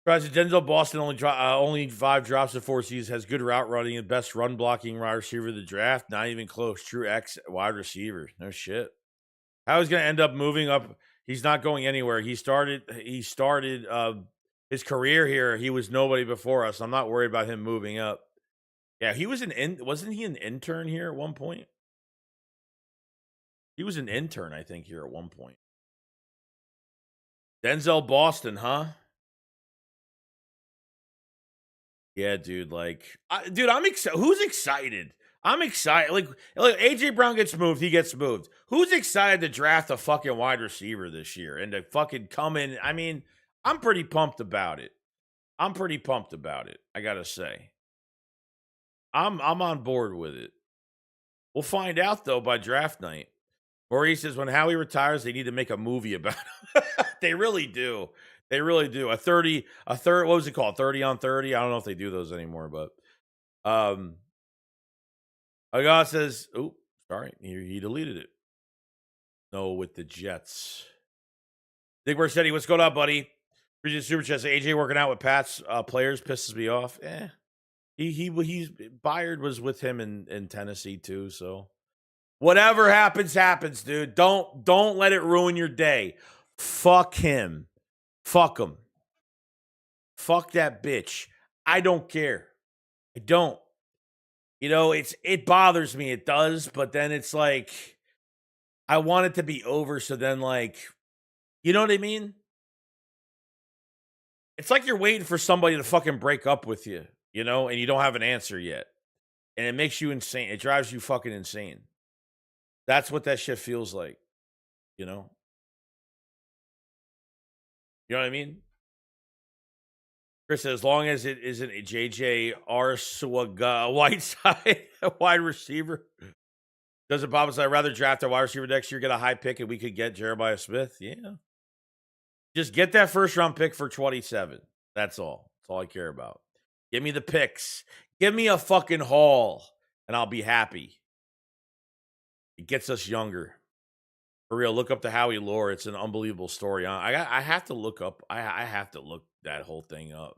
Denzel Boston only 5 drops in 4 seasons, has good route running and best run blocking wide receiver of the draft. Not even close. True X wide receiver. No shit. How he's going to end up moving up? He's not going anywhere. He started his career here. He was nobody before us. I'm not worried about him moving up. Yeah, he was wasn't he an intern here at one point? He was an intern, I think, here at one point. Denzel Boston, huh? Yeah, dude. Like, dude, I'm excited. Who's excited? I'm excited. Like, AJ Brown gets moved, he gets moved. Who's excited to draft a fucking wide receiver this year and to fucking come in? I mean, I'm pretty pumped about it. I gotta say, I'm on board with it. We'll find out though by draft night. Maurice says when Howie retires, they need to make a movie about him. They really do. They really do. A third, what was it called? 30 on 30. I don't know if they do those anymore, but Aga says, oh, sorry, he deleted it. No, with the Jets. Dick Mercedes, what's going on, buddy? Appreciate Super Chat. AJ working out with Pat's players pisses me off. He's Byard was with him in Tennessee too, so whatever happens, dude. Don't let it ruin your day. Fuck him. Fuck him. Fuck that bitch. I don't care. I don't. You know, it bothers me. It does, but then it's like I want it to be over. So then, like, you know what I mean? It's like you're waiting for somebody to fucking break up with you, you know, and you don't have an answer yet. And it makes you insane. It drives you fucking insane. That's what that shit feels like, you know? You know what I mean? Chris said, as long as it isn't a JJ Arcega Whiteside, a wide receiver. Doesn't Bob say, I'd rather draft a wide receiver next year, get a high pick, and we could get Jeremiah Smith? Yeah. Just get that first round pick for 27. That's all. That's all I care about. Give me the picks. Give me a fucking haul, and I'll be happy. It gets us younger. For real, look up the Howie lore. It's an unbelievable story. I have to look up. I have to look that whole thing up.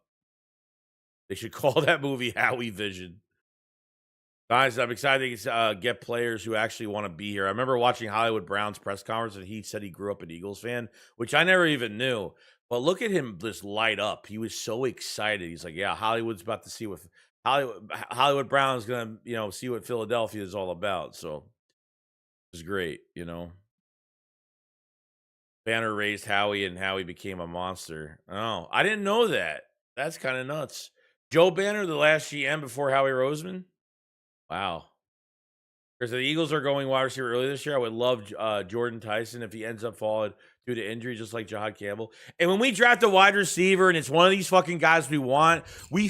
They should call that movie Howie Vision. Guys, I'm excited to get players who actually want to be here. I remember watching Hollywood Brown's press conference, and he said he grew up an Eagles fan, which I never even knew. But look at him just light up. He was so excited. He's like, yeah, Hollywood's about to see what Hollywood Brown's going to, see what Philadelphia is all about. So it's great, Banner raised Howie, and Howie became a monster. Oh, I didn't know that. That's kind of nuts. Joe Banner, the last GM before Howie Roseman? Wow. Because the Eagles are going wide receiver early this year. I would love Jordan Tyson if he ends up falling due to injury, just like Jahad Campbell. And when we draft a wide receiver and it's one of these fucking guys we want, we're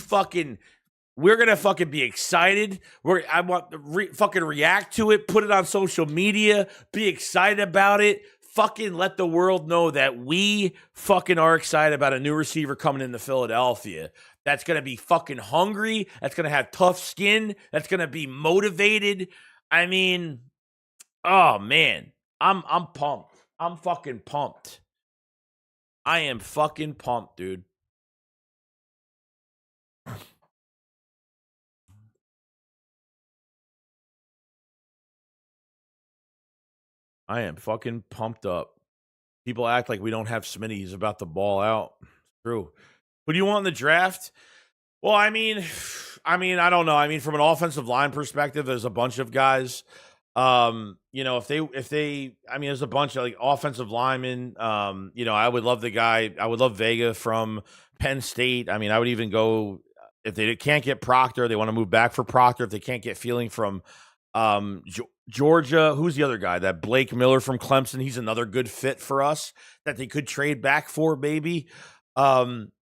gonna fucking be excited. I want to fucking react to it, put it on social media, be excited about it. Fucking let the world know that we fucking are excited about a new receiver coming into Philadelphia. That's going to be fucking hungry. That's going to have tough skin. That's going to be motivated. I mean, oh man, I'm pumped. I'm fucking pumped. I am fucking pumped, dude. I am fucking pumped up. People act like we don't have Smitty. He's about to ball out. It's true. Who do you want in the draft? Well, I mean, I don't know. I mean, from an offensive line perspective, there's a bunch of guys. If they, there's a bunch of like offensive linemen. I would love Vega from Penn State. I mean, I would even go if they can't get Proctor, they want to move back for Proctor. If they can't get Feeling from Georgia, who's the other guy? That Blake Miller from Clemson. He's another good fit for us that they could trade back for, maybe.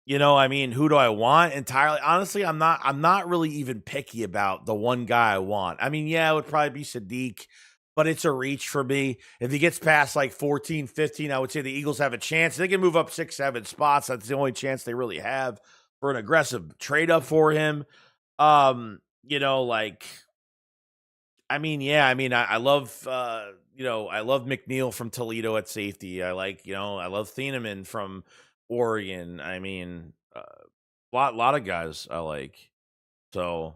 You know, I mean, who do I want entirely? Honestly, I'm not really even picky about the one guy I want. I mean, yeah, it would probably be Sadiq, but it's a reach for me. If he gets past like 14, 15, I would say the Eagles have a chance. They can move up 6, 7 spots. That's the only chance they really have for an aggressive trade up for him. You know, like I mean, yeah, I mean, I love I love McNeil from Toledo at safety. I like, I love Thieneman from Oregon. I mean, lot of guys I like. So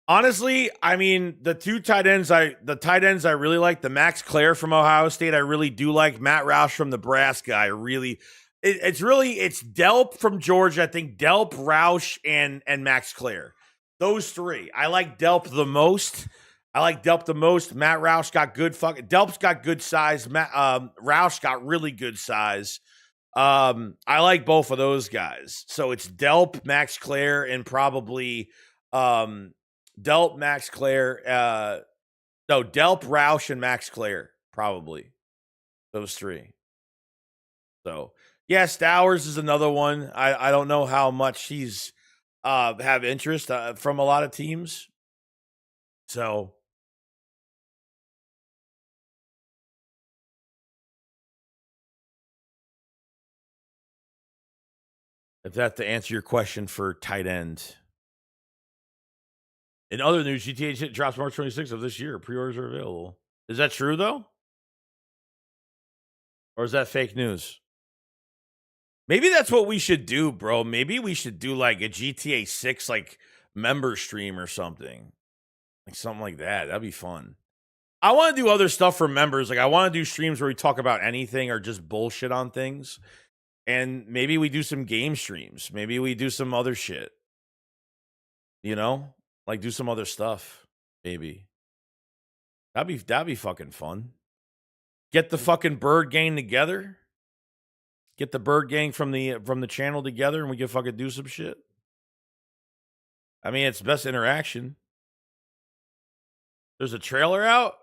honestly, I mean, the tight ends I really like, the Max Clare from Ohio State, I really do like. Matt Roush from Nebraska, I really it's Delp from Georgia. I think Delp, Roush, and Max Clare. Those three. I like Delp the most. Matt Roush got good Delp's got good size. Roush got really good size. I like both of those guys. So it's Delp, Max Clare, and probably um Delp, Max Clare, no, Delp, Roush, and Max Clare, probably. Those three. So yeah, Stowers is another one. I don't know how much he's have interest from a lot of teams. So if that's to answer your question for tight end. In other news, GTA drops March 26th of this year. Pre-orders are available. Is that true though? Or is that fake news? Maybe that's what we should do, bro. Maybe we should do like a GTA 6 like member stream or something. Like something like that. That'd be fun. I want to do other stuff for members. Like I want to do streams where we talk about anything or just bullshit on things. And maybe we do some game streams. Maybe we do some other shit. You know? Like do some other stuff. Maybe. That'd be fucking fun. Get the fucking bird gang together. Get the bird gang from the channel together and we can fucking do some shit. I mean, it's best interaction. There's a trailer out.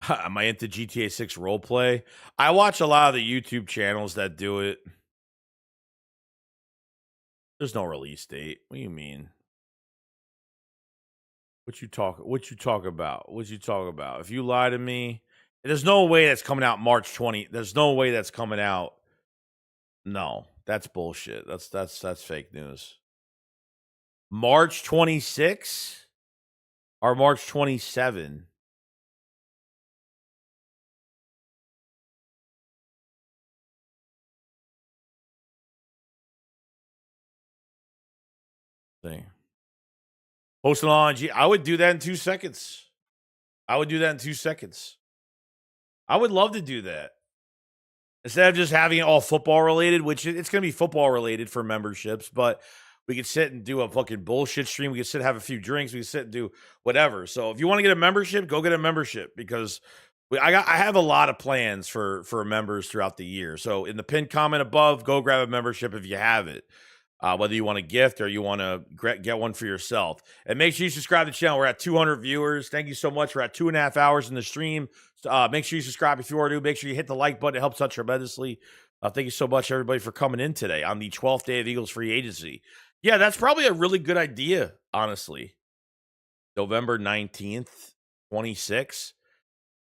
Am I into GTA 6 roleplay? I watch a lot of the YouTube channels that do it. There's no release date. What do you mean? What you talk about? What you talk about? If you lie to me, there's no way that's coming out March 20. There's no way that's coming out. No, that's bullshit. That's fake news. March 26 or March 27. Thing. Posting on G. I would do that in 2 seconds. I would love to do that. Instead of just having it all football related, which it's going to be football related for memberships, but we could sit and do a fucking bullshit stream. We could sit and have a few drinks. We could sit and do whatever. So if you want to get a membership, go get a membership because I have a lot of plans for members throughout the year. So in the pinned comment above, go grab a membership if you have it. Whether you want a gift or you want to get one for yourself. And make sure you subscribe to the channel. We're at 200 viewers. Thank you so much. We're at 2.5 hours in the stream. Make sure you subscribe if you are new. Make sure you hit the like button. It helps out tremendously. Thank you so much, everybody, for coming in today on the 12th day of Eagles free agency. Yeah, that's probably a really good idea, honestly. November 19th, 26.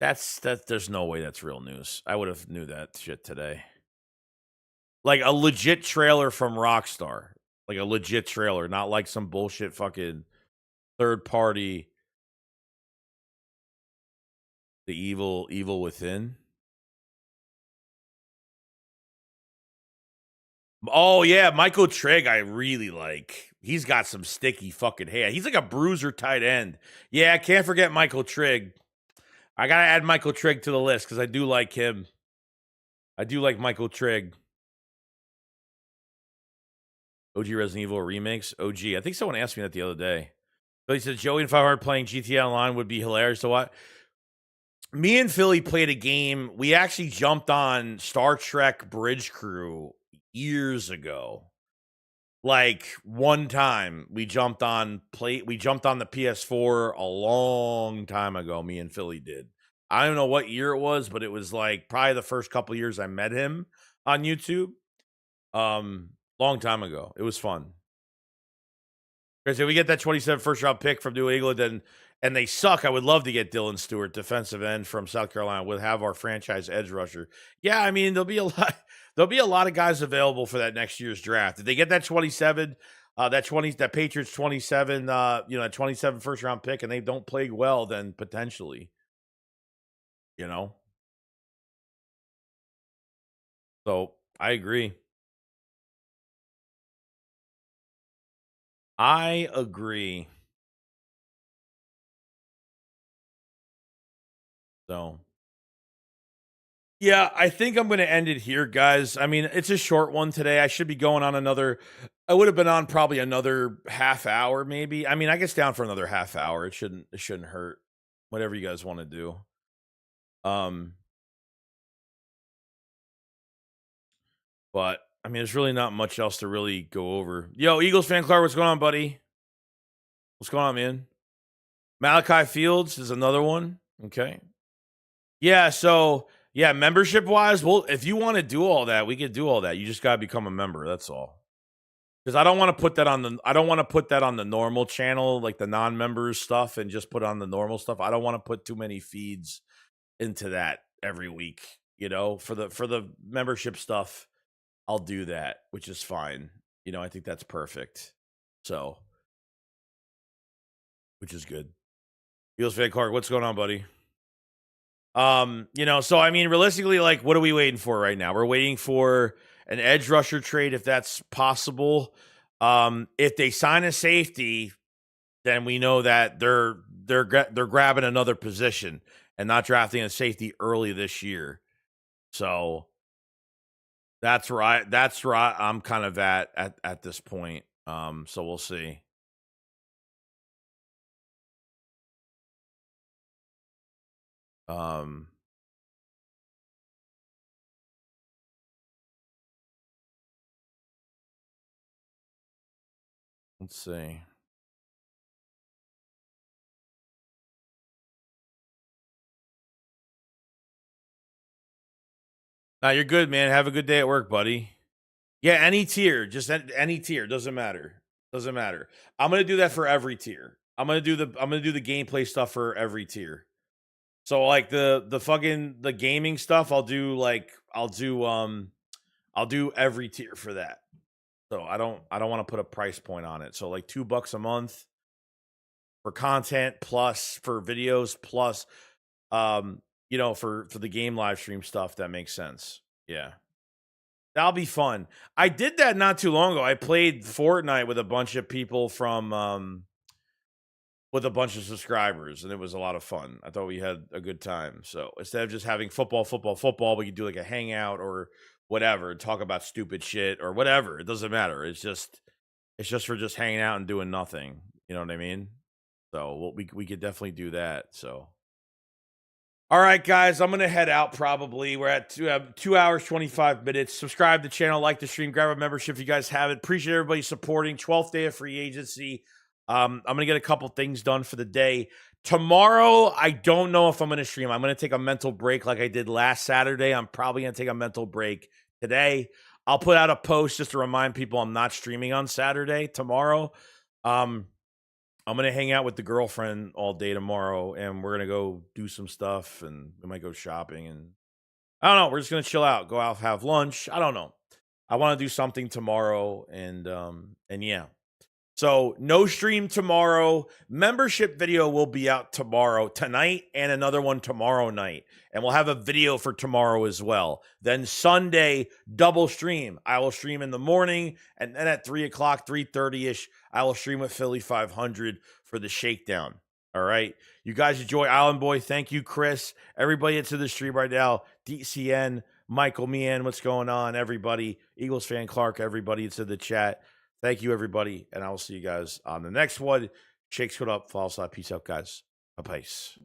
There's no way that's real news. I would have knew that shit today. Like a legit trailer from Rockstar. Like a legit trailer, not like some bullshit fucking third party. The evil within. Oh yeah, Michael Trigg I really like. He's got some sticky fucking hair. He's like a bruiser tight end. Yeah, I can't forget Michael Trigg. I gotta add Michael Trigg to the list because I do like him. I do like Michael Trigg. OG Resident Evil remakes. OG. I think someone asked me that the other day. So he said Joey and 500 playing GTA Online would be hilarious to watch. Me and Philly played a game. We actually jumped on Star Trek Bridge Crew years ago. Like one time we jumped on the PS4 a long time ago. Me and Philly did. I don't know what year it was, but it was like probably the first couple years I met him on YouTube. Long time ago. It was fun. Because if we get that 27 first round pick from New England and they suck, I would love to get Dylan Stewart, defensive end from South Carolina. We'll have our franchise edge rusher. Yeah, I mean, there'll be a lot of guys available for that next year's draft. If they get that 27, that Patriots 27, that 27 first round pick, and they don't play well, then potentially, you know. So I agree. I agree. So yeah, I think I'm going to end it here, guys. I mean, it's a short one today. I should be going on another. I would have been on probably another half hour, maybe. I mean, I guess down for another half hour. It shouldn't hurt. Whatever you guys want to do. But I mean, there's really not much else to really go over. Yo, Eagles fan Clark, what's going on, buddy? What's going on, man? Malachi Fields is another one. Okay. Yeah, so yeah, membership wise, well, if you want to do all that, we could do all that. You just gotta become a member. That's all. Because I don't want to put that on the normal channel, like the non-members stuff, and just put on the normal stuff. I don't want to put too many feeds into that every week. For the membership stuff, I'll do that, which is fine. I think that's perfect. So, which is good. Eagles fan Clark, what's going on, buddy? So I mean, realistically, like, what are we waiting for right now? We're waiting for an edge rusher trade if that's possible. If they sign a safety, then we know that they're grabbing another position and not drafting a safety early this year. So that's right. I'm kind of at this point. So we'll see. Let's see. Now you're good, man. Have a good day at work, buddy. Yeah, any tier, just any tier, doesn't matter. Doesn't matter. I'm gonna do that for every tier. I'm gonna do the gameplay stuff for every tier. So like the gaming stuff, I'll do every tier for that. So I don't want to put a price point on it. So like $2 a month for content plus for videos plus for the game live stream stuff, that makes sense. Yeah. That'll be fun. I did that not too long ago. I played Fortnite with a bunch of people from with a bunch of subscribers, and it was a lot of fun. I thought we had a good time. So instead of just having football, we could do like a hangout or whatever, talk about stupid shit or whatever. It doesn't matter. It's just for just hanging out and doing nothing. You know what I mean? So we could definitely do that. So all right, guys, I'm going to head out probably. We're at 2 hours, 25 minutes. Subscribe to the channel, like the stream, grab a membership if you guys have it. Appreciate everybody supporting. 12th day of free agency. I'm going to get a couple things done for the day. Tomorrow, I don't know if I'm going to stream. I'm going to take a mental break like I did last Saturday. I'm probably going to take a mental break today. I'll put out a post just to remind people I'm not streaming on Saturday, tomorrow. I'm going to hang out with the girlfriend all day tomorrow, and we're going to go do some stuff, and we might go shopping, and I don't know. We're just going to chill out, go out, have lunch. I don't know. I want to do something tomorrow, and yeah. So no stream tomorrow. Membership video will be out tonight, and another one tomorrow night. And we'll have a video for tomorrow as well. Then Sunday, double stream. I will stream in the morning, and then at 3 o'clock, 3:30-ish, I will stream with Philly 500 for the shakedown. All right. You guys enjoy Island Boy. Thank you, Chris. Everybody into the stream right now. DCN, Michael Meehan, what's going on? Everybody. Eagles fan Clark, everybody into the chat. Thank you, everybody, and I will see you guys on the next one. Shakes put up, follow slide. Peace out, guys. Peace.